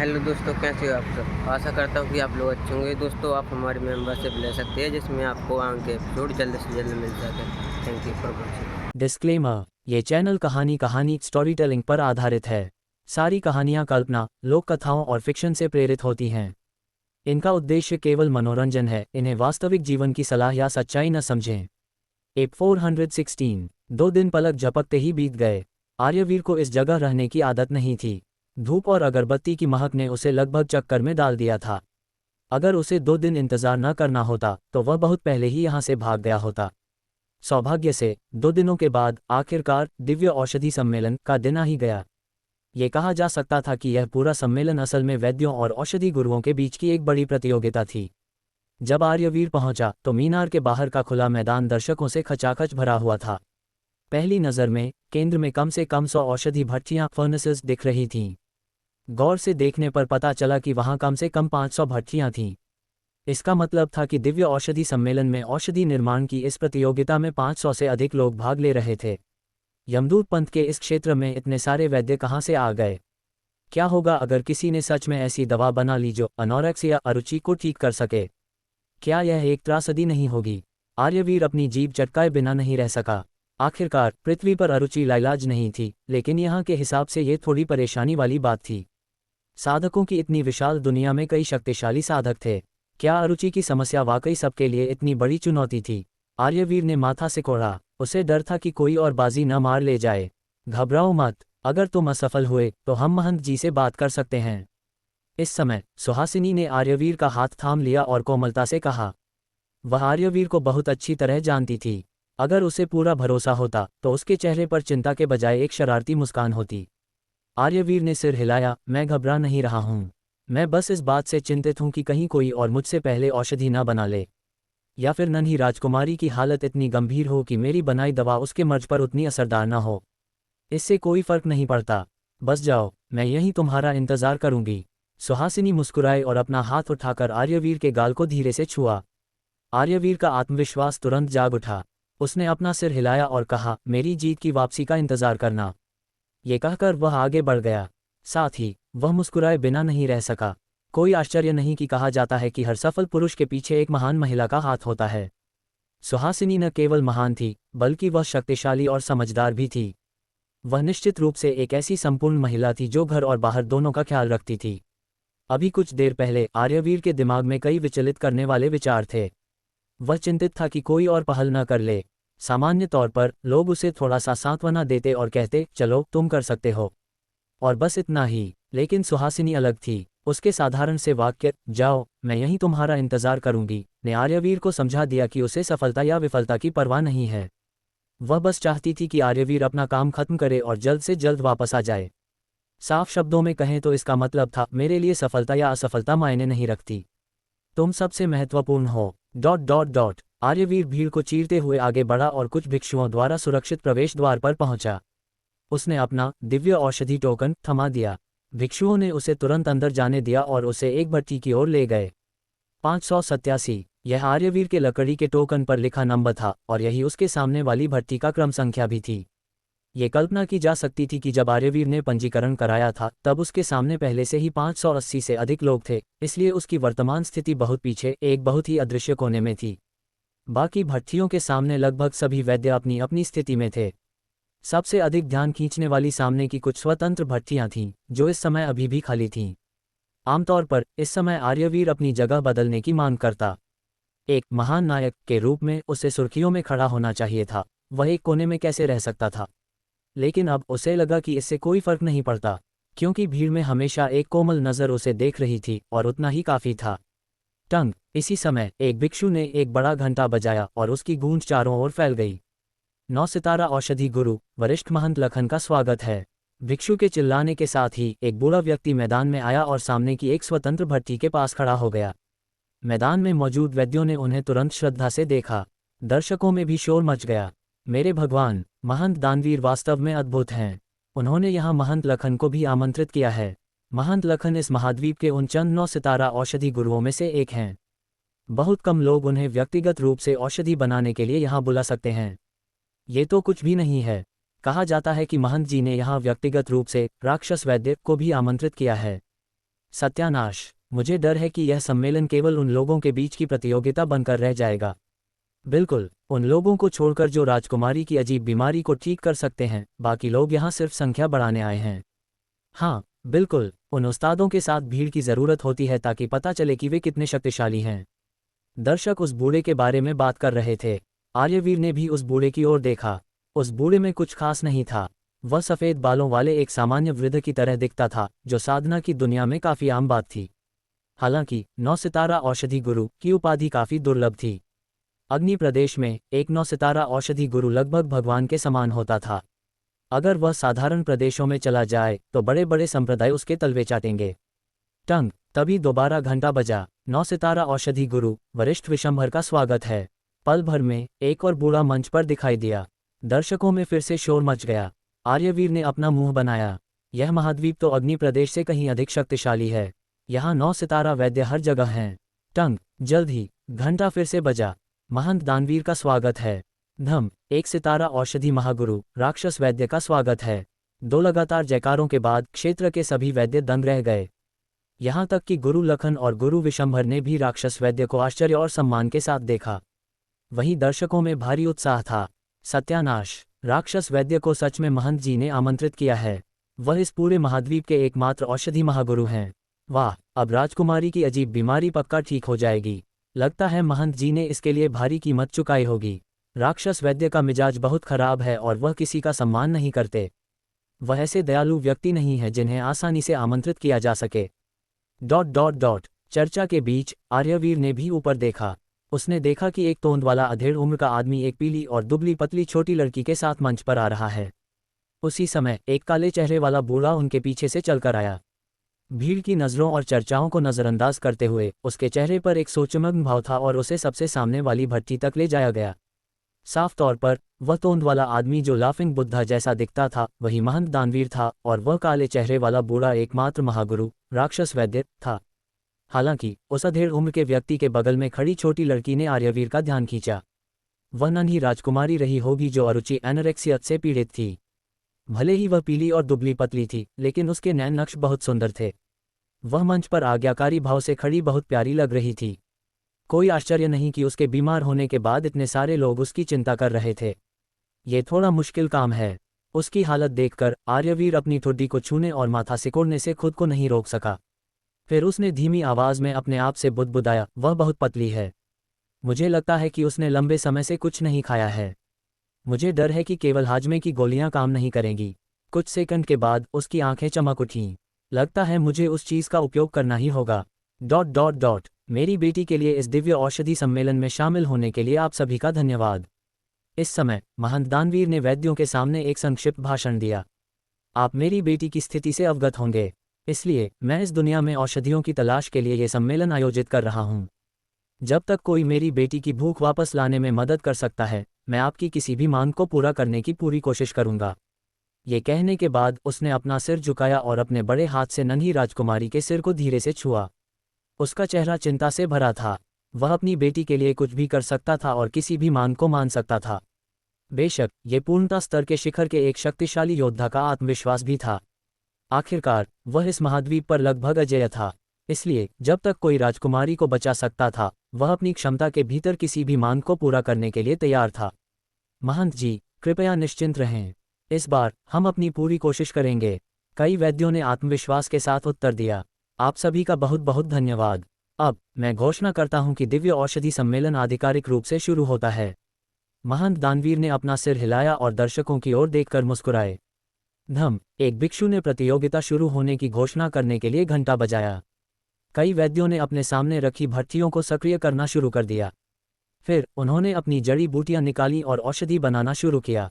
Hello दोस्तों, कैसे हो आप सब। आशा करता हूँ कि आप लोग अच्छे होंगे। दोस्तों, आप हमारी मेंबरशिप ले सकते हैं जिसमें आपको आगे के एपिसोड जल्द से जल्द मिल सके। Thank you for watching. Disclaimer. ये चैनल कहानी स्टोरी टेलिंग पर आधारित है। सारी कहानियाँ कल्पना, लोक कथाओं और फिक्शन से प्रेरित होती हैं। इनका उद्देश्य केवल मनोरंजन है, इन्हें वास्तविक जीवन की सलाह या सच्चाई न समझें। एप 416। 2 दिन पलक झपकते ही बीत गए। आर्यवीर को इस जगह रहने की आदत नहीं थी। धूप और अगरबत्ती की महक ने उसे लगभग चक्कर में डाल दिया था। अगर उसे 2 दिन इंतजार न करना होता तो वह बहुत पहले ही यहाँ से भाग गया होता। सौभाग्य से 2 दिनों के बाद आखिरकार दिव्य औषधि सम्मेलन का दिन आ ही गया। ये कहा जा सकता था कि यह पूरा सम्मेलन असल में वैद्यों और औषधि गुरुओं के बीच की एक बड़ी प्रतियोगिता थी। जब आर्यवीर पहुंचा तो मीनार के बाहर का खुला मैदान दर्शकों से खचाखच भरा हुआ था। पहली नज़र में केंद्र में कम से कम 100 औषधि भट्टियां फर्नेसेस दिख रही थीं। गौर से देखने पर पता चला कि वहां कम से कम 500 भट्टियां थीं। इसका मतलब था कि दिव्य औषधि सम्मेलन में औषधि निर्माण की इस प्रतियोगिता में 500 से अधिक लोग भाग ले रहे थे। यमदूत पंथ के इस क्षेत्र में इतने सारे वैद्य कहाँ से आ गए? क्या होगा अगर किसी ने सच में ऐसी दवा बना ली जो अनोरेक्सिया अरुचि को ठीक कर सके? क्या यह एक त्रासदी नहीं होगी? आर्यवीर अपनी जीभ चटकाए बिना नहीं रह सका। आखिरकार पृथ्वी पर अरुचि लाइलाज नहीं थी, लेकिन यहाँ के हिसाब से ये थोड़ी परेशानी वाली बात थी। साधकों की इतनी विशाल दुनिया में कई शक्तिशाली साधक थे। क्या अरुचि की समस्या वाकई सबके लिए इतनी बड़ी चुनौती थी? आर्यवीर ने माथा सिकोड़ा। उसे डर था कि कोई और बाजी न मार ले जाए। घबराओ मत, अगर तुम असफल हुए तो हम महंत जी से बात कर सकते हैं। इस समय सुहासिनी ने आर्यवीर का हाथ थाम लिया और कोमलता से कहा। वह आर्यवीर को बहुत अच्छी तरह जानती थी। अगर उसे पूरा भरोसा होता तो उसके चेहरे पर चिंता के बजाय एक शरारती मुस्कान होती। आर्यवीर ने सिर हिलाया। मैं घबरा नहीं रहा हूँ। मैं बस इस बात से चिंतित हूँ कि कहीं कोई और मुझसे पहले औषधि ना बना ले, या फिर नन्ही राजकुमारी की हालत इतनी गंभीर हो कि मेरी बनाई दवा उसके मर्ज पर उतनी असरदार ना हो। इससे कोई फर्क नहीं पड़ता। बस जाओ, मैं यहीं तुम्हारा इंतजार करूंगी। सुहासिनी मुस्कुराए और अपना हाथ उठाकर आर्यवीर के गाल को धीरे से छुआ। आर्यवीर का आत्मविश्वास तुरंत जाग उठा। उसने अपना सिर हिलाया और कहा, मेरी जीत की वापसी का इंतजार करना। ये कहकर वह आगे बढ़ गया। साथ ही वह मुस्कुराए बिना नहीं रह सका। कोई आश्चर्य नहीं कि कहा जाता है कि हर सफल पुरुष के पीछे एक महान महिला का हाथ होता है। सुहासिनी न केवल महान थी, बल्कि वह शक्तिशाली और समझदार भी थी। वह निश्चित रूप से एक ऐसी संपूर्ण महिला थी जो घर और बाहर दोनों का ख्याल रखती थी। अभी कुछ देर पहले आर्यवीर के दिमाग में कई विचलित करने वाले विचार थे। वह चिंतित था कि कोई और पहल न कर ले। सामान्य तौर पर लोग उसे थोड़ा सा सांत्वना देते और कहते, चलो तुम कर सकते हो, और बस इतना ही। लेकिन सुहासिनी अलग थी। उसके साधारण से वाक्य, जाओ, मैं यहीं तुम्हारा इंतजार करूंगी, ने आर्यवीर को समझा दिया कि उसे सफलता या विफलता की परवाह नहीं है। वह बस चाहती थी कि आर्यवीर अपना काम खत्म करे और जल्द से जल्द वापस आ जाए। साफ शब्दों में कहें तो इसका मतलब था, मेरे लिए सफलता या असफलता मायने नहीं रखती। तुम सबसे महत्वपूर्ण हो। आर्यवीर भीड़ को चीरते हुए आगे बढ़ा और कुछ भिक्षुओं द्वारा सुरक्षित प्रवेश द्वार पर पहुंचा। उसने अपना दिव्य औषधि टोकन थमा दिया। भिक्षुओं ने उसे तुरंत अंदर जाने दिया और उसे एक भट्टी की ओर ले गए। 587। यह आर्यवीर के लकड़ी के टोकन पर लिखा नंबर था और यही उसके सामने वाली भट्टी का क्रम संख्या भी थी। ये कल्पना की जा सकती थी कि जब आर्यवीर ने पंजीकरण कराया था तब उसके सामने पहले से ही 580 से अधिक लोग थे, इसलिए उसकी वर्तमान स्थिति बहुत पीछे, एक बहुत ही अदृश्य कोने में थी। बाकी भट्टियों के सामने लगभग सभी वैद्य अपनी अपनी स्थिति में थे। सबसे अधिक ध्यान खींचने वाली सामने की कुछ स्वतंत्र भट्टियां थीं, जो इस समय अभी भी खाली थीं। आमतौर पर इस समय आर्यवीर अपनी जगह बदलने की मांग करता। एक महान नायक के रूप में उसे सुर्खियों में खड़ा होना चाहिए था। वह एक कोने में कैसे रह सकता था? लेकिन अब उसे लगा कि इससे कोई फर्क नहीं पड़ता, क्योंकि भीड़ में हमेशा एक कोमल नज़र उसे देख रही थी और उतना ही काफ़ी था। टंग। इसी समय एक भिक्षु ने एक बड़ा घंटा बजाया और उसकी गूंज चारों ओर फैल गई। 9 सितारा औषधि गुरु वरिष्ठ महंत लखन का स्वागत है। भिक्षु के चिल्लाने के साथ ही एक बूढ़ा व्यक्ति मैदान में आया और सामने की एक स्वतंत्र भट्टी के पास खड़ा हो गया। मैदान में मौजूद वैद्यों ने उन्हें तुरंत श्रद्धा से देखा। दर्शकों में भी शोर मच गया। मेरे भगवान, महंत दानवीर वास्तव में अद्भुत हैं। उन्होंने यहाँ महंत लखन को भी आमंत्रित किया है। महंत लखन इस महाद्वीप के उन चंद 9 सितारा औषधि गुरुओं में से एक हैं। बहुत कम लोग उन्हें व्यक्तिगत रूप से औषधि बनाने के लिए यहाँ बुला सकते हैं। ये तो कुछ भी नहीं है। कहा जाता है कि महंत जी ने यहाँ व्यक्तिगत रूप से राक्षस वैद्य को भी आमंत्रित किया है। सत्यानाश, मुझे डर है कि यह सम्मेलन केवल उन लोगों के बीच की प्रतियोगिता बनकर रह जाएगा। बिल्कुल, उन लोगों को छोड़कर जो राजकुमारी की अजीब बीमारी को ठीक कर सकते हैं, बाकी लोग यहाँ सिर्फ संख्या बढ़ाने आए हैं। हाँ, बिल्कुल, उन उस्तादों के साथ भीड़ की ज़रूरत होती है ताकि पता चले कि वे कितने शक्तिशाली हैं। दर्शक उस बूढ़े के बारे में बात कर रहे थे। आर्यवीर ने भी उस बूढ़े की ओर देखा। उस बूढ़े में कुछ खास नहीं था। वह सफ़ेद बालों वाले एक सामान्य वृद्ध की तरह दिखता था, जो साधना की दुनिया में काफ़ी आम बात थी। हालांकि 9 सितारा औषधि गुरु की उपाधि काफ़ी दुर्लभ थी। अग्नि प्रदेश में एक 9 सितारा औषधि गुरु लगभग भगवान के समान होता था। अगर वह साधारण प्रदेशों में चला जाए तो बड़े बड़े संप्रदाय उसके तलवे चाटेंगे। टंग, तभी दोबारा घंटा बजा। 9 सितारा औषधि गुरु वरिष्ठ विशंभर का स्वागत है। पल भर में एक और बूढ़ा मंच पर दिखाई दिया। दर्शकों में फिर से शोर मच गया। आर्यवीर ने अपना मुंह बनाया। यह महाद्वीप तो अग्नि प्रदेश से कहीं अधिक शक्तिशाली है। यहाँ 9 सितारा वैद्य हर जगह हैं। टंग, जल्द ही घंटा फिर से बजा। महंत दानवीर का स्वागत है। धम, 1 सितारा औषधि महागुरु राक्षस वैद्य का स्वागत है। 2 लगातार जयकारों के बाद क्षेत्र के सभी वैद्य दंग रह गए। यहाँ तक कि गुरु लखन और गुरु विशंभर ने भी राक्षस वैद्य को आश्चर्य और सम्मान के साथ देखा। वहीं दर्शकों में भारी उत्साह था। सत्यानाश, राक्षस वैद्य को सच में महंत जी ने आमंत्रित किया है। वह इस पूरे महाद्वीप के एकमात्र औषधि महागुरु हैं। वाह, अब राजकुमारी की अजीब बीमारी पक्का ठीक हो जाएगी। लगता है महंत जी ने इसके लिए भारी कीमत चुकाई होगी। राक्षस वैद्य का मिजाज बहुत खराब है और वह किसी का सम्मान नहीं करते। वह ऐसे दयालु व्यक्ति नहीं है जिन्हें आसानी से आमंत्रित किया जा सके। ... चर्चा के बीच आर्यवीर ने भी ऊपर देखा। उसने देखा कि एक तोंद वाला अधेड़ उम्र का आदमी एक पीली और दुबली पतली छोटी लड़की के साथ मंच पर आ रहा है। उसी समय एक काले चेहरे वाला बूढ़ा उनके पीछे से चलकर आया। भीड़ की नज़रों और चर्चाओं को नज़रअंदाज करते हुए उसके चेहरे पर एक सोचमग्न भाव था और उसे सबसे सामने वाली भट्टी तक ले जाया गया। साफ तौर पर वह तोंद वाला आदमी जो लाफिंग बुद्धा जैसा दिखता था वही महंत दानवीर था और वह काले चेहरे वाला बूढ़ा एकमात्र महागुरु राक्षस वैद्य था। हालांकि उस अधेड़ उम्र के व्यक्ति के बगल में खड़ी छोटी लड़की ने आर्यवीर का ध्यान खींचा। वह नन्ही राजकुमारी रही होगी जो अरुचि एनोरेक्सिया से पीड़ित थी। भले ही वह पीली और दुबली पतली थी, लेकिन उसके नैन नक्श बहुत सुंदर थे। वह मंच पर आज्ञाकारी भाव से खड़ी बहुत प्यारी लग रही थी। कोई आश्चर्य नहीं कि उसके बीमार होने के बाद इतने सारे लोग उसकी चिंता कर रहे थे। ये थोड़ा मुश्किल काम है। उसकी हालत देखकर आर्यवीर अपनी ठुड्डी को छूने और माथा सिकोड़ने से खुद को नहीं रोक सका। फिर उसने धीमी आवाज में अपने आप से बुदबुदाया, वह बहुत पतली है। मुझे लगता है कि उसने लंबे समय से कुछ नहीं खाया है। मुझे डर है कि केवल हाजमे की गोलियां काम नहीं करेंगी। कुछ सेकंड के बाद उसकी आंखें चमक उठीं। लगता है मुझे उस चीज का उपयोग करना ही होगा। ... मेरी बेटी के लिए इस दिव्य औषधि सम्मेलन में शामिल होने के लिए आप सभी का धन्यवाद। इस समय महंत दानवीर ने वैद्यों के सामने एक संक्षिप्त भाषण दिया। आप मेरी बेटी की स्थिति से अवगत होंगे, इसलिए मैं इस दुनिया में औषधियों की तलाश के लिए यह सम्मेलन आयोजित कर रहा हूँ। जब तक कोई मेरी बेटी की भूख वापस लाने में मदद कर सकता है, मैं आपकी किसी भी मांग को पूरा करने की पूरी कोशिश करूंगा। ये कहने के बाद उसने अपना सिर झुकाया और अपने बड़े हाथ से नन्ही राजकुमारी के सिर को धीरे से छुआ। उसका चेहरा चिंता से भरा था। वह अपनी बेटी के लिए कुछ भी कर सकता था और किसी भी मांग को मान सकता था। बेशक ये पूर्णता स्तर के शिखर के एक शक्तिशाली योद्धा का आत्मविश्वास भी था। आखिरकार वह इस महाद्वीप पर लगभग अजेय था, इसलिए जब तक कोई राजकुमारी को बचा सकता था वह अपनी क्षमता के भीतर किसी भी मांग को पूरा करने के लिए तैयार था। महंत जी, कृपया निश्चिंत रहें, इस बार हम अपनी पूरी कोशिश करेंगे। कई वैद्यों ने आत्मविश्वास के साथ उत्तर दिया। आप सभी का बहुत बहुत धन्यवाद। अब मैं घोषणा करता हूं कि दिव्य औषधि सम्मेलन आधिकारिक रूप से शुरू होता है। महंत दानवीर ने अपना सिर हिलाया और दर्शकों की ओर देखकर मुस्कुराए। धम, एक भिक्षु ने प्रतियोगिता शुरू होने की घोषणा करने के लिए घंटा बजाया। कई वैद्यों ने अपने सामने रखी भट्टियों को सक्रिय करना शुरू कर दिया। फिर उन्होंने अपनी जड़ी बूटियां निकाली और औषधि बनाना शुरू किया।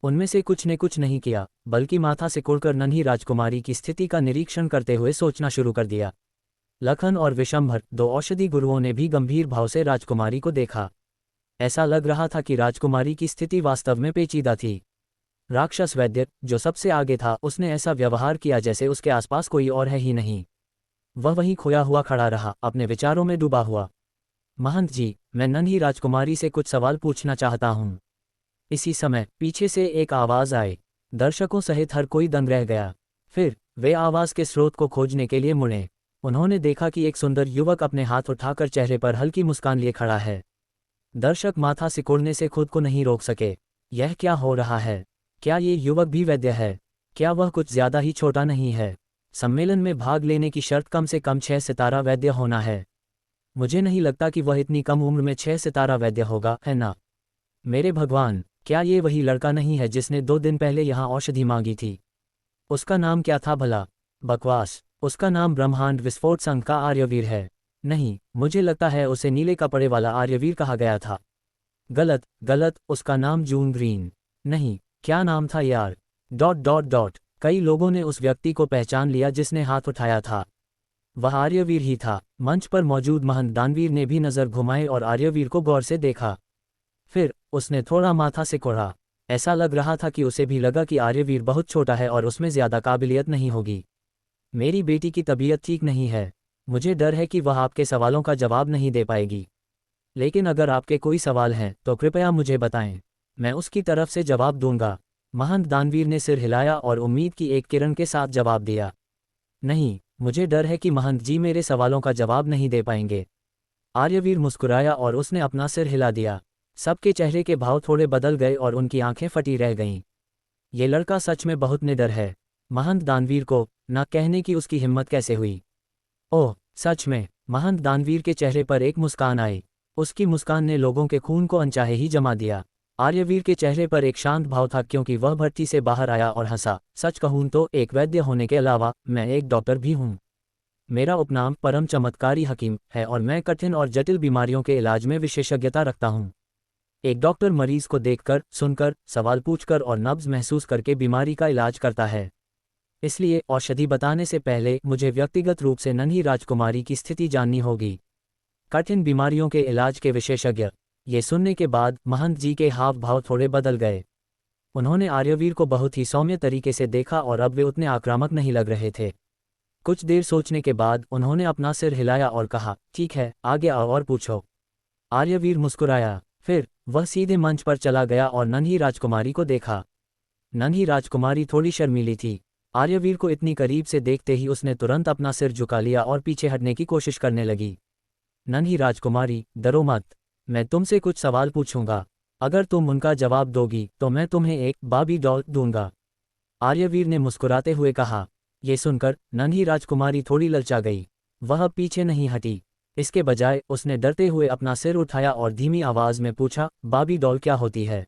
उनमें से कुछ ने कुछ नहीं किया, बल्कि माथा सिकोड़कर नन्ही राजकुमारी की स्थिति का निरीक्षण करते हुए सोचना शुरू कर दिया। लखन और विशंभर, 2 औषधि गुरुओं ने भी गंभीर भाव से राजकुमारी को देखा। ऐसा लग रहा था कि राजकुमारी की स्थिति वास्तव में पेचीदा थी। राक्षस वैद्य, जो सबसे आगे था, उसने ऐसा व्यवहार किया जैसे उसके आसपास कोई और है ही नहीं। वह वहीं खोया हुआ खड़ा रहा, अपने विचारों में डूबा हुआ। महंत जी, मैं नन्ही राजकुमारी से कुछ सवाल पूछना चाहता हूँ। इसी समय पीछे से एक आवाज आई। दर्शकों सहित हर कोई दंग रह गया। फिर वे आवाज के स्रोत को खोजने के लिए मुड़े। उन्होंने देखा कि एक सुंदर युवक अपने हाथ उठाकर चेहरे पर हल्की मुस्कान लिए खड़ा है। दर्शक माथा सिकोड़ने से खुद को नहीं रोक सके। यह क्या हो रहा है? क्या ये युवक भी वैद्य है? क्या वह कुछ ज्यादा ही छोटा नहीं है? सम्मेलन में भाग लेने की शर्त कम से कम 6 सितारा वैद्य होना है। मुझे नहीं लगता कि वह इतनी कम उम्र में 6 सितारा वैद्य होगा, है ना? मेरे भगवान, क्या ये वही लड़का नहीं है जिसने 2 दिन पहले यहाँ औषधि मांगी थी? उसका नाम क्या था भला? बकवास, उसका नाम ब्रह्मांड विस्फोट संघ का आर्यवीर है। नहीं, मुझे लगता है उसे नीले कपड़े वाला आर्यवीर कहा गया था। गलत गलत, उसका नाम जून ग्रीन। नहीं, क्या नाम था यार? ... कई लोगों ने उस व्यक्ति को पहचान लिया जिसने हाथ उठाया था। वह आर्यवीर ही था। मंच पर मौजूद महंत दानवीर ने भी नजर घुमाई और आर्यवीर को गौर से देखा। फिर उसने थोड़ा माथा सिकोड़ा। ऐसा लग रहा था कि उसे भी लगा कि आर्यवीर बहुत छोटा है और उसमें ज्यादा काबिलियत नहीं होगी। मेरी बेटी की तबीयत ठीक नहीं है। मुझे डर है कि वह आपके सवालों का जवाब नहीं दे पाएगी। लेकिन अगर आपके कोई सवाल हैं तो कृपया मुझे बताएं, मैं उसकी तरफ से जवाब दूंगा। महंत दानवीर ने सिर हिलाया और उम्मीद की एक किरण के साथ जवाब दिया। नहीं, मुझे डर है कि महंत जी मेरे सवालों का जवाब नहीं दे पाएंगे। आर्यवीर मुस्कुराया और उसने अपना सिर हिला दिया। सबके चेहरे के भाव थोड़े बदल गए और उनकी आंखें फटी रह गईं। ये लड़का सच में बहुत निडर है। महंत दानवीर को न कहने की उसकी हिम्मत कैसे हुई? ओह, सच में? महंत दानवीर के चेहरे पर एक मुस्कान आई। उसकी मुस्कान ने लोगों के खून को अनचाहे ही जमा दिया। आर्यवीर के चेहरे पर एक शांत भाव था क्योंकि वह भट्टी से बाहर आया और हंसा। सच कहूं तो एक वैद्य होने के अलावा मैं एक डॉक्टर भी हूं। मेरा उपनाम परम चमत्कारी हकीम है और मैं कठिन और जटिल बीमारियों के इलाज में विशेषज्ञता रखता हूं। एक डॉक्टर मरीज को देखकर, सुनकर, सवाल पूछकर और नब्ज महसूस करके बीमारी का इलाज करता है। इसलिए औषधि बताने से पहले मुझे व्यक्तिगत रूप से नन्ही राजकुमारी की स्थिति जाननी होगी। कठिन बीमारियों के इलाज के विशेषज्ञ। ये सुनने के बाद महंत जी के हाव भाव थोड़े बदल गए। उन्होंने आर्यवीर को बहुत ही सौम्य तरीके से देखा और अब वे उतने आक्रामक नहीं लग रहे थे। कुछ देर सोचने के बाद उन्होंने अपना सिर हिलाया और कहा, ठीक है, आगे आओ और पूछो। आर्यवीर मुस्कुराया। फिर वह सीधे मंच पर चला गया और नन्ही राजकुमारी को देखा। नन्ही राजकुमारी थोड़ी शर्मीली थी। आर्यवीर को इतनी करीब से देखते ही उसने तुरंत अपना सिर झुका लिया और पीछे हटने की कोशिश करने लगी। नन्ही राजकुमारी, डरो मत, मैं तुमसे कुछ सवाल पूछूंगा। अगर तुम उनका जवाब दोगी तो मैं तुम्हें एक बाबी डॉल दूंगा। आर्यवीर ने मुस्कुराते हुए कहा। ये सुनकर नन्ही राजकुमारी थोड़ी ललचा गई। वह पीछे नहीं हटी। इसके बजाय उसने डरते हुए अपना सिर उठाया और धीमी आवाज में पूछा, बाबी डॉल क्या होती है?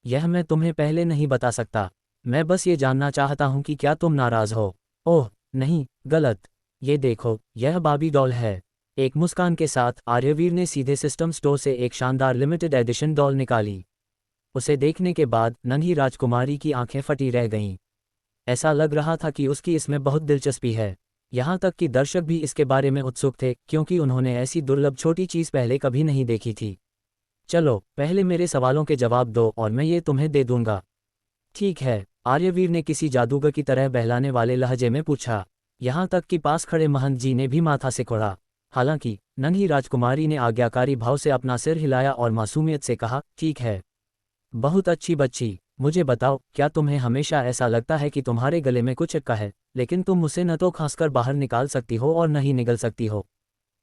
यह मैं तुम्हें पहले नहीं बता सकता। मैं बस ये जानना चाहता हूं कि क्या तुम नाराज हो? ओह नहीं, गलत। ये देखो, यह बाबी डॉल है। एक मुस्कान के साथ आर्यवीर ने सीधे सिस्टम स्टोर से एक शानदार लिमिटेड एडिशन डॉल निकाली। उसे देखने के बाद नन्ही राजकुमारी की आंखें फटी रह गईं। ऐसा लग रहा था कि उसकी इसमें बहुत दिलचस्पी है। यहाँ तक कि दर्शक भी इसके बारे में उत्सुक थे क्योंकि उन्होंने ऐसी दुर्लभ छोटी चीज़ पहले कभी नहीं देखी थी। चलो, पहले मेरे सवालों के जवाब दो और मैं ये तुम्हें दे दूंगा। ठीक है, आर्यवीर ने किसी जादूगर की तरह बहलाने वाले लहजे में पूछा। यहाँ तक कि पास खड़े महंत जी ने भी माथा सिकोड़ा। हालांकि नन्ही राजकुमारी ने आज्ञाकारी भाव से अपना सिर हिलाया और मासूमियत से कहा, ठीक है। बहुत अच्छी बच्ची, मुझे बताओ, क्या तुम्हें हमेशा ऐसा लगता है कि तुम्हारे गले में कुछ अटका है, लेकिन तुम उसे न तो खांसकर बाहर निकाल सकती हो और न ही निगल सकती हो?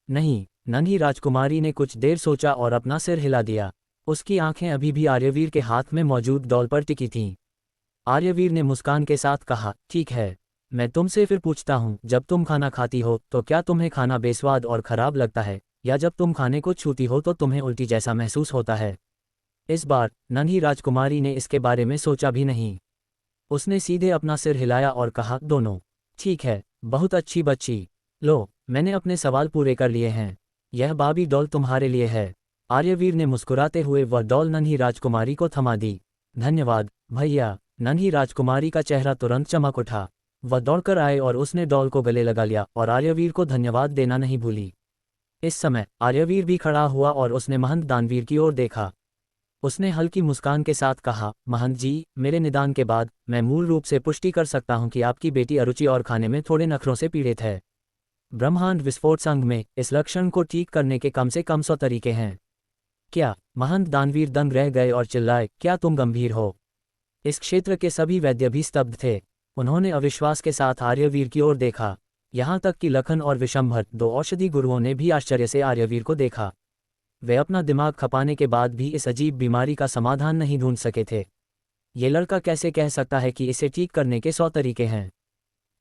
नहीं, नन्ही राजकुमारी ने कुछ देर सोचा और अपना सिर हिला दिया। उसकी आंखें अभी भी आर्यवीर के हाथ में मौजूद डॉल पर टिकी थीं। आर्यवीर ने मुस्कान के साथ कहा, ठीक है, मैं तुमसे फिर पूछता हूँ, जब तुम खाना खाती हो तो क्या तुम्हें खाना बेस्वाद और खराब लगता है, या जब तुम खाने को छूती हो तो तुम्हें उल्टी जैसा महसूस होता है? इस बार नन्ही राजकुमारी ने इसके बारे में सोचा भी नहीं। उसने सीधे अपना सिर हिलाया और कहा, दोनों। ठीक है, बहुत अच्छी बच्ची। लो, मैंने अपने सवाल पूरे कर लिए हैं। यह बाबी डॉल तुम्हारे लिए है। आर्यवीर ने मुस्कुराते हुए वह डॉल नन्ही राजकुमारी को थमा दी। धन्यवाद भैया। नन्ही राजकुमारी का चेहरा तुरंत चमक उठा। वह दौड़कर आए और उसने डॉल को गले लगा लिया और आर्यवीर को धन्यवाद देना नहीं भूली। इस समय आर्यवीर भी खड़ा हुआ और उसने महंत दानवीर की ओर देखा। उसने हल्की मुस्कान के साथ कहा, महंत जी, मेरे निदान के बाद मैं मूल रूप से पुष्टि कर सकता हूं कि आपकी बेटी अरुचि और खाने में थोड़े नखरों से पीड़ित है। ब्रह्मांड विस्फोट संघ में इस लक्षण को ठीक करने के कम से कम 100 तरीके हैं। क्या? महंत दानवीर दंग रह गए और चिल्लाए, क्या तुम गंभीर हो? इस क्षेत्र के सभी वैद्य भी स्तब्ध थे। उन्होंने अविश्वास के साथ आर्यवीर की ओर देखा। यहाँ तक कि लखन और विशंभर, 2 औषधि गुरुओं ने भी आश्चर्य से आर्यवीर को देखा। वे अपना दिमाग खपाने के बाद भी इस अजीब बीमारी का समाधान नहीं ढूंढ सके थे। ये लड़का कैसे कह सकता है कि इसे ठीक करने के 100 तरीके हैं?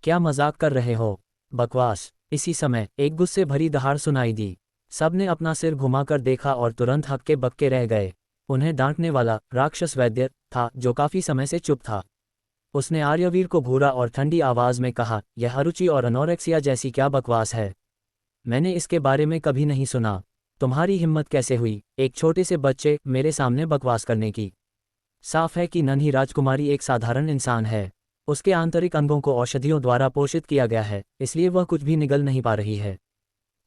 क्या मजाक कर रहे हो? बकवास। इसी समय एक गुस्से भरी दहाड़ सुनाई दी। सबने अपना सिर घुमाकर देखा और तुरंत हक्के बक्के रह गए। उन्हें डांटने वाला राक्षस वैद्य था, जो काफी समय से चुप था। उसने आर्यवीर को घूरा और ठंडी आवाज में कहा, यह अरुचि और अनोरेक्सिया जैसी क्या बकवास है? मैंने इसके बारे में कभी नहीं सुना। तुम्हारी हिम्मत कैसे हुई एक छोटे से बच्चे मेरे सामने बकवास करने की? साफ है कि नन्ही राजकुमारी एक साधारण इंसान है। उसके आंतरिक अंगों को औषधियों द्वारा पोषित किया गया है, इसलिए वह कुछ भी निगल नहीं पा रही है।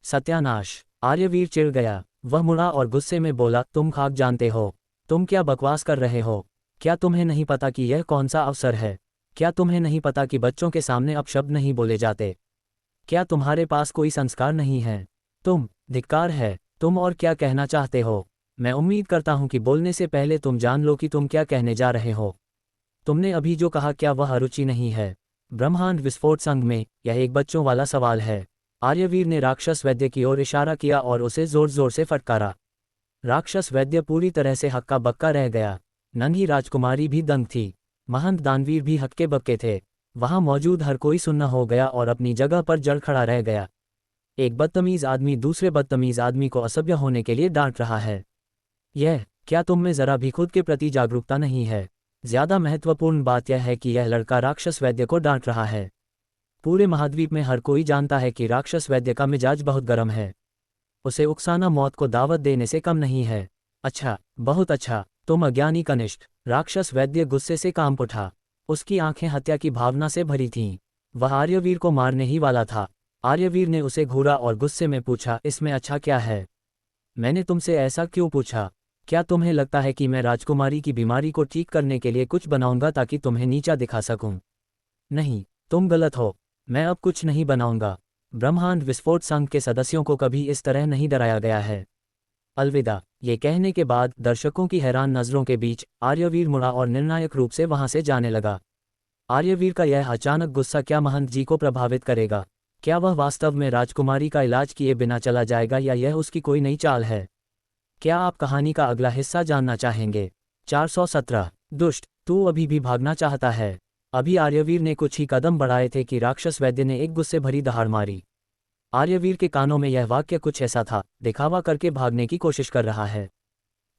सत्यानाश! आर्यवीर चिढ़ गया। वह मुड़ा और गुस्से में बोला, तुम खाक जानते हो? तुम क्या बकवास कर रहे हो? क्या तुम्हें नहीं पता कि यह कौन सा अवसर है? क्या तुम्हें नहीं पता कि बच्चों के सामने अपशब्द नहीं बोले जाते? क्या तुम्हारे पास कोई संस्कार नहीं है? धिक्कार है। तुम और क्या कहना चाहते हो? मैं उम्मीद करता हूं कि बोलने से पहले तुम जान लो कि तुम क्या कहने जा रहे हो। तुमने अभी जो कहा, क्या वह अरुचि नहीं है? ब्रह्मांड विस्फोट संघ में यह एक बच्चों वाला सवाल है। आर्यवीर ने राक्षस वैद्य की ओर इशारा किया और उसे जोर जोर से फटकारा। राक्षस वैद्य पूरी तरह से हक्का बक्का रह गया। नन्ही राजकुमारी भी दंग थी। महंत दानवीर भी हक्के बक्के थे। वहां मौजूद हर कोई सुन्ना हो गया और अपनी जगह पर जड़ खड़ा रह गया। एक बदतमीज आदमी दूसरे बदतमीज आदमी को असभ्य होने के लिए डांट रहा है। क्या तुम में जरा भी खुद के प्रति जागरूकता नहीं है? ज्यादा महत्वपूर्ण बात यह है कि यह लड़का राक्षस वैद्य को डांट रहा है। पूरे महाद्वीप में हर कोई जानता है कि राक्षस वैद्य का मिजाज बहुत गर्म है। उसे उकसाना मौत को दावत देने से कम नहीं है। अच्छा, बहुत अच्छा, तुम अज्ञानी कनिष्ठ! राक्षस वैद्य गुस्से से कांप उठा। उसकी आंखें हत्या की भावना से भरी थीं। वह आर्यवीर को मारने ही वाला था। आर्यवीर ने उसे घूरा और गुस्से में पूछा, इसमें अच्छा क्या है? मैंने तुमसे ऐसा क्यों पूछा? क्या तुम्हें लगता है कि मैं राजकुमारी की बीमारी को ठीक करने के लिए कुछ बनाऊंगा ताकि तुम्हें नीचा दिखा सकूं? नहीं, तुम गलत हो। मैं अब कुछ नहीं बनाऊंगा। ब्रह्मांड विस्फोट संघ के सदस्यों को कभी इस तरह नहीं डराया गया है। अलविदा। ये कहने के बाद दर्शकों की हैरान नजरों के बीच आर्यवीर मुड़ा और निर्णायक रूप से वहां से जाने लगा। आर्यवीर का यह अचानक गुस्सा क्या महंत जी को प्रभावित करेगा? क्या वह वास्तव में राजकुमारी का इलाज किए बिना चला जाएगा या यह उसकी कोई नई चाल है? क्या आप कहानी का अगला हिस्सा जानना चाहेंगे? 417। दुष्ट, तू अभी भी भागना चाहता है? अभी आर्यवीर ने कुछ ही कदम बढ़ाए थे कि राक्षस वैद्य ने एक गुस्से भरी दहाड़ मारी। आर्यवीर के कानों में यह वाक्य कुछ ऐसा था, दिखावा करके भागने की कोशिश कर रहा है।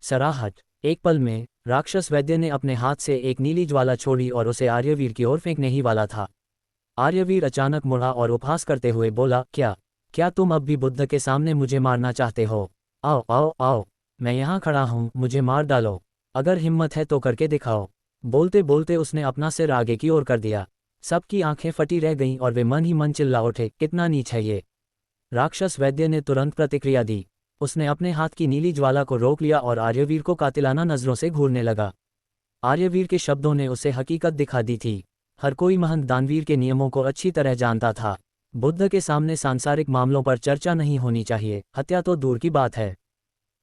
सराहत। एक पल में राक्षस वैद्य ने अपने हाथ से एक नीली ज्वाला छोड़ी और उसे आर्यवीर की ओर फेंकने ही वाला था। आर्यवीर अचानक मुड़ा और उपहास करते हुए बोला, क्या तुम अब भी बुद्ध के सामने मुझे मारना चाहते हो? आओ आओ आओ, मैं यहाँ खड़ा हूँ, मुझे मार डालो। अगर हिम्मत है तो करके दिखाओ। बोलते बोलते उसने अपना सिर आगे की ओर कर दिया। सबकी आंखें फटी रह गईं और वे मन ही मन चिल्ला उठे, कितना नीच है ये! राक्षस वैद्य ने तुरंत प्रतिक्रिया दी। उसने अपने हाथ की नीली ज्वाला को रोक लिया और आर्यवीर को कातिलाना नजरों से घूरने लगा। आर्यवीर के शब्दों ने उसे हकीकत दिखा दी थी। हर कोई महंत दानवीर के नियमों को अच्छी तरह जानता था। बुद्ध के सामने सांसारिक मामलों पर चर्चा नहीं होनी चाहिए, हत्या तो दूर की बात है।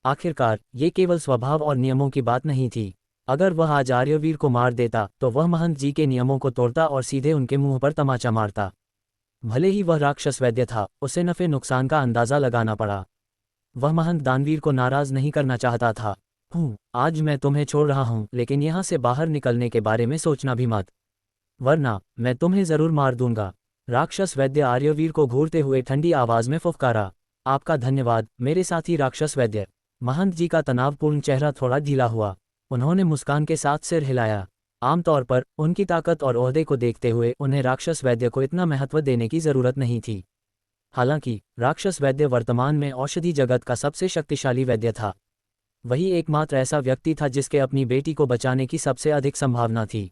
आखिरकार ये केवल स्वभाव और नियमों की बात नहीं थी। अगर वह आज आर्यवीर को मार देता तो वह महंत जी के नियमों को तोड़ता और सीधे उनके मुंह पर तमाचा मारता। भले ही वह राक्षस वैद्य था, उसे नफे नुकसान का अंदाजा लगाना पड़ा। वह महंत दानवीर को नाराज नहीं करना चाहता था। आज मैं तुम्हें छोड़ रहा हूं, लेकिन यहां से बाहर निकलने के बारे में सोचना भी मत, वरना मैं तुम्हें जरूर मार दूंगा। राक्षस वैद्य आर्यवीर को घूरते हुए ठंडी आवाज में फुफकारा। आपका धन्यवाद मेरे साथी राक्षस वैद्य। महंत जी का तनावपूर्ण चेहरा थोड़ा ढीला हुआ। उन्होंने मुस्कान के साथ सिर हिलाया। आमतौर पर उनकी ताकत और ओहदे को देखते हुए उन्हें राक्षस वैद्य को इतना महत्व देने की जरूरत नहीं थी। हालांकि राक्षस वैद्य वर्तमान में औषधि जगत का सबसे शक्तिशाली वैद्य था। वही एकमात्र ऐसा व्यक्ति था जिसके अपनी बेटी को बचाने की सबसे अधिक संभावना थी।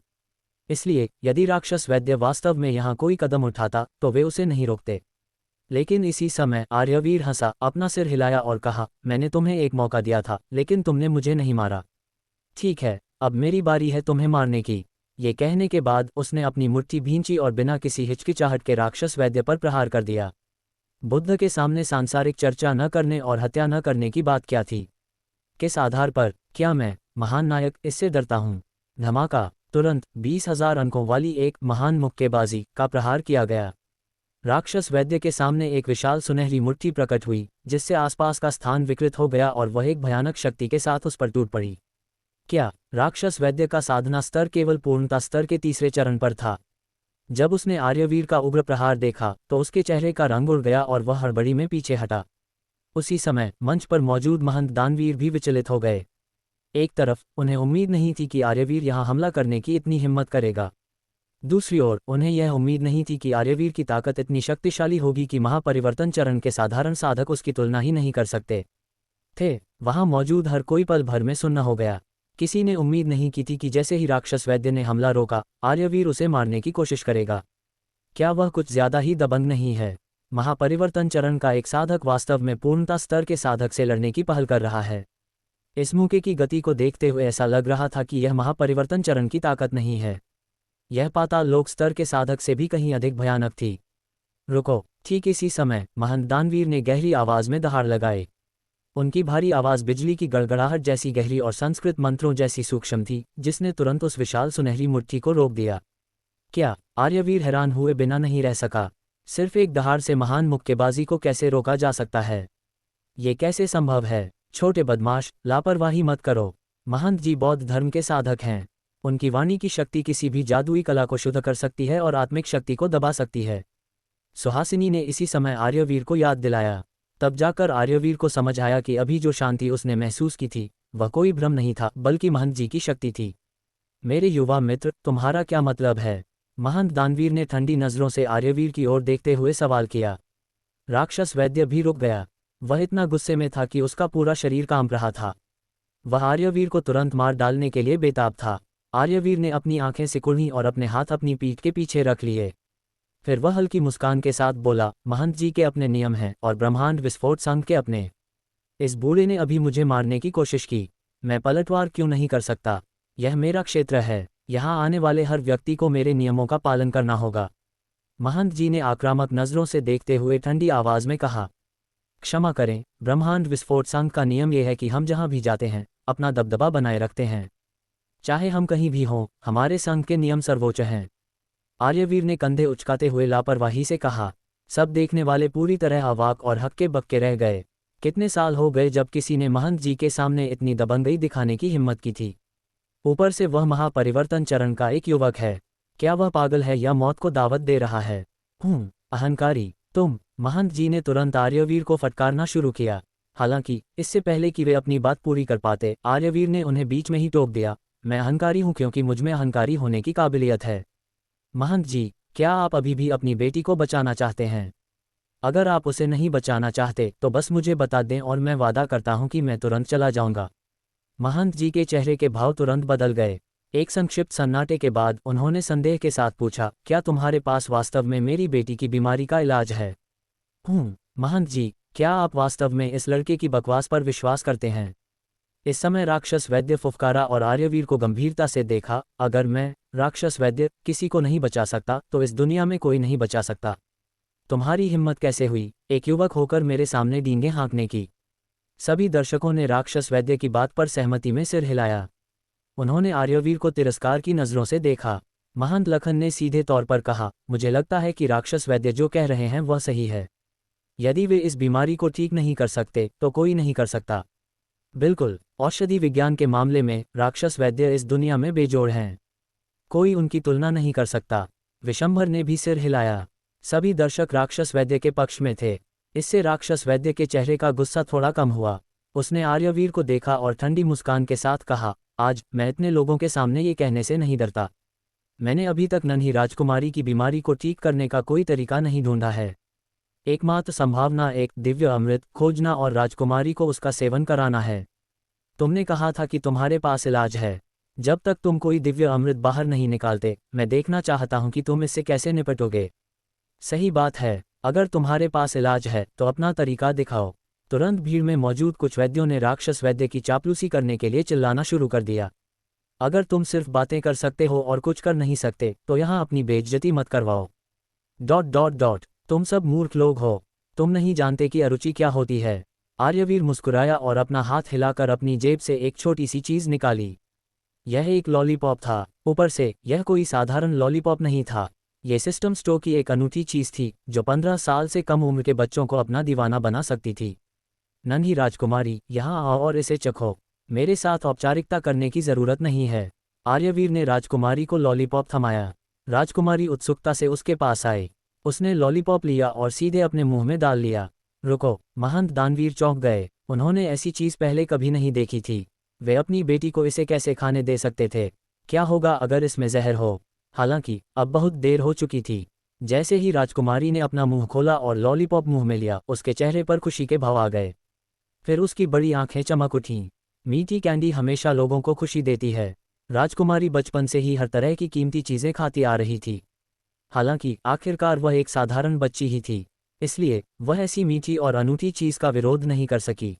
इसलिए यदि राक्षस वैद्य वास्तव में यहाँ कोई कदम उठाता तो वे उसे नहीं रोकते। लेकिन इसी समय आर्यवीर हंसा, अपना सिर हिलाया और कहा, मैंने तुम्हें एक मौका दिया था, लेकिन तुमने मुझे नहीं मारा। ठीक है, अब मेरी बारी है तुम्हें मारने की। ये कहने के बाद उसने अपनी मुट्ठी भींची और बिना किसी हिचकिचाहट के राक्षस वैद्य पर प्रहार कर दिया। बुद्ध के सामने सांसारिक चर्चा न करने और हत्या न करने की बात क्या थी? किस आधार पर? क्या मैं, महान नायक, इससे डरता हूँ? धमाका! तुरंत 20,000 अंकों वाली एक महान मुक्केबाजी का प्रहार किया गया। राक्षस वैद्य के सामने एक विशाल सुनहरी मुट्ठी प्रकट हुई, जिससे आसपास का स्थान विकृत हो गया और वह एक भयानक शक्ति के साथ उस पर टूट पड़ी। क्या राक्षस वैद्य का साधना स्तर केवल पूर्णता स्तर के तीसरे चरण पर था? जब उसने आर्यवीर का उग्र प्रहार देखा तो उसके चेहरे का रंग उड़ गया और वह हड़बड़ी में पीछे हटा। उसी समय मंच पर मौजूद महंत दानवीर भी विचलित हो गए। एक तरफ उन्हें उम्मीद नहीं थी कि आर्यवीर यहां हमला करने की इतनी हिम्मत करेगा, दूसरी ओर उन्हें यह उम्मीद नहीं थी कि आर्यवीर की ताकत इतनी शक्तिशाली होगी कि महापरिवर्तन चरण के साधारण साधक उसकी तुलना ही नहीं कर सकते थे। वहां मौजूद हर कोई पल भर में सुन्न हो गया। किसी ने उम्मीद नहीं की थी कि जैसे ही राक्षस वैद्य ने हमला रोका, आर्यवीर उसे मारने की कोशिश करेगा। क्या वह कुछ ज्यादा ही दबंग नहीं है? महापरिवर्तन चरण का एक साधक वास्तव में पूर्णता स्तर के साधक से लड़ने की पहल कर रहा है। इस मौके की गति को देखते हुए ऐसा लग रहा था कि यह महापरिवर्तन चरण की ताकत नहीं है, यह पाताल लोक स्तर के साधक से भी कहीं अधिक भयानक थी। रुको! ठीक इसी समय महंत दानवीर ने गहरी आवाज में दहाड़ लगाए। उनकी भारी आवाज बिजली की गड़गड़ाहट जैसी गहरी और संस्कृत मंत्रों जैसी सूक्ष्म थी, जिसने तुरंत उस विशाल सुनहरी मुट्ठी को रोक दिया। क्या आर्यवीर हैरान हुए बिना नहीं रह सका? सिर्फ एक दहाड़ से महान मुक्केबाजी को कैसे रोका जा सकता है? ये कैसे संभव है? छोटे बदमाश, लापरवाही मत करो। महंत जी बौद्ध धर्म के साधक हैं। उनकी वाणी की शक्ति किसी भी जादुई कला को शुद्ध कर सकती है और आत्मिक शक्ति को दबा सकती है। सुहासिनी ने इसी समय आर्यवीर को याद दिलाया। तब जाकर आर्यवीर को समझ आया कि अभी जो शांति उसने महसूस की थी वह कोई भ्रम नहीं था, बल्कि महंत जी की शक्ति थी। मेरे युवा मित्र, तुम्हारा क्या मतलब है? महंत दानवीर ने ठंडी नजरों से आर्यवीर की ओर देखते हुए सवाल किया। राक्षस वैद्य भी रुक गया। वह इतना गुस्से में था कि उसका पूरा शरीर कांप रहा था। वह आर्यवीर को तुरंत मार डालने के लिए बेताब था। आर्यवीर ने अपनी आंखें सिकुड़ी और अपने हाथ अपनी पीठ के पीछे रख लिए। फिर वह हल्की मुस्कान के साथ बोला, महंत जी के अपने नियम हैं और ब्रह्मांड विस्फोट संघ के अपने। इस बूढ़े ने अभी मुझे मारने की कोशिश की, मैं पलटवार क्यों नहीं कर सकता? यह मेरा क्षेत्र है, यहाँ आने वाले हर व्यक्ति को मेरे नियमों का पालन करना होगा। महंत जी ने आक्रामक नजरों से देखते हुए ठंडी आवाज में कहा, क्षमा करें, ब्रह्मांड विस्फोट संघ का नियम यह है कि हम जहाँ भी जाते हैं अपना दबदबा बनाए रखते हैं। चाहे हम कहीं भी हों, हमारे संघ के नियम सर्वोच्च हैं। आर्यवीर ने कंधे उचकाते हुए लापरवाही से कहा। सब देखने वाले पूरी तरह अवाक और हक्के बक्के रह गए। कितने साल हो गए जब किसी ने महंत जी के सामने इतनी दबंगई दिखाने की हिम्मत की थी। ऊपर से वह महापरिवर्तन चरण का एक युवक है। क्या वह पागल है या मौत को दावत दे रहा है? अहंकारी तुम! महंत जी ने तुरंत आर्यवीर को फटकारना शुरू किया। हालांकि इससे पहले कि वे अपनी बात पूरी कर पाते, आर्यवीर ने उन्हें बीच में ही टोक दिया। मैं अहंकारी हूं क्योंकि मुझमें अहंकारी होने की काबिलियत है। महंत जी, क्या आप अभी भी अपनी बेटी को बचाना चाहते हैं? अगर आप उसे नहीं बचाना चाहते तो बस मुझे बता दें और मैं वादा करता हूं कि मैं तुरंत चला जाऊंगा। महंत जी के चेहरे के भाव तुरंत बदल गए। एक संक्षिप्त सन्नाटे के बाद उन्होंने संदेह के साथ पूछा, क्या तुम्हारे पास वास्तव में मेरी बेटी की बीमारी का इलाज है? महंत जी, क्या आप वास्तव में इस लड़के की बकवास पर विश्वास करते हैं? इस समय राक्षस वैद्य फुफकारा और आर्यवीर को गंभीरता से देखा। अगर मैं, राक्षस वैद्य, किसी को नहीं बचा सकता तो इस दुनिया में कोई नहीं बचा सकता। तुम्हारी हिम्मत कैसे हुई एक युवक होकर मेरे सामने डींगे हाँकने की? सभी दर्शकों ने राक्षस वैद्य की बात पर सहमति में सिर हिलाया। उन्होंने आर्यवीर को तिरस्कार की नजरों से देखा। महंत लखन ने सीधे तौर पर कहा, मुझे लगता है कि राक्षस वैद्य जो कह रहे हैं वह सही है। यदि वे इस बीमारी को ठीक नहीं कर सकते तो कोई नहीं कर सकता। बिल्कुल, औषधि विज्ञान के मामले में राक्षस वैद्य इस दुनिया में बेजोड़ हैं। कोई उनकी तुलना नहीं कर सकता। विशंभर ने भी सिर हिलाया। सभी दर्शक राक्षस वैद्य के पक्ष में थे। इससे राक्षस वैद्य के चेहरे का गुस्सा थोड़ा कम हुआ। उसने आर्यवीर को देखा और ठंडी मुस्कान के साथ कहा, आज मैं इतने लोगों के सामने ये कहने से नहीं डरता। मैंने अभी तक नन्ही राजकुमारी की बीमारी को ठीक करने का कोई तरीका नहीं ढूंढा है। एकमात्र संभावना एक दिव्य अमृत खोजना और राजकुमारी को उसका सेवन कराना है। तुमने कहा था कि तुम्हारे पास इलाज है। जब तक तुम कोई दिव्य अमृत बाहर नहीं निकालते, मैं देखना चाहता हूं कि तुम इससे कैसे निपटोगे। सही बात है, अगर तुम्हारे पास इलाज है तो अपना तरीका दिखाओ। तुरंत भीड़ में मौजूद कुछ वैद्यों ने राक्षस वैद्य की चापलूसी करने के लिए चिल्लाना शुरू कर दिया। अगर तुम सिर्फ बातें कर सकते हो और कुछ कर नहीं सकते तो यहाँ अपनी बेइज्जती मत करवाओ। ... तुम सब मूर्ख लोग हो। तुम नहीं जानते कि अरुचि क्या होती है। आर्यवीर मुस्कुराया और अपना हाथ हिलाकर अपनी जेब से एक छोटी सी चीज निकाली। यह एक लॉलीपॉप था। ऊपर से यह कोई साधारण लॉलीपॉप नहीं था, ये सिस्टम स्टोव की एक अनूठी चीज़ थी जो 15 साल से कम उम्र के बच्चों को अपना दीवाना बना सकती थी। नन्ही राजकुमारी, यहाँ आओ और इसे चखो। मेरे साथ औपचारिकता करने की ज़रूरत नहीं है। आर्यवीर ने राजकुमारी को लॉलीपॉप थमाया। राजकुमारी उत्सुकता से उसके पास आई। उसने लॉलीपॉप लिया और सीधे अपने मुंह में डाल लिया। रुको, महंत दानवीर चौंक गए। उन्होंने ऐसी चीज़ पहले कभी नहीं देखी थी। वे अपनी बेटी को इसे कैसे खाने दे सकते थे? क्या होगा अगर इसमें जहर हो? हालांकि अब बहुत देर हो चुकी थी। जैसे ही राजकुमारी ने अपना मुंह खोला और लॉलीपॉप मुंह में लिया, उसके चेहरे पर खुशी के भाव आ गए। फिर उसकी बड़ी आंखें चमक उठीं। मीठी कैंडी हमेशा लोगों को खुशी देती है। राजकुमारी बचपन से ही हर तरह की कीमती चीज़ें खाती आ रही थी। हालांकि आखिरकार वह एक साधारण बच्ची ही थी, इसलिए वह ऐसी मीठी और अनूठी चीज़ का विरोध नहीं कर सकी।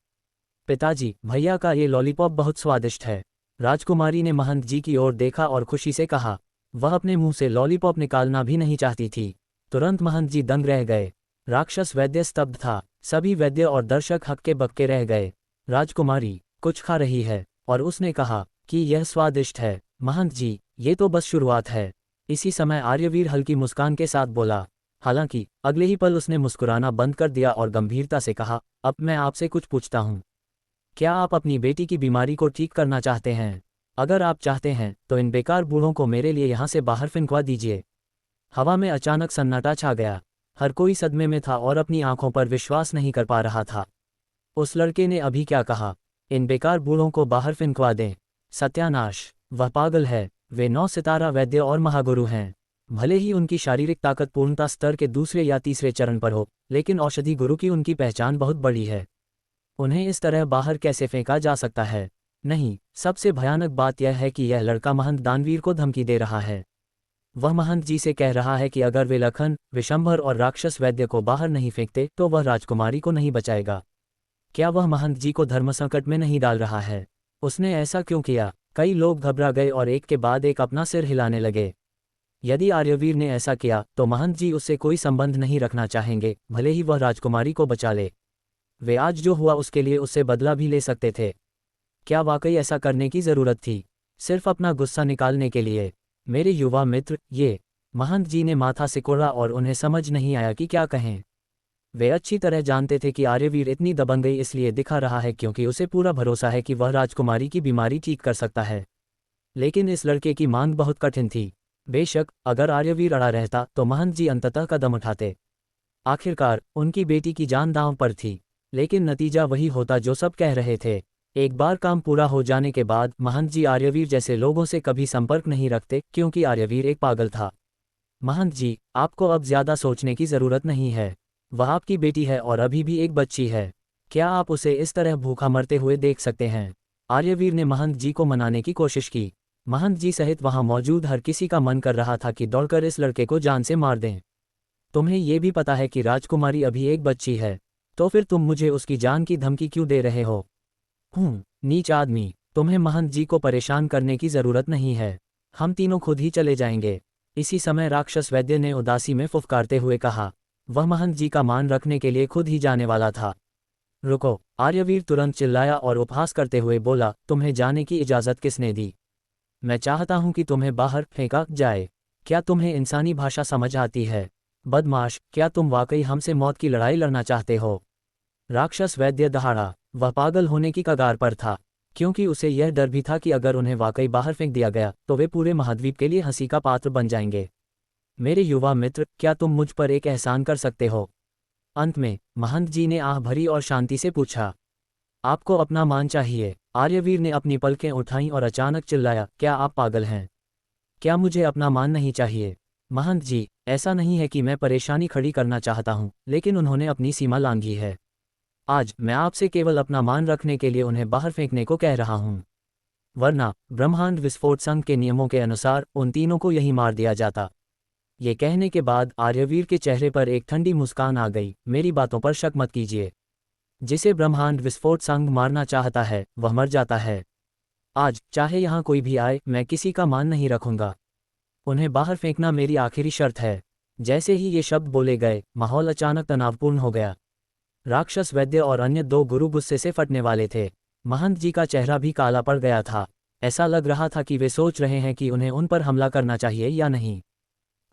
पिताजी, भैया का ये लॉलीपॉप बहुत स्वादिष्ट है। राजकुमारी ने महंत जी की ओर देखा और खुशी से कहा। वह अपने मुंह से लॉलीपॉप निकालना भी नहीं चाहती थी। तुरंत महंत जी दंग रह गए। राक्षस वैद्य स्तब्ध था। सभी वैद्य और दर्शक हक्के बक्के रह गए। राजकुमारी कुछ खा रही है और उसने कहा कि यह स्वादिष्ट है। महंत जी, ये तो बस शुरुआत है। इसी समय आर्यवीर हल्की मुस्कान के साथ बोला। हालांकि अगले ही पल उसने मुस्कुराना बंद कर दिया और गंभीरता से कहा, अब मैं आपसे कुछ पूछता हूँ। क्या आप अपनी बेटी की बीमारी को ठीक करना चाहते हैं? अगर आप चाहते हैं तो इन बेकार बूढ़ों को मेरे लिए यहाँ से बाहर फिंकवा दीजिए। हवा में अचानक सन्नाटा छा गया। हर कोई सदमे में था और अपनी आंखों पर विश्वास नहीं कर पा रहा था। उस लड़के ने अभी क्या कहा? इन बेकार बूढ़ों को बाहर फिंकवा दें? सत्यानाश, वह पागल है। वे 9 सितारा वैद्य और महागुरु हैं। भले ही उनकी शारीरिक ताकत पूर्णता स्तर के दूसरे या तीसरे चरण पर हो, लेकिन औषधि गुरु की उनकी पहचान बहुत बड़ी है। उन्हें इस तरह बाहर कैसे फेंका जा सकता है? नहीं, सबसे भयानक बात यह है कि यह लड़का महंत दानवीर को धमकी दे रहा है। वह महंत जी से कह रहा है कि अगर वे लखन, विशंभर और राक्षस वैद्य को बाहर नहीं फेंकते तो वह राजकुमारी को नहीं बचाएगा। क्या वह महंत जी को धर्म संकट में नहीं डाल रहा है? उसने ऐसा क्यों किया? कई लोग घबरा गए और एक के बाद एक अपना सिर हिलाने लगे। यदि आर्यवीर ने ऐसा किया तो महंत जी उससे कोई संबंध नहीं रखना चाहेंगे, भले ही वह राजकुमारी को बचा ले। वे आज जो हुआ उसके लिए उससे बदला भी ले सकते थे। क्या वाकई ऐसा करने की ज़रूरत थी? सिर्फ अपना गुस्सा निकालने के लिए? मेरे युवा मित्र, ये महंत जी ने माथा सिकोड़ा और उन्हें समझ नहीं आया कि क्या कहें। वे अच्छी तरह जानते थे कि आर्यवीर इतनी दबंगई इसलिए दिखा रहा है क्योंकि उसे पूरा भरोसा है कि वह राजकुमारी की बीमारी ठीक कर सकता है। लेकिन इस लड़के की मांग बहुत कठिन थी। बेशक अगर आर्यवीर अड़ा रहता तो महंत जी अंततः कदम उठाते। आखिरकार उनकी बेटी की जान दांव पर थी, लेकिन नतीजा वही होता जो सब कह रहे थे। एक बार काम पूरा हो जाने के बाद महंत जी आर्यवीर जैसे लोगों से कभी संपर्क नहीं रखते क्योंकि आर्यवीर एक पागल था। महंत जी, आपको अब ज्यादा सोचने की जरूरत नहीं है। वह आपकी बेटी है और अभी भी एक बच्ची है। क्या आप उसे इस तरह भूखा मरते हुए देख सकते हैं? आर्यवीर ने महंत जी को मनाने की कोशिश की। महंत जी सहित वहां मौजूद हर किसी का मन कर रहा था कि दौड़कर इस लड़के को जान से मार दें। तुम्हें ये भी पता है कि राजकुमारी अभी एक बच्ची है, तो फिर तुम मुझे उसकी जान की धमकी क्यों दे रहे हो? नीच आदमी, तुम्हें महंत जी को परेशान करने की जरूरत नहीं है। हम तीनों खुद ही चले जाएंगे। इसी समय राक्षस वैद्य ने उदासी में फुफकारते हुए कहा। वह महंत जी का मान रखने के लिए खुद ही जाने वाला था। रुको, आर्यवीर तुरंत चिल्लाया और उपहास करते हुए बोला, तुम्हें जाने की इजाज़त किसने दी? मैं चाहता हूं कि तुम्हें बाहर फेंका जाए। क्या तुम्हें इंसानी भाषा समझ आती है? बदमाश, क्या तुम वाकई हमसे मौत की लड़ाई लड़ना चाहते हो? राक्षस वैद्य दहाड़ा। वह पागल होने की कगार पर था, क्योंकि उसे यह डर भी था कि अगर उन्हें वाकई बाहर फेंक दिया गया तो वे पूरे महाद्वीप के लिए हंसी का पात्र बन जाएंगे। मेरे युवा मित्र, क्या तुम मुझ पर एक एहसान कर सकते हो? अंत में महंत जी ने आह भरी और शांति से पूछा। आपको अपना मान चाहिए। आर्यवीर ने अपनी पलकें उठाईं और अचानक चिल्लाया, क्या आप पागल हैं? क्या मुझे अपना मान नहीं चाहिए? महंत जी, ऐसा नहीं है कि मैं परेशानी खड़ी करना चाहता हूं, लेकिन उन्होंने अपनी सीमा लांघी है। आज मैं आपसे केवल अपना मान रखने के लिए उन्हें बाहर फेंकने को कह रहा हूं। वरना ब्रह्मांड विस्फोट संघ के नियमों के अनुसार उन तीनों को यही मार दिया जाता। ये कहने के बाद आर्यवीर के चेहरे पर एक ठंडी मुस्कान आ गई। मेरी बातों पर शक मत कीजिए। जिसे ब्रह्मांड विस्फोट संघ मारना चाहता है वह मर जाता है। आज चाहे यहाँ कोई भी आए, मैं किसी का मान नहीं रखूंगा। उन्हें बाहर फेंकना मेरी आखिरी शर्त है। जैसे ही ये शब्द बोले गए, माहौल अचानक तनावपूर्ण हो गया। राक्षस वैद्य और अन्य 2 गुरु गुस्से से फटने वाले थे। महंत जी का चेहरा भी काला पड़ गया था। ऐसा लग रहा था कि वे सोच रहे हैं कि उन्हें उन पर हमला करना चाहिए या नहीं।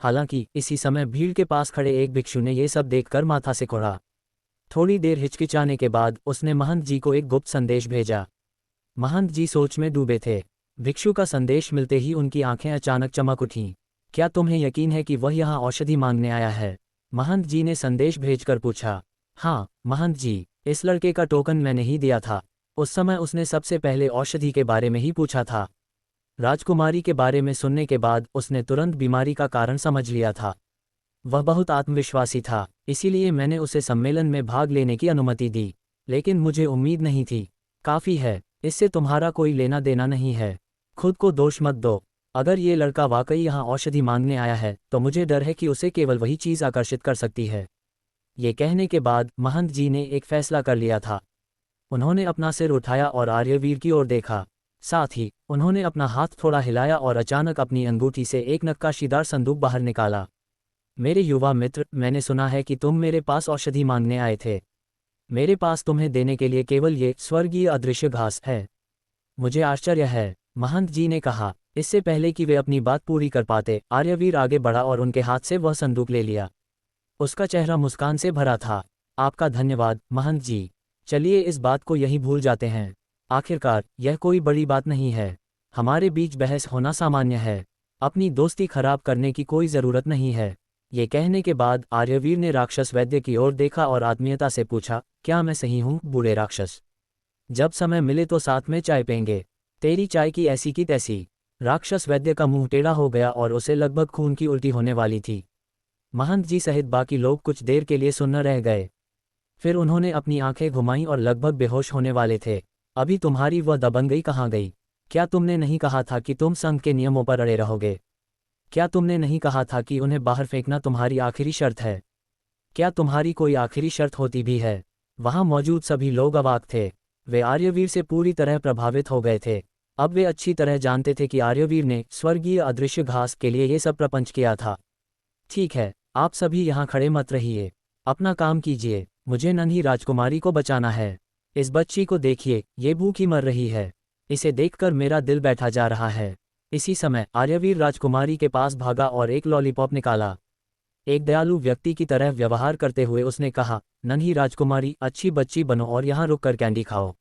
हालांकि इसी समय भीड़ के पास खड़े एक भिक्षु ने ये सब देखकर माथा सिकोड़ा। थोड़ी देर हिचकिचाने के बाद उसने महंत जी को एक गुप्त संदेश भेजा। महंत जी सोच में डूबे थे। भिक्षु का संदेश मिलते ही उनकी आंखें अचानक चमक उठीं। क्या तुम्हें यकीन है कि वह यहाँ औषधि मांगने आया है? महंत जी ने संदेश भेजकर पूछा। हाँ महंत जी, इस लड़के का टोकन मैंने ही दिया था। उस समय उसने सबसे पहले औषधि के बारे में ही पूछा था। राजकुमारी के बारे में सुनने के बाद उसने तुरंत बीमारी का कारण समझ लिया था। वह बहुत आत्मविश्वासी था, इसीलिए मैंने उसे सम्मेलन में भाग लेने की अनुमति दी। लेकिन मुझे उम्मीद नहीं थी। काफ़ी है, इससे तुम्हारा कोई लेना देना नहीं है। खुद को दोष मत दो। अगर ये लड़का वाकई यहाँ औषधि मांगने आया है तो मुझे डर है कि उसे केवल वही चीज़ आकर्षित कर सकती है। ये कहने के बाद महंत जी ने एक फैसला कर लिया था। उन्होंने अपना सिर उठाया और आर्यवीर की ओर देखा। साथ ही उन्होंने अपना हाथ थोड़ा हिलाया और अचानक अपनी अंगूठी से एक नक्काशीदार संदूक बाहर निकाला। मेरे युवा मित्र, मैंने सुना है कि तुम मेरे पास औषधि मांगने आए थे। मेरे पास तुम्हें देने के लिए केवल ये स्वर्गीय अदृश्य घास है। मुझे आश्चर्य है, महंत जी ने कहा। इससे पहले कि वे अपनी बात पूरी कर पाते, आर्यवीर आगे बढ़ा और उनके हाथ से वह संदूक ले लिया। उसका चेहरा मुस्कान से भरा था। आपका धन्यवाद महंत जी। चलिए इस बात को यहीं भूल जाते हैं। आखिरकार यह कोई बड़ी बात नहीं है। हमारे बीच बहस होना सामान्य है। अपनी दोस्ती खराब करने की कोई ज़रूरत नहीं है। ये कहने के बाद आर्यवीर ने राक्षस वैद्य की ओर देखा और आत्मीयता से पूछा, क्या मैं सही हूँ बूढ़े राक्षस? जब समय मिले तो साथ में चाय पेंगे। तेरी चाय की ऐसी की तैसी। राक्षस वैद्य का मुंह टेढ़ा हो गया और उसे लगभग खून की उल्टी होने वाली थी। महंत जी सहित बाकी लोग कुछ देर के लिए सुन्न रह गए। फिर उन्होंने अपनी आंखें घुमाईं और लगभग बेहोश होने वाले थे। अभी तुम्हारी वह दबंगई कहाँ गई? क्या तुमने नहीं कहा था कि तुम संघ के नियमों पर अड़े रहोगे? क्या तुमने नहीं कहा था कि उन्हें बाहर फेंकना तुम्हारी आखिरी शर्त है? क्या तुम्हारी कोई आखिरी शर्त होती भी है? वहां मौजूद सभी लोग अवाक थे। वे आर्यवीर से पूरी तरह प्रभावित हो गए थे। अब वे अच्छी तरह जानते थे कि आर्यवीर ने स्वर्गीय अदृश्य घास के लिए ये सब प्रपंच किया था। ठीक है, आप सभी यहाँ खड़े मत रहिए। अपना काम कीजिए। मुझे नन्ही राजकुमारी को बचाना है। इस बच्ची को देखिए, ये भूखी मर रही है। इसे देखकर मेरा दिल बैठा जा रहा है। इसी समय आर्यवीर राजकुमारी के पास भागा और एक लॉलीपॉप निकाला। एक दयालु व्यक्ति की तरह व्यवहार करते हुए उसने कहा, नन्ही राजकुमारी, अच्छी बच्ची बनो और यहाँ रुककर कैंडी खाओ।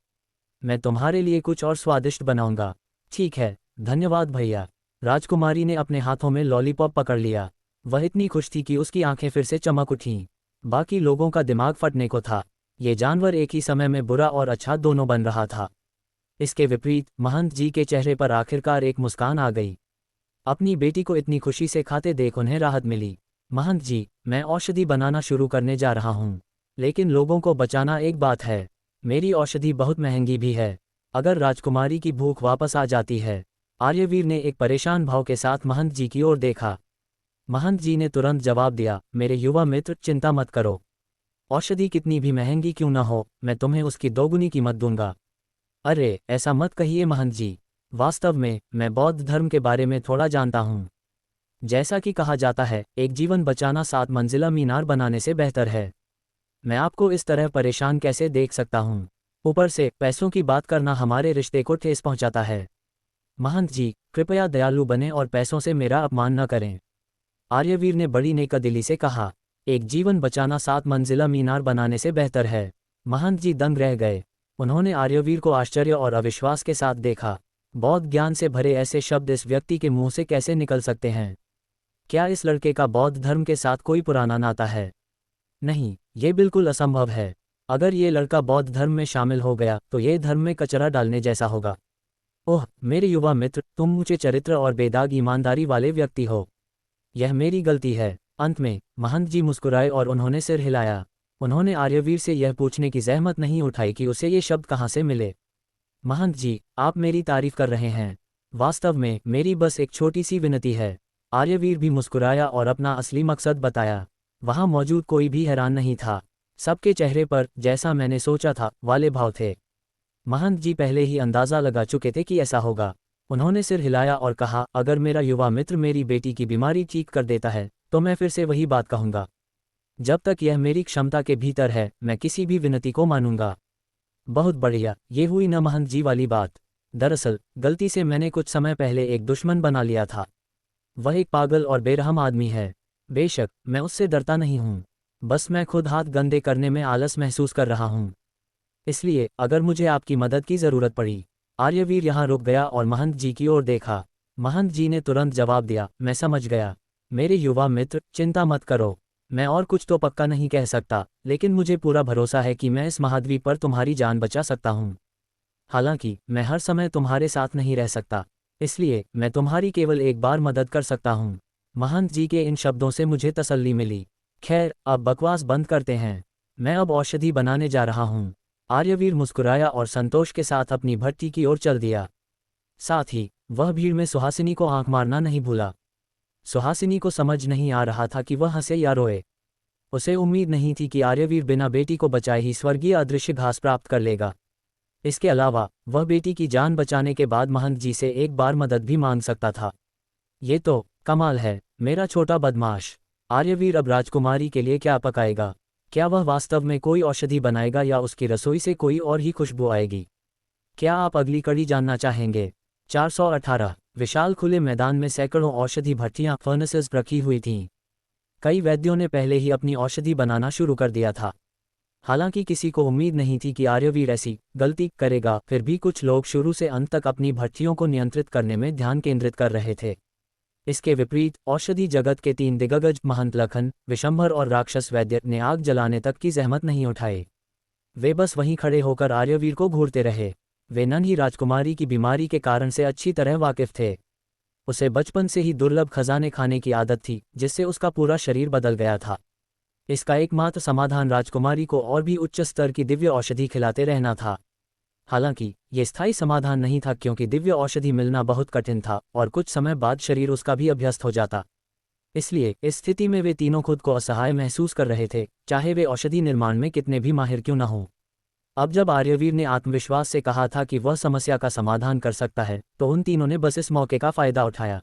मैं तुम्हारे लिए कुछ और स्वादिष्ट बनाऊंगा। ठीक है, धन्यवाद भैया। राजकुमारी ने अपने हाथों में लॉलीपॉप पकड़ लिया। वह इतनी खुश थी कि उसकी आंखें फिर से चमक उठीं। बाकी लोगों का दिमाग फटने को था। ये जानवर एक ही समय में बुरा और अच्छा दोनों बन रहा था। इसके विपरीत महंत जी के चेहरे पर आखिरकार एक मुस्कान आ गई। अपनी बेटी को इतनी खुशी से खाते देख उन्हें राहत मिली। महंत जी, मैं औषधि बनाना शुरू करने जा रहा हूँ। लेकिन लोगों को बचाना एक बात है। मेरी औषधि बहुत महंगी भी है। अगर राजकुमारी की भूख वापस आ जाती है। आर्यवीर ने एक परेशान भाव के साथ महंत जी की ओर देखा। महंत जी ने तुरंत जवाब दिया, मेरे युवा मित्र, चिंता मत करो। औषधि कितनी भी महंगी क्यों न हो, मैं तुम्हें उसकी दोगुनी कीमत दूंगा। अरे ऐसा मत कहिए महंत जी। वास्तव में मैं बौद्ध धर्म के बारे में थोड़ा जानता हूँ। जैसा कि कहा जाता है, एक जीवन बचाना 7 मंजिला मीनार बनाने से बेहतर है। मैं आपको इस तरह परेशान कैसे देख सकता हूँ? ऊपर से पैसों की बात करना हमारे रिश्ते को ठेस पहुँचाता है। महंत जी, कृपया दयालु बने और पैसों से मेरा अपमान न करें। आर्यवीर ने बड़ी नेकदिली से कहा, एक जीवन बचाना 7 मंजिला मीनार बनाने से बेहतर है। महंत जी दंग रह गए। उन्होंने आर्यवीर को आश्चर्य और अविश्वास के साथ देखा। बौद्ध ज्ञान से भरे ऐसे शब्द इस व्यक्ति के मुंह से कैसे निकल सकते हैं? क्या इस लड़के का बौद्ध धर्म के साथ कोई पुराना नाता है? नहीं, ये बिल्कुल असंभव है। अगर ये लड़का बौद्ध धर्म में शामिल हो गया तो ये धर्म में कचरा डालने जैसा होगा। ओह मेरे युवा मित्र, तुम ऊंचे चरित्र और बेदाग ईमानदारी वाले व्यक्ति हो। यह मेरी गलती है। अंत में महंत जी मुस्कुराए और उन्होंने सिर हिलाया। उन्होंने आर्यवीर से यह पूछने की जहमत नहीं उठाई कि उसे ये शब्द कहाँ से मिले। महंत जी, आप मेरी तारीफ कर रहे हैं। वास्तव में मेरी बस एक छोटी सी विनती है। आर्यवीर भी मुस्कुराया और अपना असली मकसद बताया। वहाँ मौजूद कोई भी हैरान नहीं था। सबके चेहरे पर, जैसा मैंने सोचा था, वाले भाव थे। महंत जी पहले ही अंदाज़ा लगा चुके थे कि ऐसा होगा। उन्होंने सिर हिलाया और कहा, अगर मेरा युवा मित्र मेरी बेटी की बीमारी ठीक कर देता है तो मैं फिर से वही बात कहूँगा। जब तक यह मेरी क्षमता के भीतर है, मैं किसी भी विनती को मानूंगा। बहुत बढ़िया, ये हुई न महंत जी वाली बात। दरअसल गलती से मैंने कुछ समय पहले एक दुश्मन बना लिया था। वह एक पागल और बेरहम आदमी है। बेशक मैं उससे डरता नहीं हूँ, बस मैं खुद हाथ गंदे करने में आलस महसूस कर रहा हूँ। इसलिए अगर मुझे आपकी मदद की ज़रूरत पड़ी। आर्यवीर यहाँ रुक गया और महंत जी की ओर देखा। महंत जी ने तुरंत जवाब दिया, मैं समझ गया मेरे युवा मित्र, चिंता मत करो। मैं और कुछ तो पक्का नहीं कह सकता, लेकिन मुझे पूरा भरोसा है कि मैं इस महाद्वीप पर तुम्हारी जान बचा सकता हूँ। हालांकि मैं हर समय तुम्हारे साथ नहीं रह सकता, इसलिए मैं तुम्हारी केवल एक बार मदद कर सकता हूँ। महंत जी के इन शब्दों से मुझे तसल्ली मिली। खैर, अब बकवास बंद करते हैं, मैं अब औषधि बनाने जा रहा हूँ। आर्यवीर मुस्कुराया और संतोष के साथ अपनी भट्टी की ओर चल दिया। साथ ही वह भीड़ में सुहासिनी को आंख मारना नहीं भूला। सुहासिनी को समझ नहीं आ रहा था कि वह हंसे या रोए। उसे उम्मीद नहीं थी कि आर्यवीर बिना बेटी को बचाए ही स्वर्गीय अदृश्य घास प्राप्त कर लेगा। इसके अलावा वह बेटी की जान बचाने के बाद महंत जी से एक बार मदद भी मांग सकता था। ये तो कमाल है, मेरा छोटा बदमाश। आर्यवीर अब राजकुमारी के लिए क्या पकाएगा? क्या वह वास्तव में कोई औषधि बनाएगा या उसकी रसोई से कोई और ही खुशबू आएगी? क्या आप अगली कड़ी जानना चाहेंगे? 418 विशाल खुले मैदान में सैकड़ों औषधि भट्टियां फर्नेसेस रखी हुई थीं। कई वैद्यों ने पहले ही अपनी औषधि बनाना शुरू कर दिया था। हालांकि किसी को उम्मीद नहीं थी कि आर्यवीर ऐसी गलती करेगा। फिर भी कुछ लोग शुरू से अंत तक अपनी भट्टियों को नियंत्रित करने में ध्यान केंद्रित कर रहे थे। इसके विपरीत औषधि जगत के 3 दिग्गज महंत लखन, विशंभर और राक्षस वैद्य ने आग जलाने तक की जहमत नहीं उठाई। वे बस वहीं खड़े होकर आर्यवीर को घूरते रहे। वे नन्ही राजकुमारी की बीमारी के कारण से अच्छी तरह वाकिफ थे। उसे बचपन से ही दुर्लभ खजाने खाने की आदत थी, जिससे उसका पूरा शरीर बदल गया था। इसका एकमात्र समाधान राजकुमारी को और भी उच्च स्तर की दिव्य औषधि खिलाते रहना था। हालांकि ये स्थायी समाधान नहीं था, क्योंकि दिव्य औषधि मिलना बहुत कठिन था और कुछ समय बाद शरीर उसका भी अभ्यस्त हो जाता। इसलिए इस स्थिति में वे तीनों खुद को असहाय महसूस कर रहे थे, चाहे वे औषधि निर्माण में कितने भी माहिर क्यों न हों। अब जब आर्यवीर ने आत्मविश्वास से कहा था कि वह समस्या का समाधान कर सकता है, तो उन तीनों ने बस इस मौके का फायदा उठाया।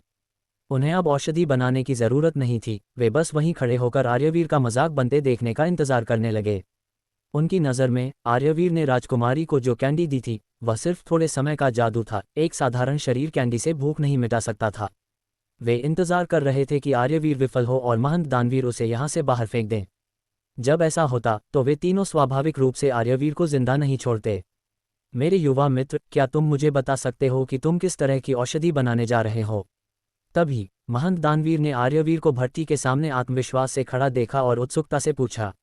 उन्हें अब औषधि बनाने की जरूरत नहीं थी, वे बस वहीं खड़े होकर आर्यवीर का मजाक बनते देखने का इंतजार करने लगे। उनकी नज़र में आर्यवीर ने राजकुमारी को जो कैंडी दी थी, वह सिर्फ थोड़े समय का जादू था। एक साधारण शरीर कैंडी से भूख नहीं मिटा सकता था। वे इंतजार कर रहे थे कि आर्यवीर विफल हो और महंत दानवीर उसे यहाँ से बाहर फेंक दें। जब ऐसा होता तो वे तीनों स्वाभाविक रूप से आर्यवीर को जिंदा नहीं छोड़ते। मेरे युवा मित्र, क्या तुम मुझे बता सकते हो कि तुम किस तरह की औषधि बनाने जा रहे हो? तभी महंत दानवीर ने आर्यवीर को भट्टी के सामने आत्मविश्वास से खड़ा देखा और उत्सुकता से पूछा।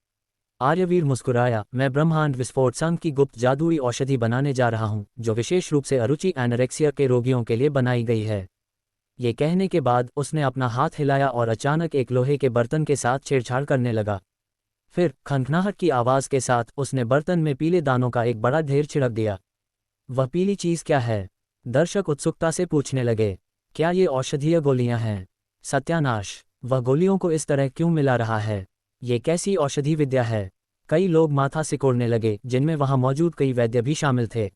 आर्यवीर मुस्कुराया, मैं ब्रह्मांड विस्फोट संघ की गुप्त जादुई औषधि बनाने जा रहा हूँ, जो विशेष रूप से अरुचि एनोरेक्सिया के रोगियों के लिए बनाई गई है। ये कहने के बाद उसने अपना हाथ हिलाया और अचानक एक लोहे के बर्तन के साथ छेड़छाड़ करने लगा। फिर खनखनाहट की आवाज़ के साथ उसने बर्तन में पीले दानों का एक बड़ा ढेर छिड़क दिया। वह पीली चीज़ क्या है? दर्शक उत्सुकता से पूछने लगे। क्या ये औषधीय गोलियां हैं? सत्यानाश, वह गोलियों को इस तरह क्यों मिला रहा है? ये कैसी औषधि विद्या है? कई लोग माथा सिकोड़ने लगे, जिनमें वहां मौजूद कई वैद्य भी शामिल थे।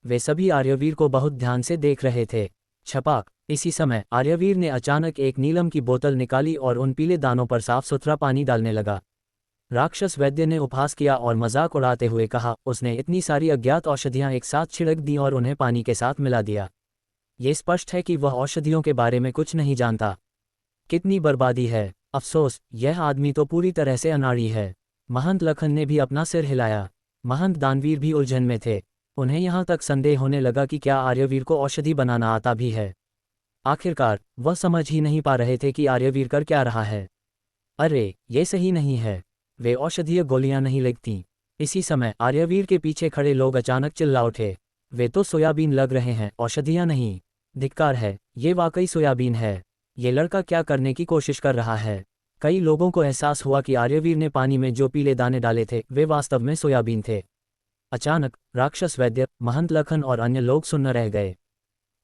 वे सभी आर्यवीर को बहुत ध्यान से देख रहे थे। छपाक, इसी समय आर्यवीर ने अचानक एक नीलम की बोतल निकाली और उन पीले दानों पर साफ सुथरा पानी डालने लगा। राक्षस वैद्य ने उपहास किया और मजाक उड़ाते हुए कहा, उसने इतनी सारी अज्ञात औषधियां एक साथ छिड़क दी और उन्हें पानी के साथ मिला दिया। ये स्पष्ट है कि वह औषधियों के बारे में कुछ नहीं जानता। कितनी बर्बादी है! अफसोस, यह आदमी तो पूरी तरह से अनाड़ी है। महंत लखन ने भी अपना सिर हिलाया। महंत दानवीर भी उलझन में थे। उन्हें यहाँ तक संदेह होने लगा कि क्या आर्यवीर को औषधि बनाना आता भी है। आखिरकार वह समझ ही नहीं पा रहे थे कि आर्यवीर कर क्या रहा है। अरे, ये सही नहीं है, वे औषधीय गोलियां नहीं लगतीं। इसी समय आर्यवीर के पीछे खड़े लोग अचानक चिल्ला उठे, वे तो सोयाबीन लग रहे हैं, औषधियां नहीं। धिक्कार है, ये वाकई सोयाबीन है। ये लड़का क्या करने की कोशिश कर रहा है? कई लोगों को एहसास हुआ कि आर्यवीर ने पानी में जो पीले दाने डाले थे, वे वास्तव में सोयाबीन थे। अचानक राक्षस वैद्य, महंत लखन और अन्य लोग सुन्न रह गए।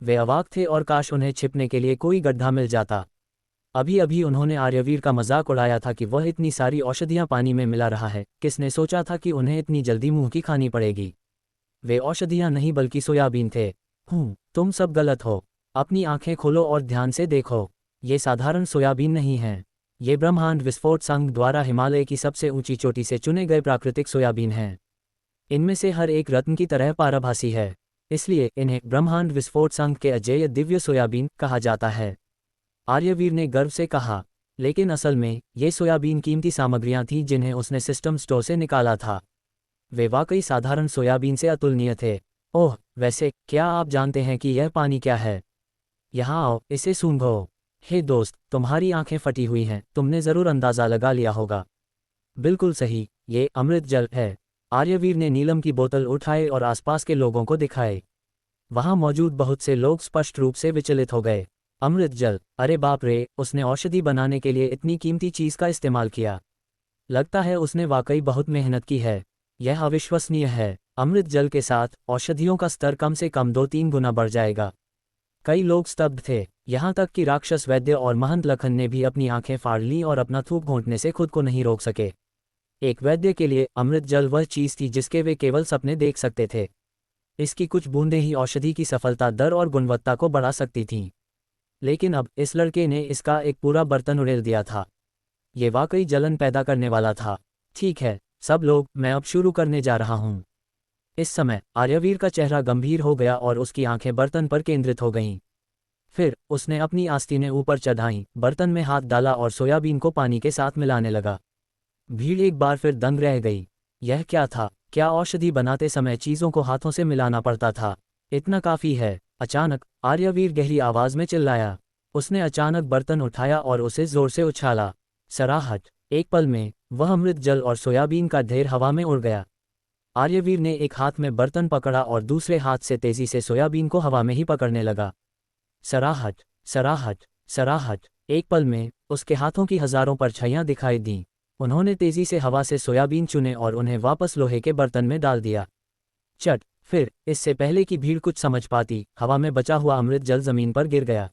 वे अवाक थे और काश उन्हें छिपने के लिए कोई गड्ढा मिल जाता। अभी अभी उन्होंने आर्यवीर का मजाक उड़ाया था कि वह इतनी सारी औषधियां पानी में मिला रहा है। किसने सोचा था कि उन्हें इतनी जल्दी मुंह की खानी पड़ेगी? वे औषधियां नहीं बल्कि सोयाबीन थे। तुम सब गलत हो। अपनी आंखें खोलो और ध्यान से देखो। ये साधारण सोयाबीन नहीं है। ये ब्रह्मांड विस्फोट संघ द्वारा हिमालय की सबसे ऊंची चोटी से चुने गए प्राकृतिक सोयाबीन हैं। इनमें से हर एक रत्न की तरह पारभासी है, इसलिए इन्हें ब्रह्मांड विस्फोट संघ के अजेय दिव्य सोयाबीन कहा जाता है। आर्यवीर ने गर्व से कहा। लेकिन असल में ये सोयाबीन कीमती सामग्रियां थीं जिन्हें उसने सिस्टम स्टोर से निकाला था। वे वाकई साधारण सोयाबीन से अतुलनीय थे। ओह, वैसे क्या आप जानते हैं कि यह पानी क्या है? यहाँ आओ, इसे सूंघो। हे दोस्त, तुम्हारी आंखें फटी हुई हैं, तुमने ज़रूर अंदाज़ा लगा लिया होगा। बिल्कुल सही, ये अमृत जल है। आर्यवीर ने नीलम की बोतल उठाई और आसपास के लोगों को दिखाए। वहां मौजूद बहुत से लोग स्पष्ट रूप से विचलित हो गए। अमृत जल, अरे बाप रे, उसने औषधि बनाने के लिए इतनी कीमती चीज़ का इस्तेमाल किया। लगता है उसने वाकई बहुत मेहनत की है। यह अविश्वसनीय है। अमृत जल के साथ औषधियों का स्तर कम से कम 2-3 गुना बढ़ जाएगा। कई लोग स्तब्ध थे, यहाँ तक कि राक्षस वैद्य और महंत लखन ने भी अपनी आंखें फाड़ लीं और अपना थूक घोंटने से खुद को नहीं रोक सके। एक वैद्य के लिए अमृत जल वह चीज़ थी जिसके वे केवल सपने देख सकते थे। इसकी कुछ बूंदें ही औषधि की सफलता दर और गुणवत्ता को बढ़ा सकती थीं। लेकिन अब इस लड़के ने इसका एक पूरा बर्तन उड़ेल दिया था। ये वाकई जलन पैदा करने वाला था। ठीक है सब लोग, मैं अब शुरू करने जा रहा हूँ। इस समय आर्यवीर का चेहरा गंभीर हो गया और उसकी आंखें बर्तन पर केंद्रित हो गईं। फिर उसने अपनी आस्तीनें ऊपर चढ़ाईं, बर्तन में हाथ डाला और सोयाबीन को पानी के साथ मिलाने लगा। भीड़ एक बार फिर दंग रह गई। यह क्या था? क्या औषधि बनाते समय चीज़ों को हाथों से मिलाना पड़ता था? इतना काफ़ी है। अचानक आर्यवीर गहरी आवाज़ में चिल्लाया। उसने अचानक बर्तन उठाया और उसे जोर से उछाला। सराहट! एक पल में वह अमृत जल और सोयाबीन का ढेर हवा में उड़ गया। आर्यवीर ने एक हाथ में बर्तन पकड़ा और दूसरे हाथ से तेजी से सोयाबीन को हवा में ही पकड़ने लगा। सराहट! सराहट! सराहट! एक पल में उसके हाथों की हजारों परछाइयां दिखाई दीं। उन्होंने तेजी से हवा से सोयाबीन चुने और उन्हें वापस लोहे के बर्तन में डाल दिया। चट! फिर इससे पहले कि भीड़ कुछ समझ पाती, हवा में बचा हुआ अमृत जल जमीन पर गिर गया।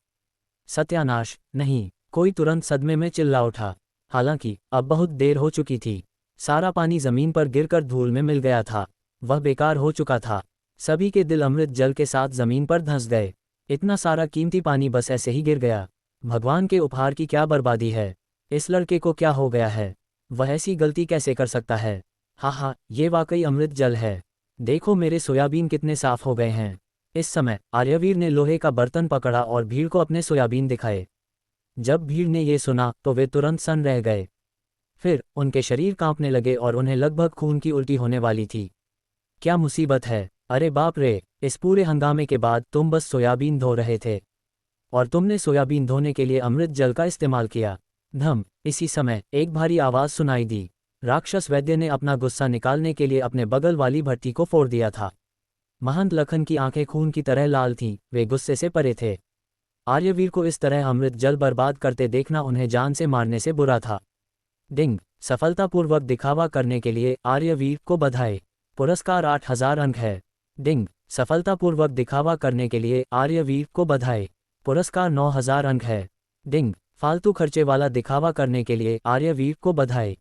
सत्यानाश! नहीं! कोई तुरंत सदमे में चिल्ला उठा। हालांकि अब बहुत देर हो चुकी थी। सारा पानी जमीन पर गिरकर धूल में मिल गया था। वह बेकार हो चुका था। सभी के दिल अमृत जल के साथ जमीन पर धंस गए। इतना सारा कीमती पानी बस ऐसे ही गिर गया। भगवान के उपहार की क्या बर्बादी है। इस लड़के को क्या हो गया है? वह ऐसी गलती कैसे कर सकता है? हाँ, ये वाकई अमृत जल है। देखो मेरे सोयाबीन कितने साफ हो गए हैं। इस समय आर्यवीर ने लोहे का बर्तन पकड़ा और भीड़ को अपने सोयाबीन दिखाए। जब भीड़ ने ये सुना तो वे तुरंत सन्न रह गए। फिर उनके शरीर कांपने लगे और उन्हें लगभग खून की उल्टी होने वाली थी। क्या मुसीबत है? अरे बाप रे, इस पूरे हंगामे के बाद तुम बस सोयाबीन धो रहे थे और तुमने सोयाबीन धोने के लिए अमृत जल का इस्तेमाल किया। धम! इसी समय एक भारी आवाज सुनाई दी। राक्षस वैद्य ने अपना गुस्सा निकालने के लिए अपने बगल वाली भट्टी को फोड़ दिया था। महंत लखन की आंखें खून की तरह लाल थीं, वे गुस्से से परे थे। आर्यवीर को इस तरह अमृत जल बर्बाद करते देखना उन्हें जान से मारने से बुरा था। डिंग! सफलतापूर्वक दिखावा करने के लिए आर्यवीर को बधाई। पुरस्कार 8000 अंक है। डिंग! सफलतापूर्वक दिखावा करने के लिए आर्यवीर को बधाई। पुरस्कार 9000 अंक है। डिंग! फालतू खर्चे वाला दिखावा करने के लिए आर्यवीर को बधाई।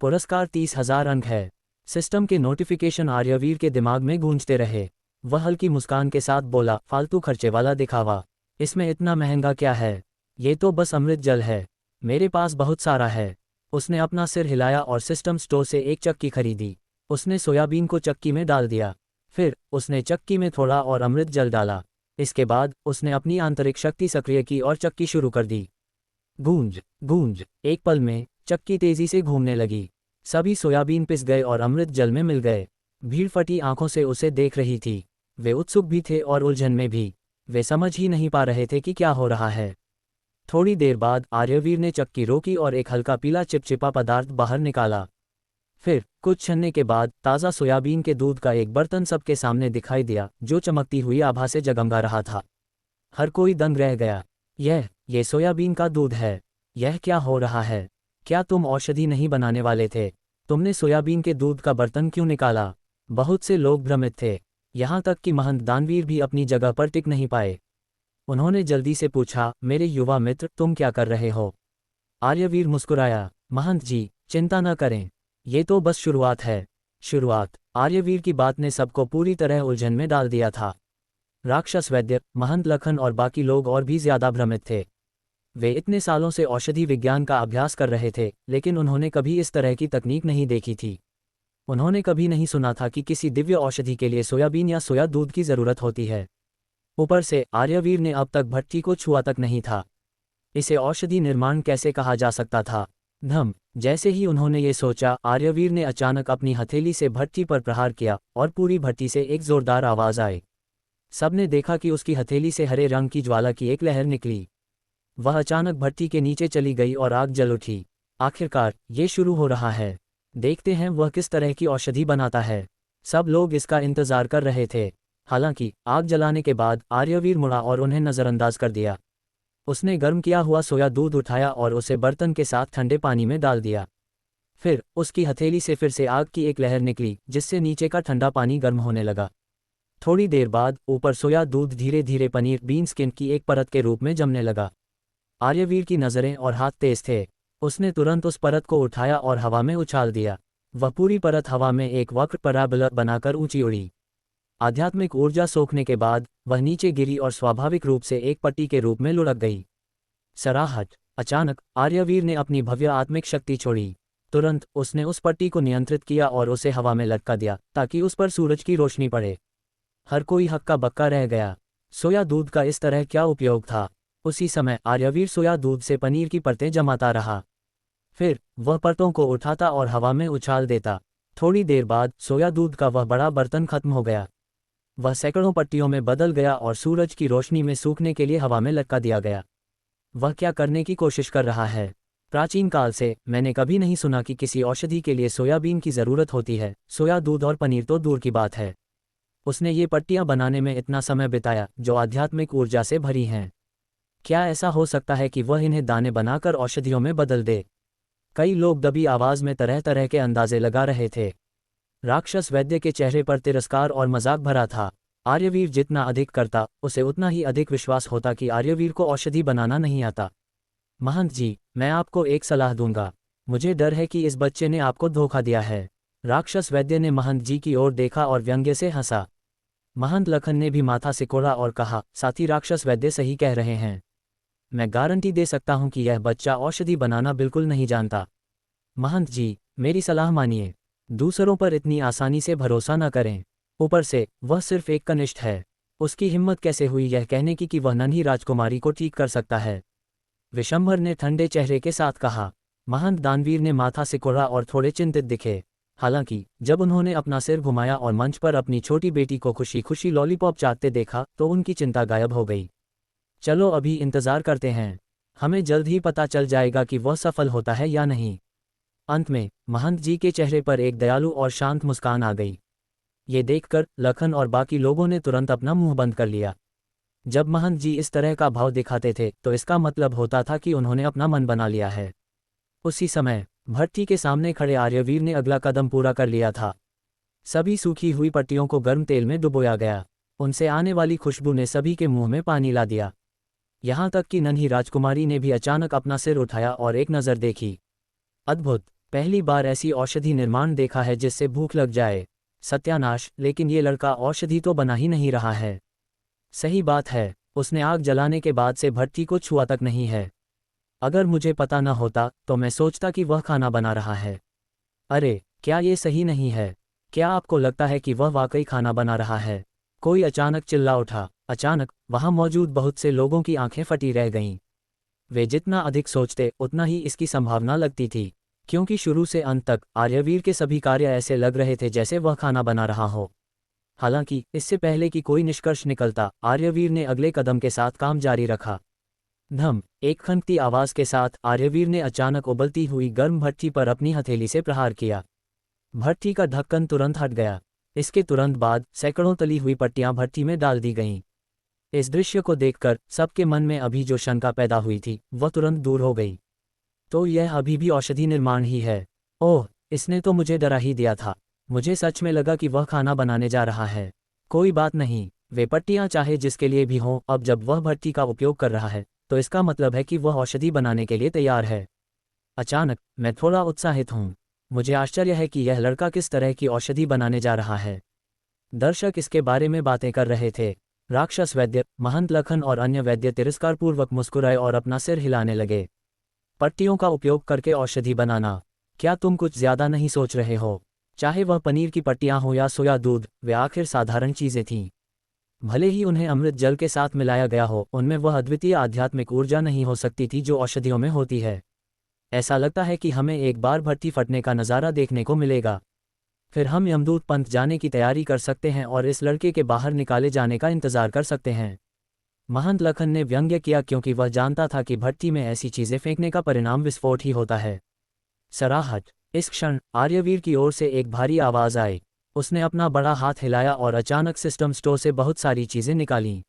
पुरस्कार 30,000 अंक है। सिस्टम के नोटिफिकेशन आर्यवीर के दिमाग में गूंजते रहे। वह हल्की मुस्कान के साथ बोला, फालतू खर्चे वाला दिखावा? इसमें इतना महंगा क्या है? ये तो बस अमृत जल है। मेरे पास बहुत सारा है। उसने अपना सिर हिलाया और सिस्टम स्टोर से एक चक्की खरीदी। उसने सोयाबीन को चक्की में डाल दिया। फिर उसने चक्की में थोड़ा और अमृत जल डाला। इसके बाद उसने अपनी आंतरिक शक्ति सक्रिय की और चक्की शुरू कर दी। गूंज! गूंज! एक पल में चक्की तेजी से घूमने लगी। सभी सोयाबीन पिस गए और अमृत जल में मिल गए। भीड़ फटी आंखों से उसे देख रही थी। वे उत्सुक भी थे और उलझन में भी। वे समझ ही नहीं पा रहे थे कि क्या हो रहा है। थोड़ी देर बाद आर्यवीर ने चक्की रोकी और एक हल्का पीला चिपचिपा पदार्थ बाहर निकाला। फिर कुछ छन्ने के बाद ताज़ा सोयाबीन के दूध का एक बर्तन सबके सामने दिखाई दिया, जो चमकती हुई आभा से जगमगा रहा था। हर कोई दंग रह गया। ये सोयाबीन का दूध है। यह क्या हो रहा है? क्या तुम औषधि नहीं बनाने वाले थे? तुमने सोयाबीन के दूध का बर्तन क्यों निकाला? बहुत से लोग भ्रमित थे। यहाँ तक कि महंत दानवीर भी अपनी जगह पर टिक नहीं पाए। उन्होंने जल्दी से पूछा, मेरे युवा मित्र, तुम क्या कर रहे हो? आर्यवीर मुस्कुराया, महंत जी, चिंता न करें। ये तो बस शुरुआत है। शुरुआत? आर्यवीर की बात ने सबको पूरी तरह उलझन में डाल दिया था। राक्षस वैद्य, महंत लखन और बाकी लोग और भी ज्यादा भ्रमित थे। वे इतने सालों से औषधि विज्ञान का अभ्यास कर रहे थे, लेकिन उन्होंने कभी इस तरह की तकनीक नहीं देखी थी। उन्होंने कभी नहीं सुना था कि किसी दिव्य औषधि के लिए सोयाबीन या सोया दूध की जरूरत होती है। ऊपर से आर्यवीर ने अब तक भट्टी को छुआ तक नहीं था। इसे औषधि निर्माण कैसे कहा जा सकता था? धम। जैसे ही उन्होंने ये सोचा, आर्यवीर ने अचानक अपनी हथेली से भट्टी पर प्रहार किया और पूरी भट्टी से एक जोरदार आवाज आई। सबने देखा कि उसकी हथेली से हरे रंग की ज्वाला की एक लहर निकली। वह अचानक भट्टी के नीचे चली गई और आग जल उठी। आखिरकार ये शुरू हो रहा है। देखते हैं वह किस तरह की औषधि बनाता है। सब लोग इसका इंतजार कर रहे थे। हालांकि आग जलाने के बाद आर्यवीर मुड़ा और उन्हें नज़रअंदाज कर दिया। उसने गर्म किया हुआ सोया दूध उठाया और उसे बर्तन के साथ ठंडे पानी में डाल दिया। फिर उसकी हथेली से फिर से आग की एक लहर निकली, जिससे नीचे का ठंडा पानी गर्म होने लगा। थोड़ी देर बाद ऊपर सोया दूध धीरे धीरे पनीर बीन स्किन की एक परत के रूप में जमने लगा। आर्यवीर की नज़रें और हाथ तेज थे। उसने तुरंत उस परत को उठाया और हवा में उछाल दिया। वह पूरी परत हवा में एक वक्र पराबोला बनाकर ऊंची उड़ी। आध्यात्मिक ऊर्जा सोखने के बाद वह नीचे गिरी और स्वाभाविक रूप से एक पट्टी के रूप में लुढ़क गई। सराहट। अचानक आर्यवीर ने अपनी भव्य आत्मिक शक्ति छोड़ी। तुरंत उसने उस पट्टी को नियंत्रित किया और उसे हवा में लटका दिया ताकि उस पर सूरज की रोशनी पड़े। हर कोई हक्का बक्का रह गया। सोया दूध का इस तरह क्या उपयोग था? उसी समय आर्यवीर सोया दूध से पनीर की परतें जमाता रहा। फिर वह परतों को उठाता और हवा में उछाल देता। थोड़ी देर बाद सोया दूध का वह बड़ा बर्तन खत्म हो गया। वह सैकड़ों पट्टियों में बदल गया और सूरज की रोशनी में सूखने के लिए हवा में लटका दिया गया। वह क्या करने की कोशिश कर रहा है? प्राचीन काल से मैंने कभी नहीं सुना कि किसी औषधि के लिए सोयाबीन की ज़रूरत होती है। सोया दूध और पनीर तो दूर की बात है। उसने ये पट्टियां बनाने में इतना समय बिताया जो आध्यात्मिक ऊर्जा से भरी हैं। क्या ऐसा हो सकता है कि वह इन्हें दाने बनाकर औषधियों में बदल दे? कई लोग दबी आवाज में तरह तरह के अंदाजे लगा रहे थे। राक्षस वैद्य के चेहरे पर तिरस्कार और मजाक भरा था। आर्यवीर जितना अधिक करता, उसे उतना ही अधिक विश्वास होता कि आर्यवीर को औषधि बनाना नहीं आता। महंत जी, मैं आपको एक सलाह दूंगा। मुझे डर है कि इस बच्चे ने आपको धोखा दिया है। राक्षस वैद्य ने महंत जी की ओर देखा और व्यंग्य से हंसा। महंत लखन ने भी माथा सिकोड़ा और कहा, साथी राक्षस वैद्य सही कह रहे हैं। मैं गारंटी दे सकता हूं कि यह बच्चा औषधि बनाना बिल्कुल नहीं जानता। महंत जी, मेरी सलाह मानिए। दूसरों पर इतनी आसानी से भरोसा न करें। ऊपर से वह सिर्फ एक कनिष्ठ है। उसकी हिम्मत कैसे हुई यह कहने की कि वह नन्ही राजकुमारी को ठीक कर सकता है? विशंभर ने ठंडे चेहरे के साथ कहा। महंत दानवीर ने माथा सिकोड़ा और थोड़े चिंतित दिखे। हालांकि जब उन्होंने अपना सिर घुमाया और मंच पर अपनी छोटी बेटी को खुशी खुशी लॉलीपॉप चाटते देखा तो उनकी चिंता गायब हो गई। चलो अभी इंतजार करते हैं। हमें जल्द ही पता चल जाएगा कि वह सफल होता है या नहीं। अंत में महंत जी के चेहरे पर एक दयालु और शांत मुस्कान आ गई। ये देखकर लखन और बाकी लोगों ने तुरंत अपना मुंह बंद कर लिया। जब महंत जी इस तरह का भाव दिखाते थे तो इसका मतलब होता था कि उन्होंने अपना मन बना लिया है। उसी समय भट्टी के सामने खड़े आर्यवीर ने अगला कदम पूरा कर लिया था। सभी सूखी हुई पट्टियों को गर्म तेल में डुबोया गया। उनसे आने वाली खुशबू ने सभी के मुंह में पानी ला दिया। यहाँ तक कि नन्ही राजकुमारी ने भी अचानक अपना सिर उठाया और एक नज़र देखी। अद्भुत! पहली बार ऐसी औषधि निर्माण देखा है जिससे भूख लग जाए। सत्यानाश, लेकिन ये लड़का औषधि तो बना ही नहीं रहा है। सही बात है, उसने आग जलाने के बाद से भट्टी को छुआ तक नहीं है। अगर मुझे पता न होता तो मैं सोचता कि वह खाना बना रहा है। अरे, क्या ये सही नहीं है? क्या आपको लगता है कि वह वाकई खाना बना रहा है? कोई अचानक चिल्ला उठा। अचानक वहां मौजूद बहुत से लोगों की आंखें फटी रह गईं। वे जितना अधिक सोचते उतना ही इसकी संभावना लगती थी, क्योंकि शुरू से अंत तक आर्यवीर के सभी कार्य ऐसे लग रहे थे जैसे वह खाना बना रहा हो। हालांकि इससे पहले कि कोई निष्कर्ष निकलता, आर्यवीर ने अगले कदम के साथ काम जारी रखा। धम! एक खनकती आवाज के साथ आर्यवीर ने अचानक उबलती हुई गर्म भट्टी पर अपनी हथेली से प्रहार किया। भट्टी का ढक्कन तुरंत हट गया। इसके तुरंत बाद सैकड़ों तली हुई पट्टियां भट्टी में डाल दी गईं। इस दृश्य को देखकर सबके मन में अभी जो शंका पैदा हुई थी वह तुरंत दूर हो गई। तो यह अभी भी औषधि निर्माण ही है। ओह, इसने तो मुझे डरा ही दिया था। मुझे सच में लगा कि वह खाना बनाने जा रहा है। कोई बात नहीं, वे पट्टियां चाहे जिसके लिए भी हों, अब जब वह भट्टी का उपयोग कर रहा है तो इसका मतलब है कि वह औषधि बनाने के लिए तैयार है। अचानक मैं थोड़ा उत्साहित हूँ। मुझे आश्चर्य है कि यह लड़का किस तरह की औषधि बनाने जा रहा है। दर्शक इसके बारे में बातें कर रहे थे। राक्षस वैद्य, महंत लखन और अन्य वैद्य तिरस्कारपूर्वक मुस्कुराए और अपना सिर हिलाने लगे। पट्टियों का उपयोग करके औषधि बनाना, क्या तुम कुछ ज्यादा नहीं सोच रहे हो? चाहे वह पनीर की पट्टियां हो या सोया दूध, वे आखिर साधारण चीजें थीं। भले ही उन्हें अमृत जल के साथ मिलाया गया हो, उनमें वह अद्वितीय आध्यात्मिक ऊर्जा नहीं हो सकती थी जो औषधियों में होती है। ऐसा लगता है कि हमें एक बार भट्टी फटने का नज़ारा देखने को मिलेगा। फिर हम यमदूत पंथ जाने की तैयारी कर सकते हैं और इस लड़के के बाहर निकाले जाने का इंतजार कर सकते हैं। महंत लखन ने व्यंग्य किया, क्योंकि वह जानता था कि भट्टी में ऐसी चीज़ें फेंकने का परिणाम विस्फोट ही होता है। सराहट। इस क्षण आर्यवीर की ओर से एक भारी आवाज़ आई। उसने अपना बड़ा हाथ हिलाया और अचानक सिस्टम स्टोर से बहुत सारी चीज़ें निकालीं।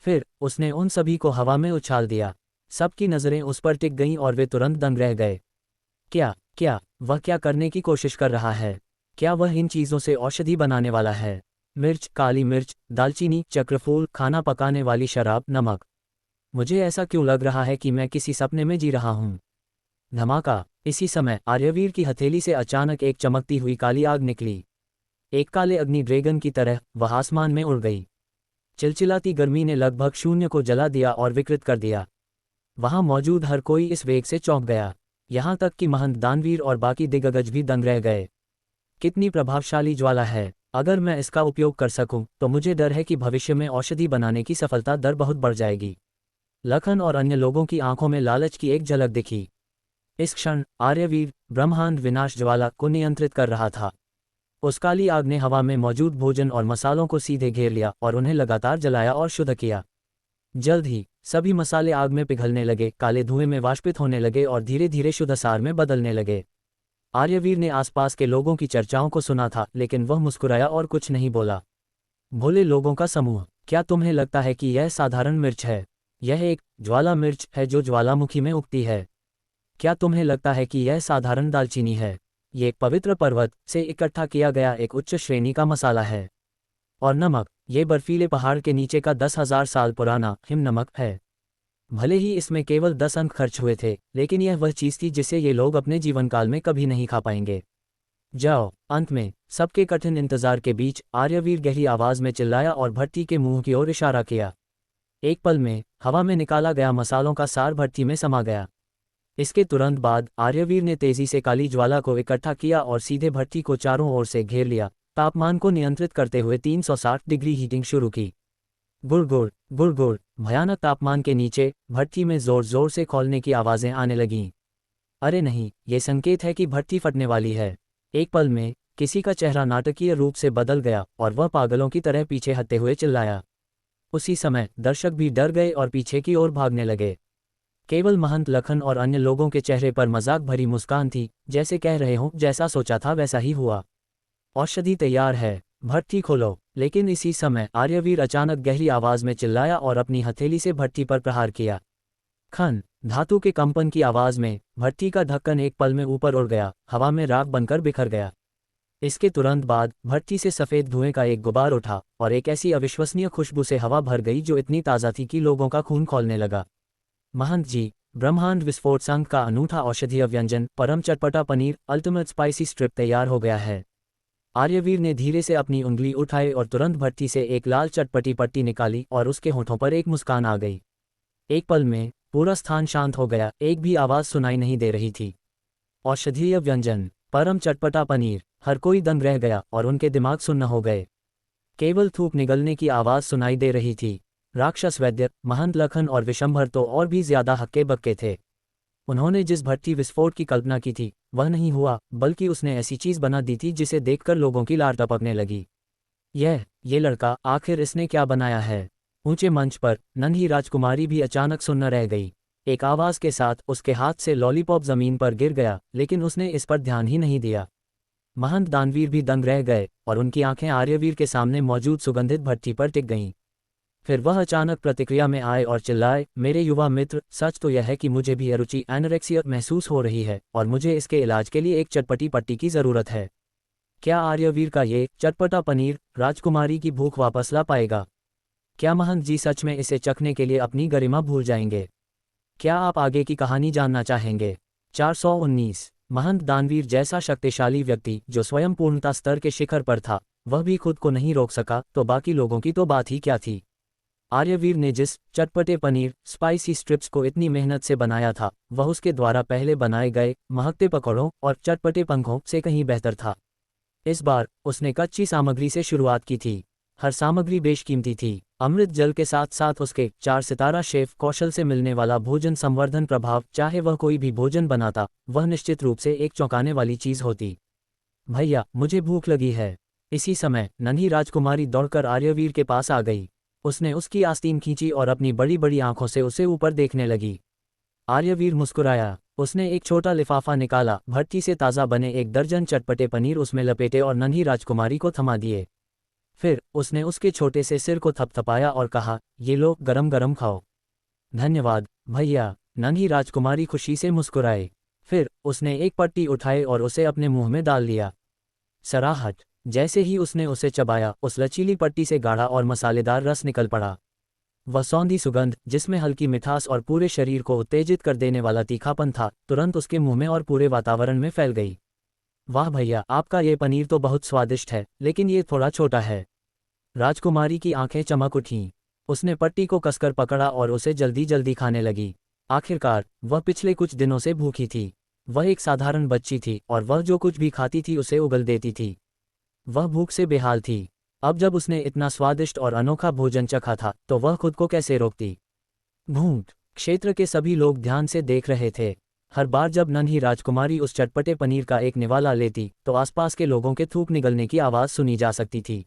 फिर उसने उन सभी को हवा में उछाल दिया। सबकी नज़रें उस पर टिक गईं और वे तुरंत दंग रह गए। क्या वह क्या करने की कोशिश कर रहा है? क्या वह इन चीज़ों से औषधि बनाने वाला है? मिर्च, काली मिर्च, दालचीनी, चक्रफूल, खाना पकाने वाली शराब, नमक। मुझे ऐसा क्यों लग रहा है कि मैं किसी सपने में जी रहा हूँ? धमाका। इसी समय आर्यवीर की हथेली से अचानक एक चमकती हुई काली आग निकली। एक काले अग्नि ड्रैगन की तरह वह आसमान में उड़ गई। चिलचिलाती गर्मी ने लगभग शून्य को जला दिया और विकृत कर दिया। वहां मौजूद हर कोई इस वेग से चौंक गया, यहां तक कि महंत दानवीर और बाकी दिग्गज भी दंग रह गए। कितनी प्रभावशाली ज्वाला है! अगर मैं इसका उपयोग कर सकूं, तो मुझे डर है कि भविष्य में औषधि बनाने की सफलता दर बहुत बढ़ जाएगी। लखन और अन्य लोगों की आंखों में लालच की एक झलक दिखी। इस क्षण आर्यवीर ब्रह्मांड विनाश ज्वाला को नियंत्रित कर रहा था। उस काली आग ने हवा में मौजूद भोजन और मसालों को सीधे घेर लिया और उन्हें लगातार जलाया और शुद्ध किया। जल्द ही सभी मसाले आग में पिघलने लगे, काले धुएं में वाष्पित होने लगे और धीरे धीरे शुद्ध सार में बदलने लगे। आर्यवीर ने आसपास के लोगों की चर्चाओं को सुना था, लेकिन वह मुस्कुराया और कुछ नहीं बोला। भोले लोगों का समूह, क्या तुम्हें लगता है कि यह साधारण मिर्च है? यह एक ज्वाला मिर्च है जो ज्वालामुखी में उगती है। क्या तुम्हें लगता है कि यह साधारण दालचीनी है? ये एक पवित्र पर्वत से इकट्ठा किया गया एक उच्च श्रेणी का मसाला है। और नमक, ये बर्फीले पहाड़ के नीचे का 10,000 साल पुराना हिम नमक है। भले ही इसमें केवल 10 अंक खर्च हुए थे, लेकिन यह वह चीज़ थी जिसे ये लोग अपने जीवनकाल में कभी नहीं खा पाएंगे। जाओ। अंत में सबके कठिन इंतजार के बीच आर्यवीर गहरी आवाज में चिल्लाया और भट्टी के मुंह की ओर इशारा किया। एक पल में हवा में निकाला गया मसालों का सार भट्टी में समा गया। इसके तुरंत बाद आर्यवीर ने तेजी से काली ज्वाला को इकट्ठा किया और सीधे भट्टी को चारों ओर से घेर लिया, तापमान को नियंत्रित करते हुए 360 डिग्री हीटिंग शुरू की। गुड़गुड़ गुड़गुड़। भयानक तापमान के नीचे भट्टी में जोर जोर से खौलने की आवाज़ें आने लगीं। अरे नहीं, ये संकेत है कि भट्टी फटने वाली है। एक पल में किसी का चेहरा नाटकीय रूप से बदल गया और वह पागलों की तरह पीछे हटते हुए चिल्लाया। उसी समय दर्शक भी डर गए और पीछे की ओर भागने लगे। केवल महंत लखन और अन्य लोगों के चेहरे पर मजाक भरी मुस्कान थी, जैसे कह रहे हों जैसा सोचा था वैसा ही हुआ। औषधि तैयार है, भट्टी खोलो। लेकिन इसी समय आर्यवीर अचानक गहरी आवाज में चिल्लाया और अपनी हथेली से भट्टी पर प्रहार किया। खन। धातु के कंपन की आवाज में भट्टी का ढक्कन एक पल में ऊपर उड़ गया, हवा में राख बनकर बिखर गया। इसके तुरंत बाद भट्टी से सफेद धुएं का एक गुबार उठा और एक ऐसी अविश्वसनीय खुशबू से हवा भर गई जो इतनी ताज़ा थी कि लोगों का खून खौलने लगा। महंत जी, ब्रह्मांड विस्फोट संघ का अनूठा औषधीय व्यंजन परम चटपटा पनीर अल्टीमेट स्पाइसी स्ट्रिप तैयार हो गया है। आर्यवीर ने धीरे से अपनी उंगली उठाई और तुरंत भट्टी से एक लाल चटपटी पट्टी निकाली और उसके होठों पर एक मुस्कान आ गई। एक पल में पूरा स्थान शांत हो गया, एक भी आवाज सुनाई नहीं दे रही थी। औषधीय व्यंजन परम चटपटा पनीर, हर कोई दंग रह गया और उनके दिमाग सुन्न हो गए। केवल थूक निगलने की आवाज सुनाई दे रही थी। राक्षस वैद्य, महंत लखन और विशंभर तो और भी ज्यादा हक्के बक्के थे। उन्होंने जिस भट्टी विस्फोट की कल्पना की थी वह नहीं हुआ, बल्कि उसने ऐसी चीज बना दी थी जिसे देखकर लोगों की लार टपकने लगी। ये लड़का, आखिर इसने क्या बनाया है? ऊंचे मंच पर नन्ही राजकुमारी भी अचानक सुन्न रह गई। एक आवाज के साथ उसके हाथ से लॉलीपॉप जमीन पर गिर गया, लेकिन उसने इस पर ध्यान ही नहीं दिया। महंत दानवीर भी दंग रह गए और उनकी आंखें आर्यवीर के सामने मौजूद सुगंधित भट्टी पर टिक गईं। फिर वह अचानक प्रतिक्रिया में आए और चिल्लाए, मेरे युवा मित्र, सच तो यह है कि मुझे भी अरुचि एनोरेक्सिया महसूस हो रही है और मुझे इसके इलाज के लिए एक चटपटी पट्टी की ज़रूरत है। क्या आर्यवीर का ये चटपटा पनीर राजकुमारी की भूख वापस ला पाएगा? क्या महंत जी सच में इसे चखने के लिए अपनी गरिमा भूल जाएंगे? क्या आप आगे की कहानी जानना चाहेंगे? 419। महंत दानवीर जैसा शक्तिशाली व्यक्ति जो स्वयं पूर्णता स्तर के शिखर पर था, वह भी खुद को नहीं रोक सका, तो बाकी लोगों की तो बात ही क्या थी। आर्यवीर ने जिस चटपटे पनीर स्पाइसी स्ट्रिप्स को इतनी मेहनत से बनाया था, वह उसके द्वारा पहले बनाए गए महकते पकौड़ों और चटपटे पंखों से कहीं बेहतर था। इस बार उसने कच्ची सामग्री से शुरुआत की थी। हर सामग्री बेशकीमती थी। अमृत जल के साथ साथ उसके 4 सितारा शेफ कौशल से मिलने वाला भोजन संवर्धन प्रभाव, चाहे वह कोई भी भोजन बनाता, वह निश्चित रूप से एक चौंकाने वाली चीज होती। भैया, मुझे भूख लगी है। इसी समय नन्ही राजकुमारी दौड़कर आर्यवीर के पास आ गई। उसने उसकी आस्तीन खींची और अपनी बड़ी बड़ी आंखों से उसे ऊपर देखने लगी। आर्यवीर मुस्कुराया। उसने एक छोटा लिफाफा निकाला, भट्टी से ताज़ा बने 1 दर्जन चटपटे पनीर उसमें लपेटे और नन्ही राजकुमारी को थमा दिए। फिर उसने उसके छोटे से सिर को थपथपाया और कहा, ये लो, गरम गरम खाओ। धन्यवाद भैया। नन्ही राजकुमारी खुशी से मुस्कुराए। फिर उसने एक पट्टी उठाई और उसे अपने मुंह में डाल लिया। सराहत। जैसे ही उसने उसे चबाया, उस लचीली पट्टी से गाढ़ा और मसालेदार रस निकल पड़ा। वह सौंधी सुगंध, जिसमें हल्की मिठास और पूरे शरीर को उत्तेजित कर देने वाला तीखापन था, तुरंत उसके मुंह में और पूरे वातावरण में फैल गई। वाह भैया, आपका ये पनीर तो बहुत स्वादिष्ट है, लेकिन ये थोड़ा छोटा है। राजकुमारी की आंखें चमक उठीं। उसने पट्टी को कसकर पकड़ा और उसे जल्दी जल्दी खाने लगी। आखिरकार वह पिछले कुछ दिनों से भूखी थी। वह एक साधारण बच्ची थी और वह जो कुछ भी खाती थी उसे उगल देती थी। वह भूख से बेहाल थी। अब जब उसने इतना स्वादिष्ट और अनोखा भोजन चखा था, तो वह खुद को कैसे रोकती। भूख। क्षेत्र के सभी लोग ध्यान से देख रहे थे। हर बार जब नन्ही राजकुमारी उस चटपटे पनीर का एक निवाला लेती, तो आसपास के लोगों के थूक निगलने की आवाज़ सुनी जा सकती थी।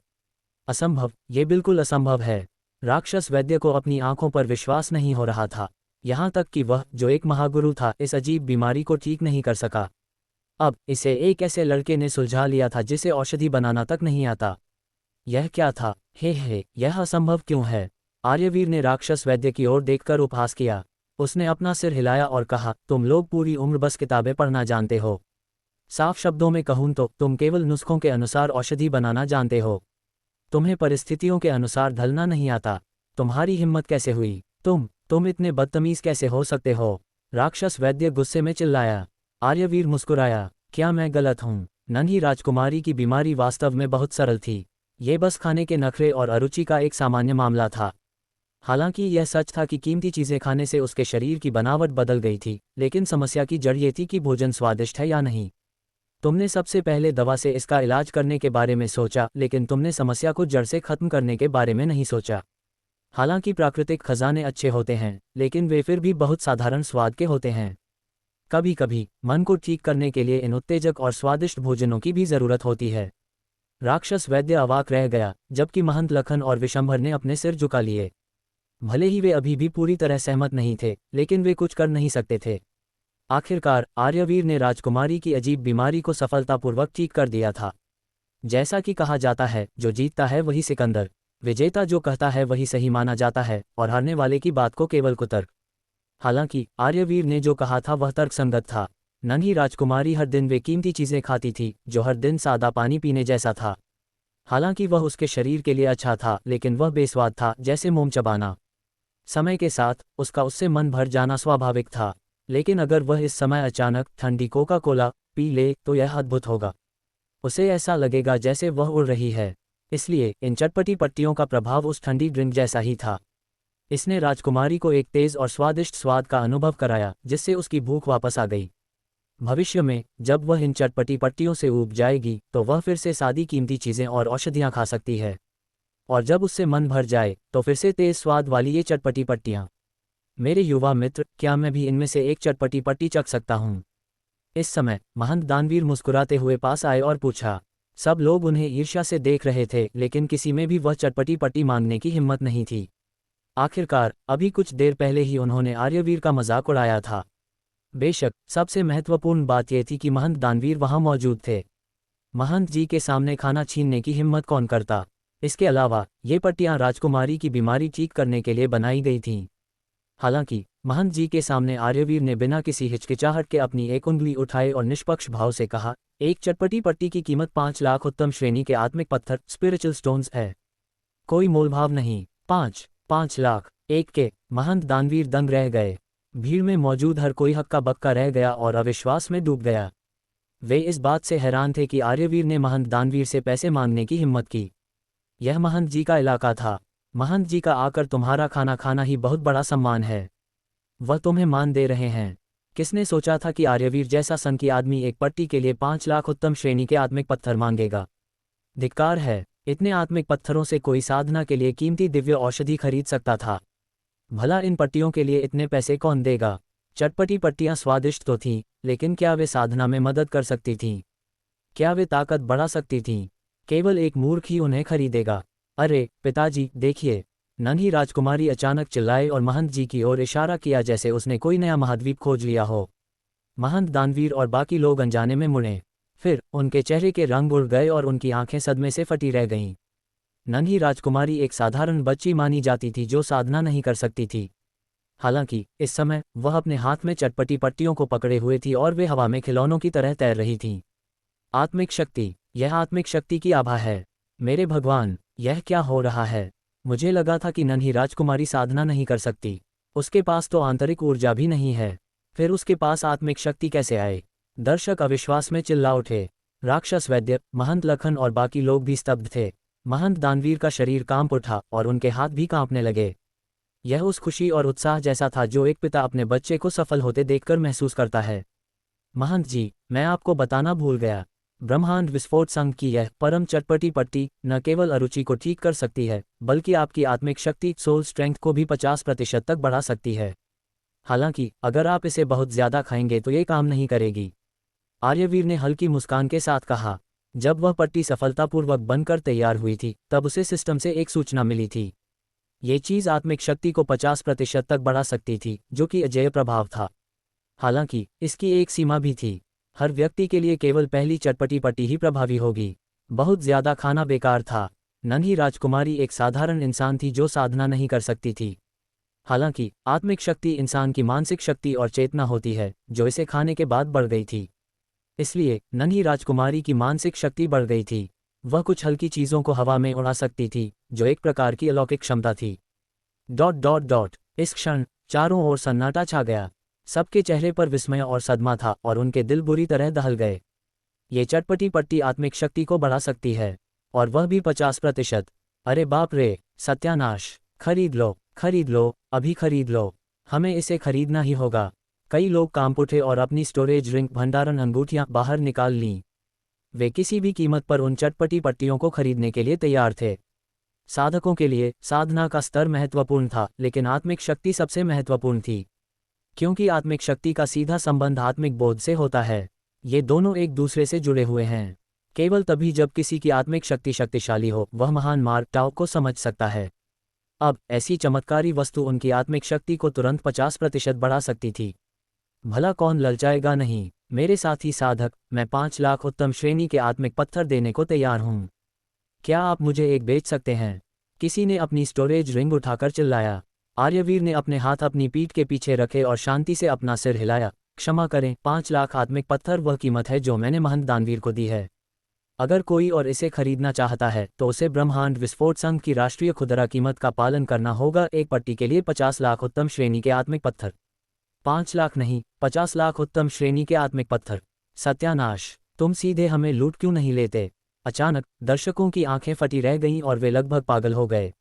असंभव, ये बिल्कुल असंभव है। राक्षस वैद्य को अपनी आंखों पर विश्वास नहीं हो रहा था। यहाँ तक कि वह, जो एक महागुरु था, इस अजीब बीमारी को ठीक नहीं कर सका। अब इसे एक ऐसे लड़के ने सुलझा लिया था जिसे औषधि बनाना तक नहीं आता। यह क्या था? हे, यह असंभव क्यों है? आर्यवीर ने राक्षस वैद्य की ओर देखकर उपहास किया। उसने अपना सिर हिलाया और कहा, तुम लोग पूरी उम्र बस किताबें पढ़ना जानते हो। साफ शब्दों में कहूं तो तुम केवल नुस्खों के अनुसार औषधि बनाना जानते हो। तुम्हें परिस्थितियों के अनुसार ढलना नहीं आता। तुम्हारी हिम्मत कैसे हुई? तुम इतने बदतमीज कैसे हो सकते हो? राक्षस वैद्य गुस्से में चिल्लाया। आर्यवीर मुस्कुराया। क्या मैं गलत हूँ? नन्ही राजकुमारी की बीमारी वास्तव में बहुत सरल थी। ये बस खाने के नखरे और अरुचि का एक सामान्य मामला था। हालांकि यह सच था कि कीमती चीज़ें खाने से उसके शरीर की बनावट बदल गई थी, लेकिन समस्या की जड़ ये थी कि भोजन स्वादिष्ट है या नहीं। तुमने सबसे पहले दवा से इसका इलाज करने के बारे में सोचा, लेकिन तुमने समस्या को जड़ से खत्म करने के बारे में नहीं सोचा। हालांकि प्राकृतिक खजाने अच्छे होते हैं, लेकिन वे फिर भी बहुत साधारण स्वाद के होते हैं। कभी कभी मन को ठीक करने के लिए इन उत्तेजक और स्वादिष्ट भोजनों की भी ज़रूरत होती है। राक्षस वैद्य अवाक रह गया, जबकि महंत लखन और विशंभर ने अपने सिर झुका लिए। भले ही वे अभी भी पूरी तरह सहमत नहीं थे, लेकिन वे कुछ कर नहीं सकते थे। आखिरकार आर्यवीर ने राजकुमारी की अजीब बीमारी को सफलतापूर्वक ठीक कर दिया था। जैसा कि कहा जाता है, जो जीतता है वही सिकंदर। विजेता जो कहता है वही सही माना जाता है, और हारने वाले की बात को केवल कुतर्क। हालांकि आर्यवीर ने जो कहा था वह तर्कसंगत था। नन्ही राजकुमारी हर दिन वे कीमती चीज़ें खाती थी, जो हर दिन सादा पानी पीने जैसा था। हालांकि वह उसके शरीर के लिए अच्छा था, लेकिन वह बेस्वाद था, जैसे मोम चबाना। समय के साथ उसका उससे मन भर जाना स्वाभाविक था, लेकिन अगर वह इस समय अचानक ठंडी कोका कोला पी ले तो यह अद्भुत होगा। उसे ऐसा लगेगा जैसे वह उड़ रही है। इसलिए इन चटपटी पट्टियों का प्रभाव उस ठंडी ड्रिंक जैसा ही था। इसने राजकुमारी को एक तेज और स्वादिष्ट स्वाद का अनुभव कराया, जिससे उसकी भूख वापस आ गई। भविष्य में जब वह इन चटपटी पट्टियों से ऊब जाएगी, तो वह फिर से सादी कीमती चीज़ें और औषधियाँ खा सकती है। और जब उससे मन भर जाए, तो फिर से तेज स्वाद वाली ये चटपटी पट्टियाँ। मेरे युवा मित्र, क्या मैं भी इनमें से एक चटपटी पट्टी चख सकता हूँ? इस समय महंत दानवीर मुस्कुराते हुए पास आए और पूछा। सब लोग उन्हें ईर्ष्या से देख रहे थे, लेकिन किसी में भी वह चटपटी पट्टी मांगने की हिम्मत नहीं थी। आखिरकार अभी कुछ देर पहले ही उन्होंने आर्यवीर का मजाक उड़ाया था। बेशक सबसे महत्वपूर्ण बात यह थी कि महंत दानवीर वहां मौजूद थे। महंत जी के सामने खाना छीनने की हिम्मत कौन करता? इसके अलावा ये पट्टियां राजकुमारी की बीमारी ठीक करने के लिए बनाई गई थीं। हालांकि महंत जी के सामने आर्यवीर ने बिना किसी हिचकिचाहट के अपनी एक उंगली उठाई और निष्पक्ष भाव से कहा, एक चटपटी पट्टी की कीमत 5 लाख उत्तम श्रेणी के आत्मिक पत्थर स्पिरिचुअल स्टोन्स है। कोई मोलभाव नहीं। 5 लाख एक के? महंत दानवीर दंग रह गए। भीड़ में मौजूद हर कोई हक्का बक्का रह गया और अविश्वास में डूब गया। वे इस बात से हैरान थे कि आर्यवीर ने महंत दानवीर से पैसे मांगने की हिम्मत की। यह महंत जी का इलाका था। महंत जी का आकर तुम्हारा खाना खाना ही बहुत बड़ा सम्मान है। वह तुम्हें मान दे रहे हैं। किसने सोचा था कि आर्यवीर जैसा सन की आदमी एक पट्टी के लिए 5 लाख उत्तम श्रेणी के आत्मिक पत्थर मांगेगा? धिक्कार है। इतने आत्मिक पत्थरों से कोई साधना के लिए कीमती दिव्य औषधि खरीद सकता था। भला इन पट्टियों के लिए इतने पैसे कौन देगा? चटपटी पट्टियां स्वादिष्ट तो थीं, लेकिन क्या वे साधना में मदद कर सकती थीं? क्या वे ताकत बढ़ा सकती थीं? केवल एक मूर्ख ही उन्हें खरीदेगा। अरे पिताजी देखिए! नन्ही राजकुमारी अचानक चिल्लाए और महंत जी की ओर इशारा किया जैसे उसने कोई नया महाद्वीप खोज लिया हो। महंत दानवीर और बाकी लोग अनजाने में मुड़े। फिर उनके चेहरे के रंग उड़ गए और उनकी आंखें सदमे से फटी रह गईं। नन्ही राजकुमारी एक साधारण बच्ची मानी जाती थी जो साधना नहीं कर सकती थी। हालांकि इस समय वह अपने हाथ में चटपटी पट्टियों को पकड़े हुए थी और वे हवा में खिलौनों की तरह तैर रही थीं। आत्मिक शक्ति, यह आत्मिक शक्ति की आभा है। मेरे भगवान, यह क्या हो रहा है? मुझे लगा था कि नन्ही राजकुमारी साधना नहीं कर सकती। उसके पास तो आंतरिक ऊर्जा भी नहीं है, फिर उसके पास आत्मिक शक्ति कैसे आए? दर्शक अविश्वास में चिल्ला उठे। राक्षस वैद्य, महंत लखन और बाकी लोग भी स्तब्ध थे। महंत दानवीर का शरीर कांप उठा और उनके हाथ भी कांपने लगे। यह उस खुशी और उत्साह जैसा था जो एक पिता अपने बच्चे को सफल होते देखकर महसूस करता है। महंत जी, मैं आपको बताना भूल गया। ब्रह्मांड विस्फोट संघ की यह परम चटपटी पट्टी न केवल अरुचि को ठीक कर सकती है, बल्कि आपकी आत्मिक शक्ति सोल स्ट्रेंथ को भी 50% तक बढ़ा सकती है। हालांकि अगर आप इसे बहुत ज्यादा खाएंगे तो ये काम नहीं करेगी। आर्यवीर ने हल्की मुस्कान के साथ कहा। जब वह पट्टी सफलतापूर्वक बनकर तैयार हुई थी तब उसे सिस्टम से एक सूचना मिली थी। ये चीज़ आत्मिक शक्ति को 50% तक बढ़ा सकती थी, जो कि अजेय प्रभाव था। हालांकि इसकी एक सीमा भी थी। हर व्यक्ति के लिए केवल पहली चटपटी पट्टी ही प्रभावी होगी। बहुत ज्यादा खाना बेकार था। नन्ही राजकुमारी एक साधारण इंसान थी जो साधना नहीं कर सकती थी। हालांकि आत्मिक शक्ति इंसान की मानसिक शक्ति और चेतना होती है, जो इसे खाने के बाद बढ़ गई थी। इसलिए नन्ही राजकुमारी की मानसिक शक्ति बढ़ गई थी। वह कुछ हल्की चीज़ों को हवा में उड़ा सकती थी, जो एक प्रकार की अलौकिक क्षमता थी। ... इस क्षण चारों ओर सन्नाटा छा गया। सबके चेहरे पर विस्मय और सदमा था और उनके दिल बुरी तरह दहल गए। ये चटपटी पट्टी आत्मिक शक्ति को बढ़ा सकती है, और वह भी 50%। अरे बाप रे, सत्यानाश! खरीद लो, अभी खरीद लो। हमें इसे खरीदना ही होगा। कई लोग कांप उठे और अपनी स्टोरेज रिंग भंडारण अंगूठियां बाहर निकाल लीं। वे किसी भी कीमत पर उन चटपटी पट्टियों को खरीदने के लिए तैयार थे। साधकों के लिए साधना का स्तर महत्वपूर्ण था, लेकिन आत्मिक शक्ति सबसे महत्वपूर्ण थी, क्योंकि आत्मिक शक्ति का सीधा संबंध आत्मिक बोध से होता है। ये दोनों एक दूसरे से जुड़े हुए हैं। केवल तभी जब किसी की आत्मिक शक्ति शक्तिशाली हो वह महान मार्ग टाओ को समझ सकता है। अब ऐसी चमत्कारी वस्तु उनकी आत्मिक शक्ति को तुरंत 50% बढ़ा सकती थी। भला कौन ललचाएगा नहीं? मेरे साथी साधक, मैं 5 लाख उत्तम श्रेणी के आत्मिक पत्थर देने को तैयार हूँ। क्या आप मुझे एक बेच सकते हैं? किसी ने अपनी स्टोरेज रिंग उठाकर चिल्लाया। आर्यवीर ने अपने हाथ अपनी पीठ के पीछे रखे और शांति से अपना सिर हिलाया। क्षमा करें, 5 लाख आत्मिक पत्थर वह कीमत है जो मैंने महंत दानवीर को दी है। अगर कोई और इसे खरीदना चाहता है तो उसे ब्रह्मांड विस्फोट संघ की राष्ट्रीय खुदरा कीमत का पालन करना होगा। एक पट्टी के लिए 50 लाख उत्तम श्रेणी के आत्मिक पत्थर। 5 लाख नहीं, 50 लाख उत्तम श्रेणी के आत्मिक पत्थर। सत्यानाश, तुम सीधे हमें लूट क्यों नहीं लेते? अचानक दर्शकों की आंखें फटी रह गईं और वे लगभग पागल हो गए।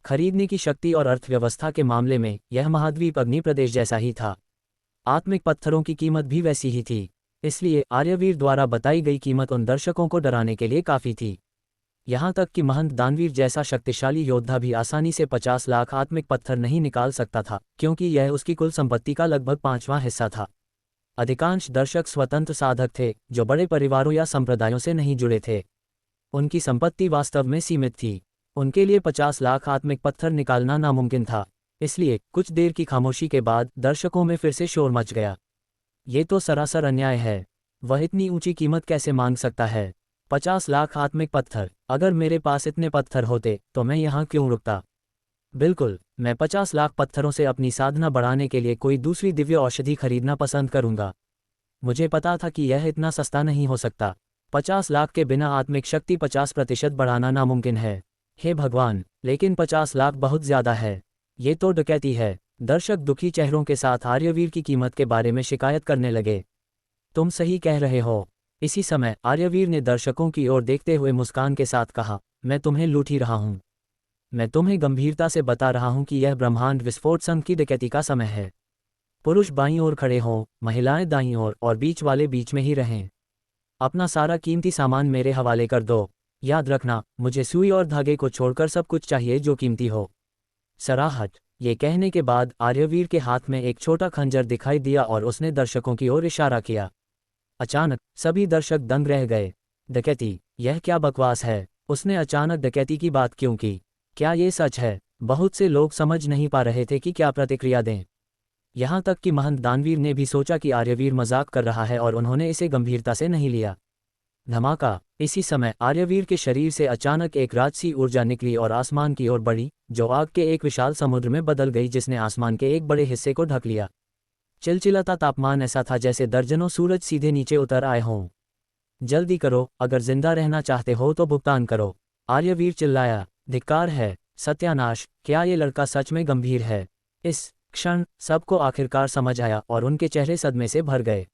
खरीदने की शक्ति और अर्थव्यवस्था के मामले में यह महाद्वीप अग्नि प्रदेश जैसा ही था। आत्मिक पत्थरों की कीमत भी वैसी ही थी। इसलिए आर्यवीर द्वारा बताई गई कीमत उन दर्शकों को डराने के लिए काफ़ी थी। यहाँ तक कि महंत दानवीर जैसा शक्तिशाली योद्धा भी आसानी से 50 लाख आत्मिक पत्थर नहीं निकाल सकता था, क्योंकि यह उसकी कुल संपत्ति का लगभग 5वां हिस्सा था। अधिकांश दर्शक स्वतंत्र साधक थे जो बड़े परिवारों या संप्रदायों से नहीं जुड़े थे। उनकी संपत्ति वास्तव में सीमित थी। उनके लिए 50 लाख आत्मिक पत्थर निकालना नामुमकिन था। इसलिए कुछ देर की खामोशी के बाद दर्शकों में फिर से शोर मच गया। ये तो सरासर अन्याय है। वह इतनी ऊंची कीमत कैसे मांग सकता है? 50 लाख आत्मिक पत्थर! अगर मेरे पास इतने पत्थर होते तो मैं यहाँ क्यों रुकता? बिल्कुल, मैं 50 लाख पत्थरों से अपनी साधना बढ़ाने के लिए कोई दूसरी दिव्य औषधि खरीदना पसंद करूंगा। मुझे पता था कि यह इतना सस्ता नहीं हो सकता। 50 लाख के बिना आत्मिक शक्ति 50% बढ़ाना नामुमकिन है। हे भगवान, लेकिन 50 लाख बहुत ज़्यादा है। ये तो डकैती है। दर्शक दुखी चेहरों के साथ आर्यवीर की कीमत के बारे में शिकायत करने लगे। तुम सही कह रहे हो। इसी समय आर्यवीर ने दर्शकों की ओर देखते हुए मुस्कान के साथ कहा, मैं तुम्हें लूट ही रहा हूँ। मैं तुम्हें गंभीरता से बता रहा हूँ कि यह ब्रह्मांड विस्फोट संघ की डकैती का समय है। पुरुष बाईं ओर खड़े हों, महिलाएं दाईं ओर और बीच वाले बीच में ही रहें। अपना सारा कीमती सामान मेरे हवाले कर दो। याद रखना, मुझे सुई और धागे को छोड़कर सब कुछ चाहिए जो कीमती हो। सराहत। ये कहने के बाद आर्यवीर के हाथ में एक छोटा खंजर दिखाई दिया और उसने दर्शकों की ओर इशारा किया। अचानक सभी दर्शक दंग रह गए। डकैती, यह क्या बकवास है? उसने अचानक डकैती की बात क्यों की? क्या ये सच है? बहुत से लोग समझ नहीं पा रहे थे कि क्या प्रतिक्रिया दें। यहाँ तक कि महंत दानवीर ने भी सोचा कि आर्यवीर मजाक कर रहा है और उन्होंने इसे गंभीरता से नहीं लिया। धमाका। इसी समय आर्यवीर के शरीर से अचानक एक राजसी ऊर्जा निकली और आसमान की ओर बढ़ी, जो आग के एक विशाल समुद्र में बदल गई जिसने आसमान के एक बड़े हिस्से को ढक लिया। चिलचिलाता तापमान ऐसा था जैसे दर्जनों सूरज सीधे नीचे उतर आए हों। जल्दी करो, अगर जिंदा रहना चाहते हो तो भुगतान करो, आर्यवीर चिल्लाया। धिक्कार है, सत्यानाश, क्या ये लड़का सच में गंभीर है? इस क्षण सबको आखिरकार समझ आया और उनके चेहरे सदमे से भर गए।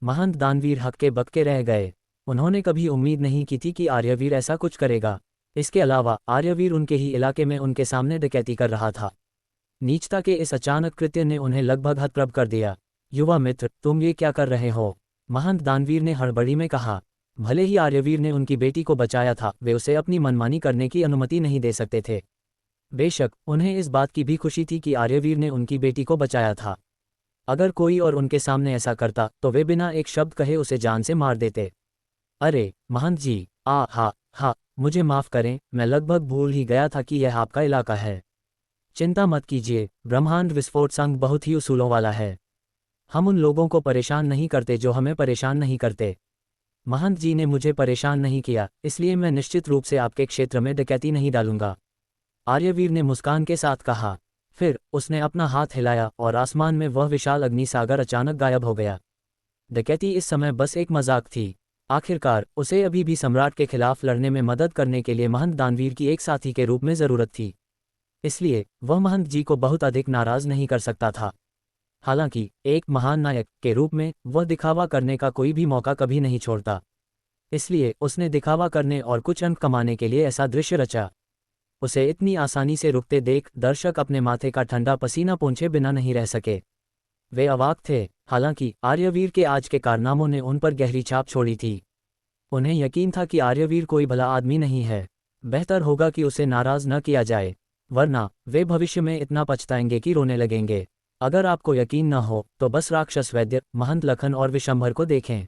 महंत दानवीर हक्के बक्के रह गए। उन्होंने कभी उम्मीद नहीं की थी कि आर्यवीर ऐसा कुछ करेगा। इसके अलावा आर्यवीर उनके ही इलाके में उनके सामने डकैती कर रहा था। नीचता के इस अचानक कृत्य ने उन्हें लगभग हतप्रभ कर दिया। युवा मित्र, तुम ये क्या कर रहे हो? महंत दानवीर ने हड़बड़ी में कहा। भले ही आर्यवीर ने उनकी बेटी को बचाया था, वे उसे अपनी मनमानी करने की अनुमति नहीं दे सकते थे। बेशक उन्हें इस बात की भी खुशी थी कि आर्यवीर ने उनकी बेटी को बचाया था। अगर कोई और उनके सामने ऐसा करता तो वे बिना एक शब्द कहे उसे जान से मार देते। अरे महंत जी, हा, मुझे माफ़ करें, मैं लगभग भूल ही गया था कि यह आपका इलाका है। चिंता मत कीजिए, ब्रह्मांड विस्फोट संघ बहुत ही उसूलों वाला है। हम उन लोगों को परेशान नहीं करते जो हमें परेशान नहीं करते। महंत जी ने मुझे परेशान नहीं किया, इसलिए मैं निश्चित रूप से आपके क्षेत्र में डकैती नहीं डालूंगा, आर्यवीर ने मुस्कान के साथ कहा। फिर उसने अपना हाथ हिलाया और आसमान में वह विशाल अग्निसागर अचानक गायब हो गया। डकैती इस समय बस एक मजाक थी। आखिरकार उसे अभी भी सम्राट के खिलाफ लड़ने में मदद करने के लिए महंत दानवीर की एक साथी के रूप में ज़रूरत थी। इसलिए वह महंत जी को बहुत अधिक नाराज नहीं कर सकता था। हालांकि एक महान नायक के रूप में वह दिखावा करने का कोई भी मौका कभी नहीं छोड़ता। इसलिए उसने दिखावा करने और कुछ अंक कमाने के लिए ऐसा दृश्य रचा। उसे इतनी आसानी से रुकते देख दर्शक अपने माथे का ठंडा पसीना पोंछे बिना नहीं रह सके। वे अवाक थे। हालांकि आर्यवीर के आज के कारनामों ने उन पर गहरी छाप छोड़ी थी। उन्हें यकीन था कि आर्यवीर कोई भला आदमी नहीं है। बेहतर होगा कि उसे नाराज न किया जाए, वरना वे भविष्य में इतना पछताएंगे कि रोने लगेंगे। अगर आपको यकीन न हो तो बस राक्षस वैद्य, महंत लखन और विशंभर को देखें।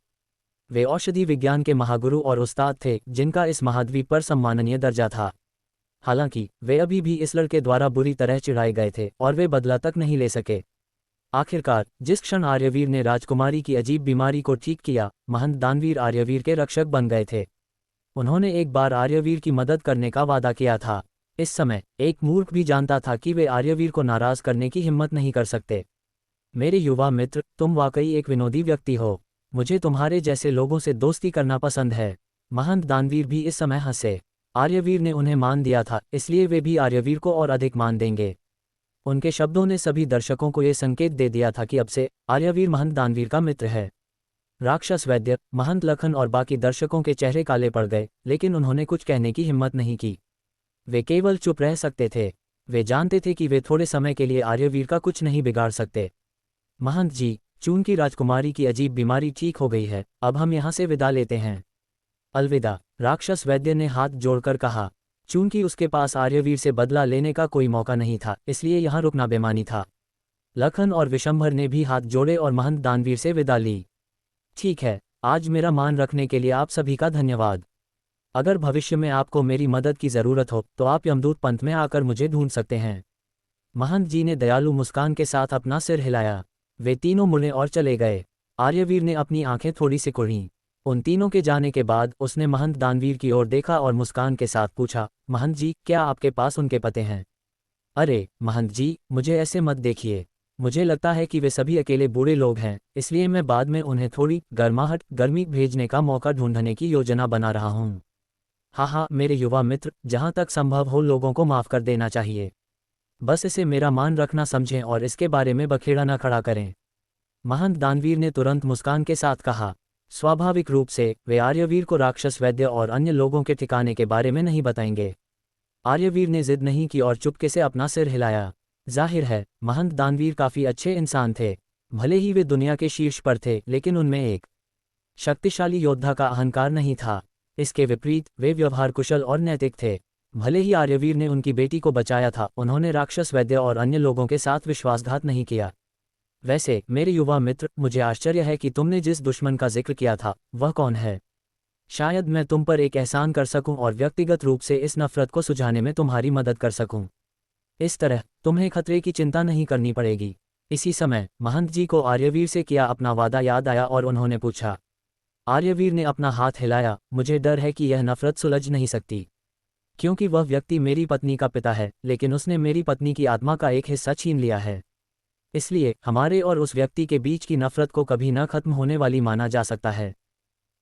वे औषधि विज्ञान के महागुरु और उस्ताद थे जिनका इस महाद्वीप पर सम्माननीय दर्जा था। हालांकि वे अभी भी इस लड़के द्वारा बुरी तरह चिढ़ाए गए थे और वे बदला तक नहीं ले सके। आखिरकार जिस क्षण आर्यवीर ने राजकुमारी की अजीब बीमारी को ठीक किया, महंत दानवीर आर्यवीर के रक्षक बन गए थे। उन्होंने एक बार आर्यवीर की मदद करने का वादा किया था। इस समय एक मूर्ख भी जानता था कि वे आर्यवीर को नाराज करने की हिम्मत नहीं कर सकते। मेरे युवा मित्र, तुम वाकई एक विनोदी व्यक्ति हो। मुझे तुम्हारे जैसे लोगों से दोस्ती करना पसंद है। महंत दानवीर भी इस समय हंसे। आर्यवीर ने उन्हें मान दिया था, इसलिए वे भी आर्यवीर को और अधिक मान देंगे। उनके शब्दों ने सभी दर्शकों को यह संकेत दे दिया था कि अब से आर्यवीर महंत दानवीर का मित्र है। राक्षस वैद्य, महंत लखन और बाकी दर्शकों के चेहरे काले पड़ गए, लेकिन उन्होंने कुछ कहने की हिम्मत नहीं की। वे केवल चुप रह सकते थे। वे जानते थे कि वे थोड़े समय के लिए आर्यवीर का कुछ नहीं बिगाड़ सकते। महंत जी, चूंकि राजकुमारी की अजीब बीमारी ठीक हो गई है, अब हम यहाँ से विदा लेते हैं। अलविदा, राक्षस वैद्य ने हाथ जोड़कर कहा। चूंकि उसके पास आर्यवीर से बदला लेने का कोई मौका नहीं था, इसलिए यहाँ रुकना बेमानी था। लखन और विशंभर ने भी हाथ जोड़े और महंत दानवीर से विदा ली। ठीक है, आज मेरा मान रखने के लिए आप सभी का धन्यवाद। अगर भविष्य में आपको मेरी मदद की ज़रूरत हो तो आप यमदूत पंथ में आकर मुझे ढूंढ सकते हैं। महंत जी ने दयालु मुस्कान के साथ अपना सिर हिलाया। वे तीनों मुड़े और चले गए। आर्यवीर ने अपनी आंखें थोड़ी सी कुढ़ीं। उन तीनों के जाने के बाद उसने महंत दानवीर की ओर देखा और मुस्कान के साथ पूछा, महंत जी, क्या आपके पास उनके पते हैं? अरे महंत जी, मुझे ऐसे मत देखिए। मुझे लगता है कि वे सभी अकेले बूढ़े लोग हैं, इसलिए मैं बाद में उन्हें थोड़ी गर्मी भेजने का मौका ढूंढने की योजना बना रहा हूँ। हाँ, मेरे युवा मित्र, जहाँ तक संभव हो लोगों को माफ़ कर देना चाहिए। बस इसे मेरा मान रखना समझें और इसके बारे में बखेड़ा न खड़ा करें। महंत दानवीर ने तुरंत मुस्कान के साथ कहा। स्वाभाविक रूप से वे आर्यवीर को राक्षस वैद्य और अन्य लोगों के ठिकाने के बारे में नहीं बताएंगे। आर्यवीर ने जिद नहीं की और चुपके से अपना सिर हिलाया। जाहिर है महंत दानवीर काफ़ी अच्छे इंसान थे। भले ही वे दुनिया के शीर्ष पर थे, लेकिन उनमें एक शक्तिशाली योद्धा का अहंकार नहीं था। इसके विपरीत वे व्यवहार कुशल और नैतिक थे। भले ही आर्यवीर ने उनकी बेटी को बचाया था, उन्होंने राक्षस वैद्य और अन्य लोगों के साथ विश्वासघात नहीं किया। वैसे मेरे युवा मित्र, मुझे आश्चर्य है कि तुमने जिस दुश्मन का जिक्र किया था वह कौन है। शायद मैं तुम पर एक एहसान कर सकूं और व्यक्तिगत रूप से इस नफरत को सुझाने में तुम्हारी मदद कर सकूं। इस तरह तुम्हें खतरे की चिंता नहीं करनी पड़ेगी। इसी समय महंत जी को आर्यवीर से किया अपना वादा याद आया और उन्होंने पूछा। आर्यवीर ने अपना हाथ हिलाया। मुझे डर है कि यह नफरत सुलझ नहीं सकती, क्योंकि वह व्यक्ति मेरी पत्नी का पिता है, लेकिन उसने मेरी पत्नी की आत्मा का एक हिस्सा छीन लिया है। इसलिए हमारे और उस व्यक्ति के बीच की नफरत को कभी न खत्म होने वाली माना जा सकता है।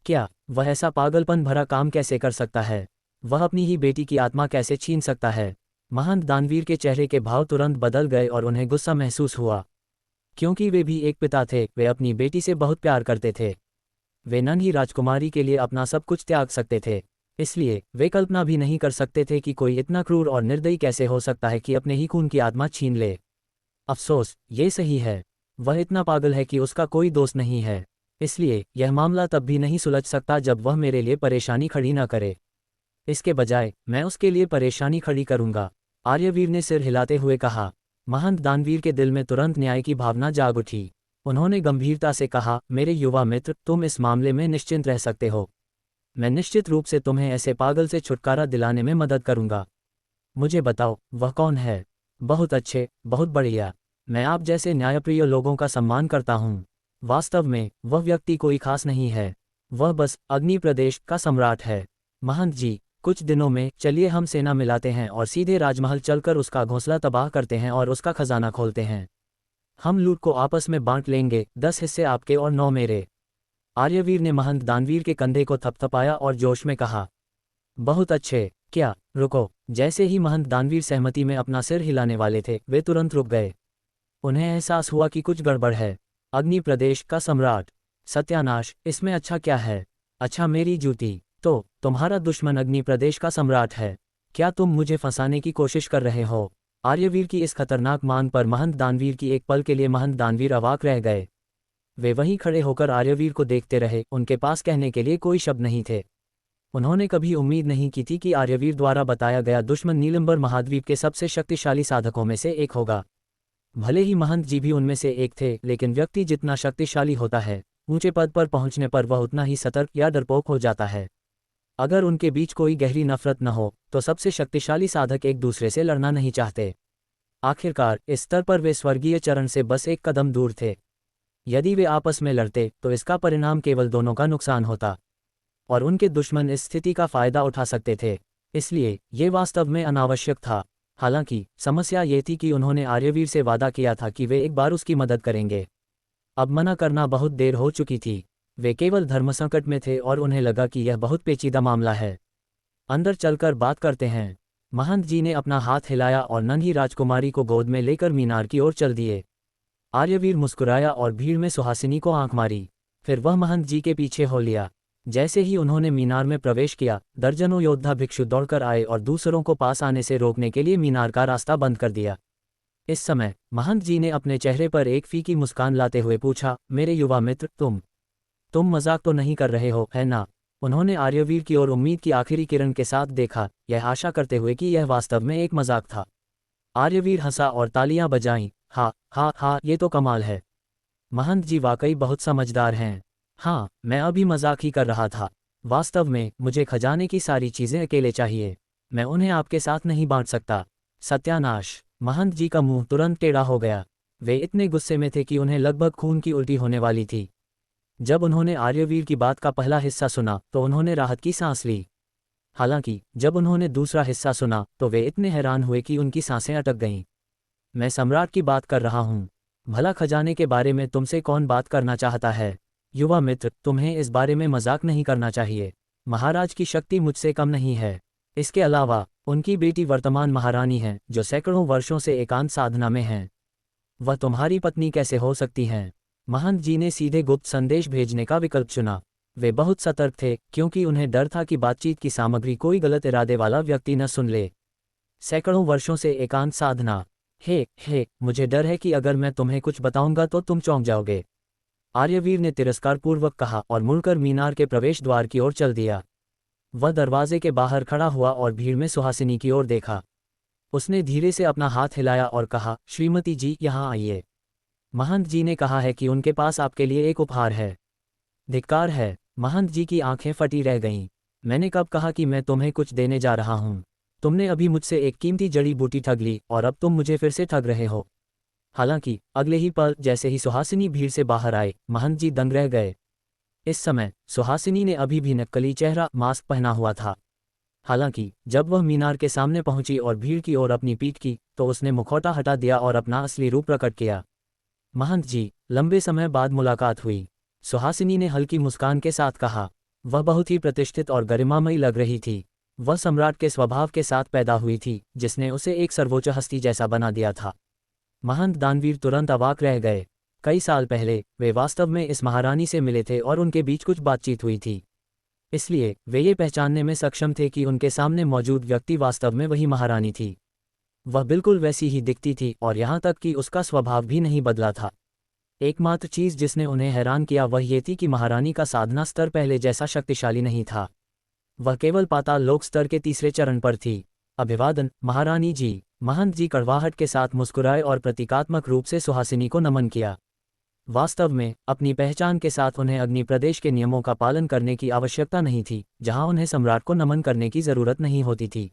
क्या वह ऐसा पागलपन भरा काम कैसे कर सकता है? वह अपनी ही बेटी की आत्मा कैसे छीन सकता है? महंत दानवीर के चेहरे के भाव तुरंत बदल गए और उन्हें गुस्सा महसूस हुआ, क्योंकि वे भी एक पिता थे। वे अपनी बेटी से बहुत प्यार करते थे। वे नन्ही राजकुमारी के लिए अपना सब कुछ त्याग सकते थे, इसलिए वे कल्पना भी नहीं कर सकते थे कि कोई इतना क्रूर और निर्दयी कैसे हो सकता है कि अपने ही खून की आत्मा छीन ले। अफसोस, ये सही है। वह इतना पागल है कि उसका कोई दोस्त नहीं है। इसलिए यह मामला तब भी नहीं सुलझ सकता जब वह मेरे लिए परेशानी खड़ी न करे। इसके बजाय मैं उसके लिए परेशानी खड़ी करूंगा, आर्यवीर ने सिर हिलाते हुए कहा। महंत दानवीर के दिल में तुरंत न्याय की भावना जाग उठी। उन्होंने गंभीरता से कहा, मेरे युवा मित्र, तुम इस मामले में निश्चिंत रह सकते हो। मैं निश्चित रूप से तुम्हें ऐसे पागल से छुटकारा दिलाने में मदद करूंगा। मुझे बताओ, वह कौन है? बहुत अच्छे, बहुत बढ़िया। मैं आप जैसे न्यायप्रिय लोगों का सम्मान करता हूँ। वास्तव में वह व्यक्ति कोई खास नहीं है, वह बस अग्नि प्रदेश का सम्राट है। महंत जी, कुछ दिनों में चलिए हम सेना मिलाते हैं और सीधे राजमहल चलकर उसका घोंसला तबाह करते हैं और उसका खजाना खोलते हैं। हम लूट को आपस में बांट लेंगे, 10 हिस्से आपके और 9 मेरे। आर्यवीर ने महंत दानवीर के कंधे को थपथपाया और जोश में कहा। बहुत अच्छे। क्या? रुको। जैसे ही महंत दानवीर सहमति में अपना सिर हिलाने वाले थे, वे तुरंत रुक गए। उन्हें एहसास हुआ कि कुछ गड़बड़ है। अग्नि प्रदेश का सम्राट? सत्यानाश, इसमें अच्छा क्या है? अच्छा मेरी जूती, तो तुम्हारा दुश्मन अग्नि प्रदेश का सम्राट है। क्या तुम मुझे फंसाने की कोशिश कर रहे हो? आर्यवीर की इस खतरनाक मांग पर महंत दानवीर की एक पल के लिए महंत दानवीर अवाक रह गए। वे वहीं खड़े होकर आर्यवीर को देखते रहे। उनके पास कहने के लिए कोई शब्द नहीं थे। उन्होंने कभी उम्मीद नहीं की थी कि आर्यवीर द्वारा बताया गया दुश्मन नीलंबर महाद्वीप के सबसे शक्तिशाली साधकों में से एक होगा। भले ही महंत जी भी उनमें से एक थे, लेकिन व्यक्ति जितना शक्तिशाली होता है, ऊंचे पद पर पहुंचने पर वह उतना ही सतर्क या डरपोक हो जाता है। अगर उनके बीच कोई गहरी नफरत न हो, तो सबसे शक्तिशाली साधक एक दूसरे से लड़ना नहीं चाहते। आखिरकार इस स्तर पर वे स्वर्गीय चरण से बस एक कदम दूर थे। यदि वे आपस में लड़ते तो इसका परिणाम केवल दोनों का नुकसान होता, और उनके दुश्मन इस स्थिति का फायदा उठा सकते थे। इसलिए ये वास्तव में अनावश्यक था। हालांकि समस्या ये थी कि उन्होंने आर्यवीर से वादा किया था कि वे एक बार उसकी मदद करेंगे। अब मना करना बहुत देर हो चुकी थी। वे केवल धर्मसंकट में थे और उन्हें लगा कि यह बहुत पेचीदा मामला है। अंदर चलकर बात करते हैं। महंत जी ने अपना हाथ हिलाया और नन्ही राजकुमारी को गोद में लेकर मीनार की ओर चल दिए। आर्यवीर मुस्कुराया और भीड़ में सुहासिनी को आंख मारी। फिर वह महंत जी के पीछे हो लिया। जैसे ही उन्होंने मीनार में प्रवेश किया, दर्जनों योद्धा भिक्षु दौड़कर आए और दूसरों को पास आने से रोकने के लिए मीनार का रास्ता बंद कर दिया। इस समय महंत जी ने अपने चेहरे पर एक फीकी मुस्कान लाते हुए पूछा, मेरे युवा मित्र, तुम मजाक तो नहीं कर रहे हो, है ना? उन्होंने आर्यवीर की ओर उम्मीद की आखिरी किरण के साथ देखा, यह आशा करते हुए कि यह वास्तव में एक मजाक था। आर्यवीर हंसा और तालियां बजाईं। हाँ हाँ हाँ, ये तो कमाल है। महंत जी वाकई बहुत समझदार हैं। हाँ, मैं अभी मजाक ही कर रहा था। वास्तव में मुझे खजाने की सारी चीजें अकेले चाहिए। मैं उन्हें आपके साथ नहीं बांट सकता। सत्यानाश! महंत जी का मुंह तुरंत टेढ़ा हो गया। वे इतने गुस्से में थे कि उन्हें लगभग खून की उल्टी होने वाली थी। जब उन्होंने आर्यवीर की बात का पहला हिस्सा सुना तो उन्होंने राहत की सांस ली। हालांकि जब उन्होंने दूसरा हिस्सा सुना तो वे इतने हैरान हुए कि उनकी सांसें अटक गईं। मैं सम्राट की बात कर रहा हूँ। भला खजाने के बारे में तुमसे कौन बात करना चाहता है? युवा मित्र, तुम्हें इस बारे में मजाक नहीं करना चाहिए। महाराज की शक्ति मुझसे कम नहीं है। इसके अलावा उनकी बेटी वर्तमान महारानी है, जो सैकड़ों वर्षों से एकांत साधना में हैं। वह तुम्हारी पत्नी कैसे हो सकती हैं? महंत जी ने सीधे गुप्त संदेश भेजने का विकल्प चुना। वे बहुत सतर्क थे, क्योंकि उन्हें डर था कि बातचीत की सामग्री कोई गलत इरादे वाला व्यक्ति न सुन ले। सैकड़ों वर्षों से एकांत साधना। हे, मुझे डर है कि अगर मैं तुम्हें कुछ बताऊंगा तो तुम चौंक जाओगे। आर्यवीर ने तिरस्कारपूर्वक कहा और मुड़कर मीनार के प्रवेश द्वार की ओर चल दिया। वह दरवाजे के बाहर खड़ा हुआ और भीड़ में सुहासिनी की ओर देखा। उसने धीरे से अपना हाथ हिलाया और कहा, श्रीमती जी यहाँ आइए। महंत जी ने कहा है कि उनके पास आपके लिए एक उपहार है। धिक्कार है। महंत जी की आंखें फटी रह गईं। मैंने कब कहा कि मैं तुम्हें कुछ देने जा रहा हूँ? तुमने अभी मुझसे एक कीमती जड़ी बूटी ठग ली और अब तुम मुझे फिर से ठग रहे हो। हालांकि अगले ही पल जैसे ही सुहासिनी भीड़ से बाहर आए, महंत जी दंग रह गए। इस समय सुहासिनी ने अभी भी नक्कली चेहरा मास्क पहना हुआ था। हालांकि जब वह मीनार के सामने पहुंची और भीड़ की ओर अपनी पीठ की, तो उसने मुखौटा हटा दिया और अपना असली रूप प्रकट किया। महंत जी, लंबे समय बाद मुलाकात हुई। सुहासिनी ने हल्की मुस्कान के साथ कहा। वह बहुत ही प्रतिष्ठित और गरिमामयी लग रही थी। वह सम्राट के स्वभाव के साथ पैदा हुई थी, जिसने उसे एक सर्वोच्च हस्ती जैसा बना दिया था। महंत दानवीर तुरंत अवाक रह गए। कई साल पहले वे वास्तव में इस महारानी से मिले थे और उनके बीच कुछ बातचीत हुई थी। इसलिए वे ये पहचानने में सक्षम थे कि उनके सामने मौजूद व्यक्ति वास्तव में वही महारानी थी। वह बिल्कुल वैसी ही दिखती थी और यहाँ तक कि उसका स्वभाव भी नहीं बदला था। एकमात्र चीज़ जिसने उन्हें हैरान किया वह ये थी कि महारानी का साधना स्तर पहले जैसा शक्तिशाली नहीं था। वह केवल पाताल लोक स्तर के तीसरे चरण पर थी। अभिवादन महारानी जी। महंत जी कड़वाहट के साथ मुस्कुराए और प्रतीकात्मक रूप से सुहासिनी को नमन किया। वास्तव में अपनी पहचान के साथ उन्हें अग्नि प्रदेश के नियमों का पालन करने की आवश्यकता नहीं थी, जहां उन्हें सम्राट को नमन करने की जरूरत नहीं होती थी।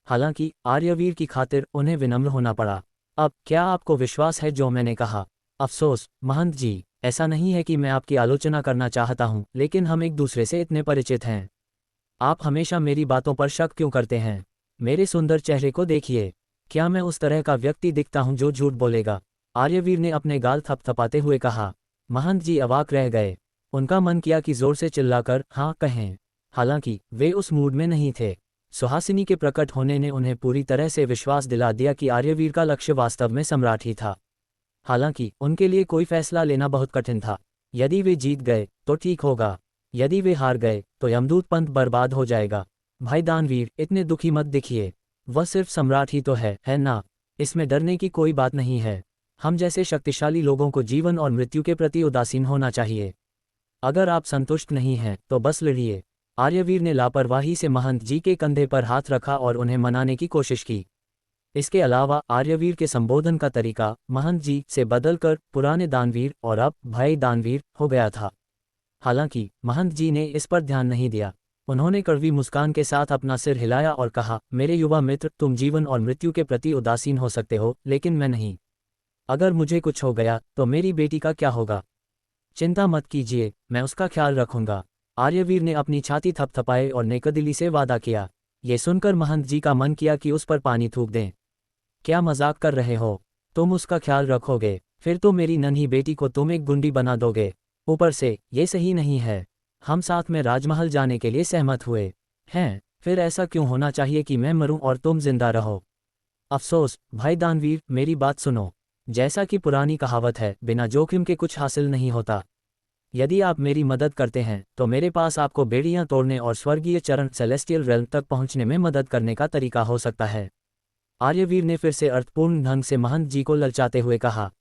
हालांकि आर्यवीर की खातिर उन्हें विनम्र होना पड़ा। अब क्या आपको विश्वास है जो मैंने कहा? अफसोस महंत जी, ऐसा नहीं है कि मैं आपकी आलोचना करना चाहता हूं, लेकिन हम एक दूसरे से इतने परिचित हैं। आप हमेशा मेरी बातों पर शक क्यों करते हैं? मेरे सुंदर चेहरे को देखिए। क्या मैं उस तरह का व्यक्ति दिखता हूं जो झूठ बोलेगा? आर्यवीर ने अपने गाल थपथपाते हुए कहा। महंत जी अवाक रह गए। उनका मन किया कि जोर से चिल्लाकर हाँ कहें, हालांकि वे उस मूड में नहीं थे। सुहासिनी के प्रकट होने ने उन्हें पूरी तरह से विश्वास दिला दिया कि आर्यवीर का लक्ष्य वास्तव में सम्राट ही था। हालांकि उनके लिए कोई फैसला लेना बहुत कठिन था। यदि वे जीत गए तो ठीक होगा, यदि वे हार गए तो यमदूत पंथ बर्बाद हो जाएगा। भाई दानवीर, इतने दुखी मत दिखिए। वह सिर्फ सम्राट ही तो है ना? इसमें डरने की कोई बात नहीं है। हम जैसे शक्तिशाली लोगों को जीवन और मृत्यु के प्रति उदासीन होना चाहिए। अगर आप संतुष्ट नहीं हैं तो बस लड़िए। आर्यवीर ने लापरवाही से महंत जी के कंधे पर हाथ रखा और उन्हें मनाने की कोशिश की। इसके अलावा आर्यवीर के संबोधन का तरीका महंत जी से बदलकर पुराने दानवीर और अब भाई दानवीर हो गया था। हालांकि महंत जी ने इस पर ध्यान नहीं दिया। उन्होंने कड़वी मुस्कान के साथ अपना सिर हिलाया और कहा, मेरे युवा मित्र, तुम जीवन और मृत्यु के प्रति उदासीन हो सकते हो, लेकिन मैं नहीं। अगर मुझे कुछ हो गया तो मेरी बेटी का क्या होगा? चिंता मत कीजिए, मैं उसका ख्याल रखूंगा। आर्यवीर ने अपनी छाती थपथपाए और नेकदिली से वादा किया। ये सुनकर महंत जी का मन किया कि उस पर पानी थूक दें। क्या मजाक कर रहे हो? तुम उसका ख्याल रखोगे, फिर तो मेरी नन्ही बेटी को तुम एक गुंडी बना दोगे। ऊपर से ये सही नहीं है। हम साथ में राजमहल जाने के लिए सहमत हुए हैं, फिर ऐसा क्यों होना चाहिए कि मैं मरूं और तुम जिंदा रहो? अफसोस भाई दानवीर, मेरी बात सुनो। जैसा कि पुरानी कहावत है, बिना जोखिम के कुछ हासिल नहीं होता। यदि आप मेरी मदद करते हैं तो मेरे पास आपको बेड़ियां तोड़ने और स्वर्गीय चरण सेलेस्टियल रेल्म तक पहुंचने में मदद करने का तरीका हो सकता है। आर्यवीर ने फिर से अर्थपूर्ण ढंग से महंत जी को ललचाते हुए कहा।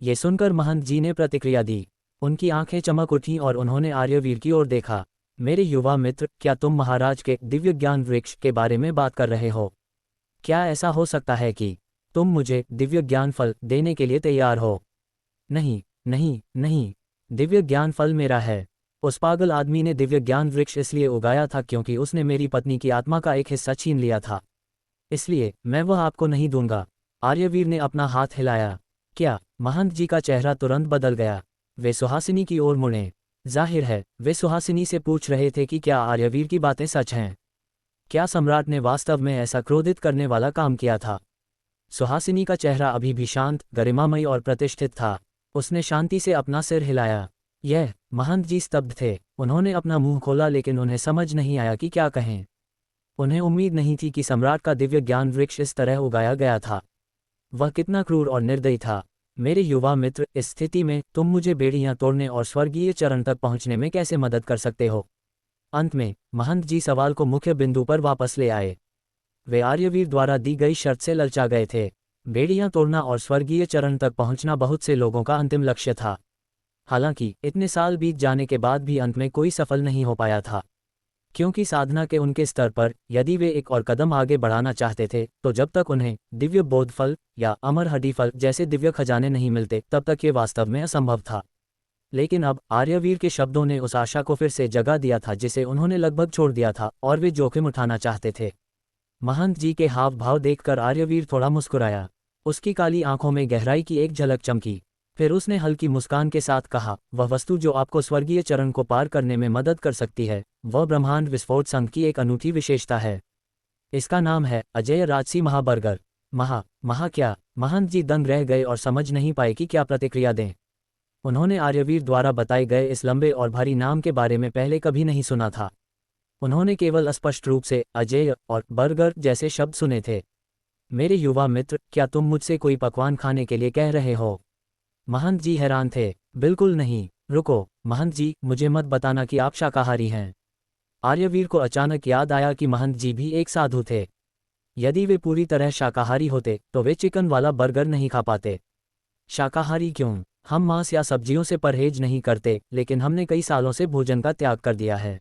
ये सुनकर महंत जी ने प्रतिक्रिया दी। उनकी आंखें चमक उठीं और उन्होंने आर्यवीर की ओर देखा। मेरे युवा मित्र, क्या तुम महाराज के दिव्य ज्ञान वृक्ष के बारे में बात कर रहे हो? क्या ऐसा हो सकता है कि तुम मुझे दिव्य ज्ञान फल देने के लिए तैयार हो? नहीं नहीं नहीं, दिव्य ज्ञान फल मेरा है। उस पागल आदमी ने दिव्य ज्ञान वृक्ष इसलिए उगाया था क्योंकि उसने मेरी पत्नी की आत्मा का एक हिस्सा छीन लिया था। इसलिए मैं वह आपको नहीं दूंगा। आर्यवीर ने अपना हाथ हिलाया। क्या? महंत जी का चेहरा तुरंत बदल गया। वे सुहासिनी की ओर मुड़े। जाहिर है वे सुहासिनी से पूछ रहे थे कि क्या आर्यवीर की बातें सच हैं। क्या सम्राट ने वास्तव में ऐसा क्रोधित करने वाला काम किया था? सुहासिनी का चेहरा अभी भी शांत, गरिमामयी और प्रतिष्ठित था। उसने शांति से अपना सिर हिलाया। यह महंत जी स्तब्ध थे। उन्होंने अपना मुंह खोला लेकिन उन्हें समझ नहीं आया कि क्या कहें। उन्हें उम्मीद नहीं थी कि सम्राट का दिव्य ज्ञान वृक्ष इस तरह उगाया गया था। वह कितना क्रूर और निर्दयी था। मेरे युवा मित्र, इस स्थिति में तुम मुझे बेड़ियां तोड़ने और स्वर्गीय चरण तक पहुंचने में कैसे मदद कर सकते हो? अंत में महंत जी सवाल को मुख्य बिंदु पर वापस ले आए। वे आर्यवीर द्वारा दी गई शर्त से ललचा गए थे। बेड़ियां तोड़ना और स्वर्गीय चरण तक पहुंचना बहुत से लोगों का अंतिम लक्ष्य था। हालांकि इतने साल बीत जाने के बाद भी अंत में कोई सफल नहीं हो पाया था। क्योंकि साधना के उनके स्तर पर यदि वे एक और कदम आगे बढ़ाना चाहते थे तो जब तक उन्हें दिव्य बोध फल या अमर हड्डी फल जैसे दिव्य खजाने नहीं मिलते तब तक ये वास्तव में असंभव था। लेकिन अब आर्यवीर के शब्दों ने उस आशा को फिर से जगा दिया था जिसे उन्होंने लगभग छोड़ दिया था, और वे जोखिम उठाना चाहते थे। महंत जी के हाव भाव देखकर आर्यवीर थोड़ा मुस्कुराया। उसकी काली आंखों में गहराई की एक झलक चमकी। फिर उसने हल्की मुस्कान के साथ कहा, वह वस्तु जो आपको स्वर्गीय चरण को पार करने में मदद कर सकती है वह ब्रह्मांड विस्फोट संघ की एक अनूठी विशेषता है। इसका नाम है अजेय राजसी महाबर्गर। महा क्या? महंत जी दंग रह गए और समझ नहीं पाए कि क्या प्रतिक्रिया दें। उन्होंने आर्यवीर द्वारा बताए गए इस लंबे और भारी नाम के बारे में पहले कभी नहीं सुना था। उन्होंने केवल स्पष्ट रूप से अजेय और बर्गर जैसे शब्द सुने थे। मेरे युवा मित्र, क्या तुम मुझसे कोई पकवान खाने के लिए कह रहे हो? महंत जी हैरान थे। बिल्कुल नहीं। रुको महंत जी, मुझे मत बताना कि आप शाकाहारी हैं। आर्यवीर को अचानक याद आया कि महंत जी भी एक साधु थे। यदि वे पूरी तरह शाकाहारी होते तो वे चिकन वाला बर्गर नहीं खा पाते। शाकाहारी क्यों? हम मांस या सब्जियों से परहेज नहीं करते, लेकिन हमने कई सालों से भोजन का त्याग कर दिया है।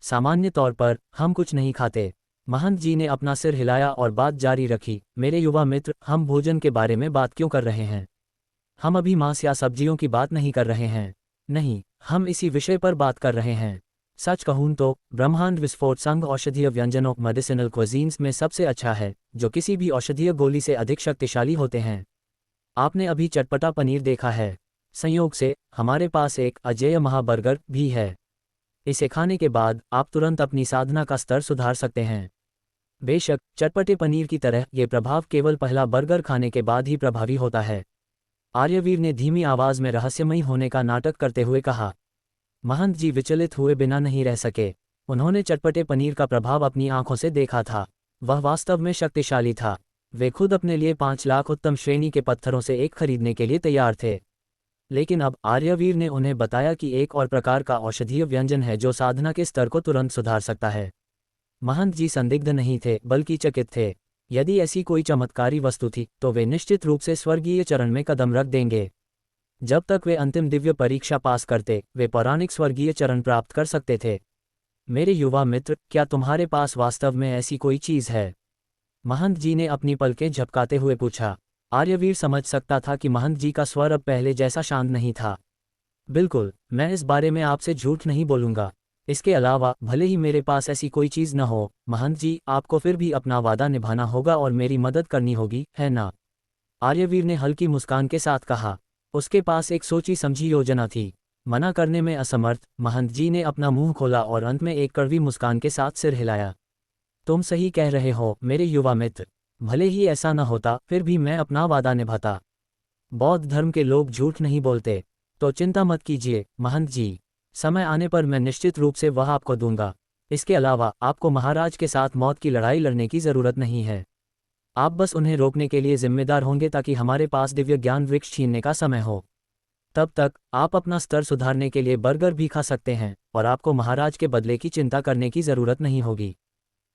सामान्य तौर पर हम कुछ नहीं खाते। महंत जी ने अपना सिर हिलाया और बात जारी रखी। मेरे युवा मित्र, हम भोजन के बारे में बात क्यों कर रहे हैं? हम अभी मांस या सब्जियों की बात नहीं कर रहे हैं। नहीं, हम इसी विषय पर बात कर रहे हैं। सच कहूं तो ब्रह्मांड विस्फोट संघ औषधीय व्यंजनों मेडिसिनल क्विजीन्स में सबसे अच्छा है, जो किसी भी औषधीय गोली से अधिक शक्तिशाली होते हैं। आपने अभी चटपटा पनीर देखा है। संयोग से हमारे पास एक अजेय महाबर्गर भी है। इसे खाने के बाद आप तुरंत अपनी साधना का स्तर सुधार सकते हैं। बेशक चटपटे पनीर की तरह ये प्रभाव केवल पहला बर्गर खाने के बाद ही प्रभावी होता है। आर्यवीर ने धीमी आवाज में रहस्यमयी होने का नाटक करते हुए कहा। महंत जी विचलित हुए बिना नहीं रह सके। उन्होंने चटपटे पनीर का प्रभाव अपनी आंखों से देखा था। वह वास्तव में शक्तिशाली था। वे खुद अपने लिए 5 लाख उत्तम श्रेणी के पत्थरों से एक खरीदने के लिए तैयार थे। लेकिन अब आर्यवीर ने उन्हें बताया कि एक और प्रकार का औषधीय व्यंजन है जो साधना के स्तर को तुरंत सुधार सकता है। महंत जी संदिग्ध नहीं थे, बल्कि चकित थे। यदि ऐसी कोई चमत्कारी वस्तु थी तो वे निश्चित रूप से स्वर्गीय चरण में कदम रख देंगे। जब तक वे अंतिम दिव्य परीक्षा पास करते, वे पौराणिक स्वर्गीय चरण प्राप्त कर सकते थे। मेरे युवा मित्र, क्या तुम्हारे पास वास्तव में ऐसी कोई चीज है? महंत जी ने अपनी पलकें झपकाते हुए पूछा। आर्यवीर समझ सकता था कि महंत जी का स्वर अब पहले जैसा शांत नहीं था। बिल्कुल, मैं इस बारे में आपसे झूठ नहीं बोलूंगा। इसके अलावा भले ही मेरे पास ऐसी कोई चीज न हो, महंत जी, आपको फिर भी अपना वादा निभाना होगा और मेरी मदद करनी होगी, है ना? आर्यवीर ने हल्की मुस्कान के साथ कहा। उसके पास एक सोची समझी योजना थी। मना करने में असमर्थ, महंत जी ने अपना मुंह खोला और अंत में एक कड़वी मुस्कान के साथ सिर हिलाया। तुम सही कह रहे हो मेरे युवा मित्र। भले ही ऐसा न होता, फिर भी मैं अपना वादा निभाता। बौद्ध धर्म के लोग झूठ नहीं बोलते। तो चिंता मत कीजिए महंत जी, समय आने पर मैं निश्चित रूप से वह आपको दूंगा। इसके अलावा आपको महाराज के साथ मौत की लड़ाई लड़ने की जरूरत नहीं है। आप बस उन्हें रोकने के लिए जिम्मेदार होंगे ताकि हमारे पास दिव्य ज्ञान वृक्ष छीनने का समय हो। तब तक आप अपना स्तर सुधारने के लिए बर्गर भी खा सकते हैं और आपको महाराज के बदले की चिंता करने की जरूरत नहीं होगी।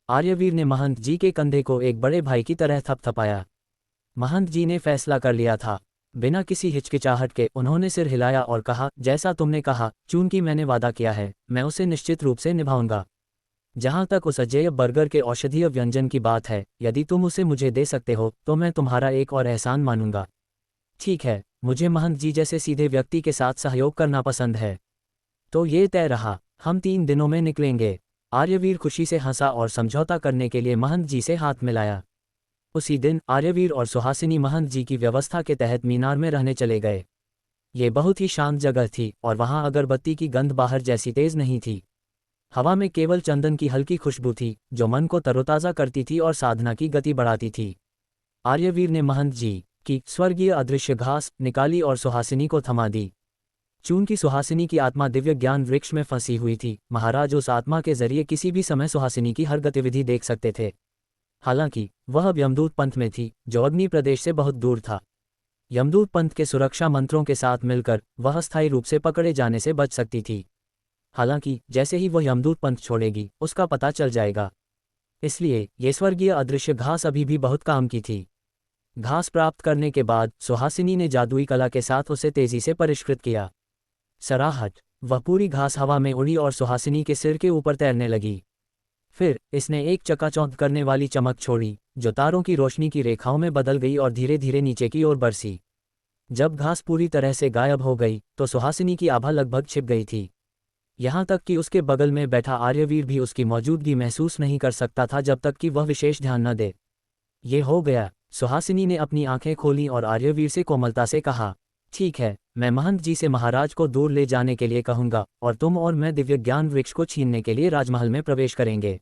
आर्यवीर ने महंत जी के कंधे को एक बड़े भाई की तरह थपथपाया। महंत जी ने फैसला कर लिया था। बिना किसी हिचकिचाहट के उन्होंने सिर हिलाया और कहा, जैसा तुमने कहा, चूंकि मैंने वादा किया है, मैं उसे निश्चित रूप से निभाऊंगा। जहां तक उस अजेय बर्गर के औषधीय व्यंजन की बात है, यदि तुम उसे मुझे दे सकते हो तो मैं तुम्हारा एक और एहसान मानूंगा। ठीक है, मुझे महंत जी जैसे सीधे व्यक्ति के साथ सहयोग करना पसंद है। तो ये तय रहा, हम 3 दिनों में निकलेंगे। आर्यवीर खुशी से हंसा और समझौता करने के लिए महंत जी से हाथ मिलाया। उसी दिन आर्यवीर और सुहासिनी महंत जी की व्यवस्था के तहत मीनार में रहने चले गए। ये बहुत ही शांत जगह थी और वहां अगरबत्ती की गंध बाहर जैसी तेज नहीं थी। हवा में केवल चंदन की हल्की खुशबू थी जो मन को तरोताज़ा करती थी और साधना की गति बढ़ाती थी। आर्यवीर ने महंत जी की स्वर्गीय अदृश्य घास निकाली और सुहासिनी को थमा दी। चूंकि सुहासिनी की आत्मा दिव्य ज्ञान वृक्ष में फंसी हुई थी, महाराज उस आत्मा के जरिए किसी भी समय सुहासिनी की हर गतिविधि देख सकते थे। हालांकि वह अब यमदूत पंथ में थी, जो अग्नि प्रदेश से बहुत दूर था। यमदूत पंथ के सुरक्षा मंत्रों के साथ मिलकर वह अस्थायी रूप से पकड़े जाने से बच सकती थी। हालांकि जैसे ही वह यमदूत पंथ छोड़ेगी, उसका पता चल जाएगा। इसलिए ये स्वर्गीय अदृश्य घास अभी भी बहुत काम की थी। घास प्राप्त करने के बाद सुहासिनी ने जादुई कला के साथ उसे तेजी से परिष्कृत किया। सराहत। वह पूरी घास हवा में उड़ी और सुहासिनी के सिर के ऊपर तैरने लगी। फिर इसने एक चकाचौंध करने वाली चमक छोड़ी जो तारों की रोशनी की रेखाओं में बदल गई और धीरे धीरे नीचे की ओर बरसी। जब घास पूरी तरह से गायब हो गई तो सुहासिनी की आभा लगभग छिप गई थी। यहाँ तक कि उसके बगल में बैठा आर्यवीर भी उसकी मौजूदगी महसूस नहीं कर सकता था जब तक कि वह विशेष ध्यान न दे। ये हो गया। सुहासिनी ने अपनी आंखें खोलीं और आर्यवीर से कोमलता से कहा, ठीक है, मैं महंत जी से महाराज को दूर ले जाने के लिए कहूंगा और तुम और मैं दिव्य ज्ञान वृक्ष को छीनने के लिए राजमहल में प्रवेश करेंगे।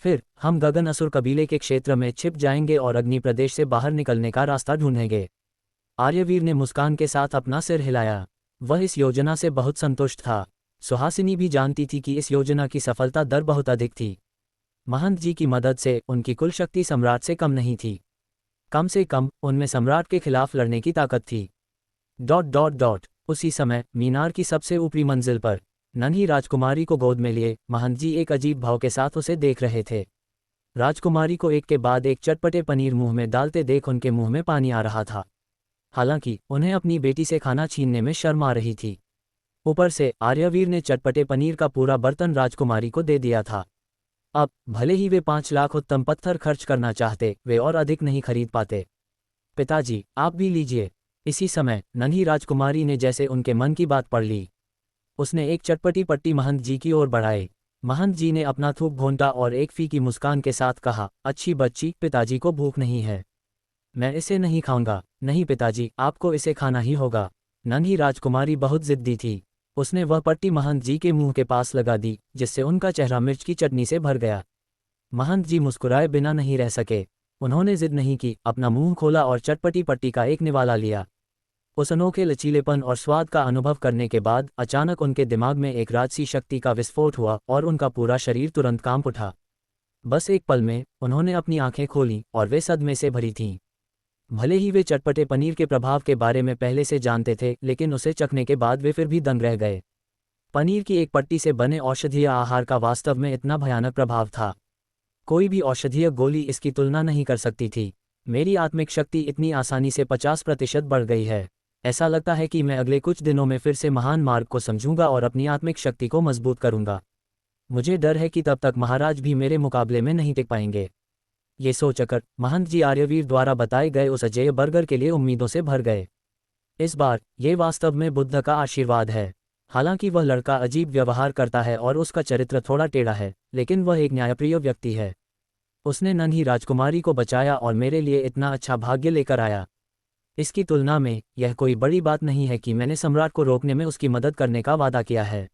फिर हम गगन असुर कबीले के क्षेत्र में छिप जाएंगे और अग्नि प्रदेश से बाहर निकलने का रास्ता ढूंढेंगे। आर्यवीर ने मुस्कान के साथ अपना सिर हिलाया। वह इस योजना से बहुत संतुष्ट था। सुहासिनी भी जानती थी कि इस योजना की सफलता दर बहुत अधिक थी। महंत जी की मदद से उनकी कुल शक्ति सम्राट से कम नहीं थी। कम से कम उनमें सम्राट के खिलाफ लड़ने की ताकत थी। ... उसी समय मीनार की सबसे ऊपरी मंजिल पर नन्ही राजकुमारी को गोद में लिए महंत जी एक अजीब भाव के साथ उसे देख रहे थे। राजकुमारी को एक के बाद एक चटपटे पनीर मुंह में डालते देख उनके मुंह में पानी आ रहा था। हालांकि उन्हें अपनी बेटी से खाना छीनने में शर्म आ रही थी। ऊपर से आर्यवीर ने चटपटे पनीर का पूरा बर्तन राजकुमारी को दे दिया था। अब भले ही वे 5 लाख उत्तम पत्थर खर्च करना चाहते, वे और अधिक नहीं खरीद पाते। पिताजी, आप भी लीजिए। इसी समय नन्ही राजकुमारी ने जैसे उनके मन की बात पढ़ ली। उसने एक चटपटी पट्टी महंत जी की ओर बढ़ाई। महंत जी ने अपना थूक भोंटा और एक फीकी मुस्कान के साथ कहा, अच्छी बच्ची, पिताजी को भूख नहीं है। मैं इसे नहीं खाऊंगा। नहीं पिताजी, आपको इसे खाना ही होगा। नन्ही राजकुमारी बहुत जिद्दी थी। उसने वह पट्टी महंत जी के मुंह के पास लगा दी, जिससे उनका चेहरा मिर्च की चटनी से भर गया। महंत जी मुस्कुराए बिना नहीं रह सके। उन्होंने जिद नहीं की, अपना मुंह खोला और चटपटी पट्टी का एक निवाला लिया। उस अनोखे लचीलेपन और स्वाद का अनुभव करने के बाद अचानक उनके दिमाग में एक राजसी शक्ति का विस्फोट हुआ और उनका पूरा शरीर तुरंत कांप उठा। बस एक पल में उन्होंने अपनी आंखें खोलीं और वे सदमे से भरी थीं। भले ही वे चटपटे पनीर के प्रभाव के बारे में पहले से जानते थे, लेकिन उसे चखने के बाद वे फिर भी दंग रह गए। पनीर की एक पट्टी से बने औषधीय आहार का वास्तव में इतना भयानक प्रभाव था। कोई भी औषधीय गोली इसकी तुलना नहीं कर सकती थी। मेरी आत्मिक शक्ति इतनी आसानी से 50% बढ़ गई है। ऐसा लगता है कि मैं अगले कुछ दिनों में फिर से महान मार्ग को समझूंगा और अपनी आत्मिक शक्ति को मजबूत करूंगा। मुझे डर है कि तब तक महाराज भी मेरे मुकाबले में नहीं टिक पाएंगे। ये सोचकर महंत जी आर्यवीर द्वारा बताए गए उस अजेय बर्गर के लिए उम्मीदों से भर गए। इस बार ये वास्तव में बुद्ध का आशीर्वाद है। हालांकि वह लड़का अजीब व्यवहार करता है और उसका चरित्र थोड़ा टेढ़ा है, लेकिन वह एक न्यायप्रिय व्यक्ति है। उसने नन्ही राजकुमारी को बचाया और मेरे लिए इतना अच्छा भाग्य लेकर आया। इसकी तुलना में यह कोई बड़ी बात नहीं है कि मैंने सम्राट को रोकने में उसकी मदद करने का वादा किया है।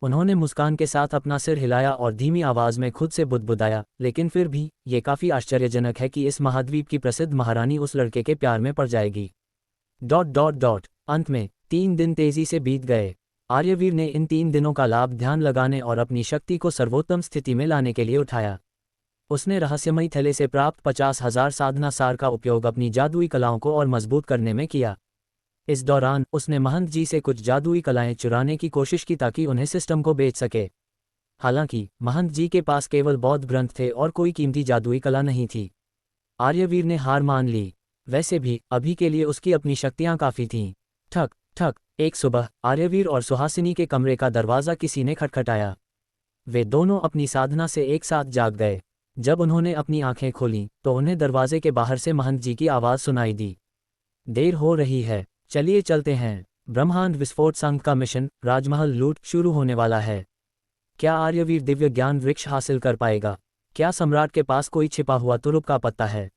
उन्होंने मुस्कान के साथ अपना सिर हिलाया और धीमी आवाज में खुद से बुदबुदाया, लेकिन फिर भी ये काफी आश्चर्यजनक है कि इस महाद्वीप की प्रसिद्ध महारानी उस लड़के के प्यार में पड़ जाएगी। ... अंत में 3 दिन तेजी से बीत गए। आर्यवीर ने इन 3 दिनों का लाभ ध्यान लगाने और अपनी शक्ति को सर्वोत्तम स्थिति में लाने के लिए उठाया। उसने रहस्यमयी थैले से प्राप्त 50,000 साधना सार का उपयोग अपनी जादुई कलाओं को और मजबूत करने में किया। इस दौरान उसने महंत जी से कुछ जादुई कलाएं चुराने की कोशिश की ताकि उन्हें सिस्टम को बेच सके। हालांकि महंत जी के पास केवल बौद्ध ग्रंथ थे और कोई कीमती जादुई कला नहीं थी। आर्यवीर ने हार मान ली। वैसे भी अभी के लिए उसकी अपनी शक्तियां काफी थीं। ठक ठक। एक सुबह आर्यवीर और सुहासिनी के कमरे का दरवाजा किसी ने खटखटाया। वे दोनों अपनी साधना से एक साथ जाग गए। जब उन्होंने अपनी आंखें खोलीं तो उन्हें दरवाजे के बाहर से महंत जी की आवाज सुनाई दी। देर हो रही है, चलिए चलते हैं। ब्रह्मांड विस्फोट संघ का मिशन राजमहल लूट शुरू होने वाला है। क्या आर्यवीर दिव्य ज्ञान वृक्ष हासिल कर पाएगा? क्या सम्राट के पास कोई छिपा हुआ तुरुप का पत्ता है?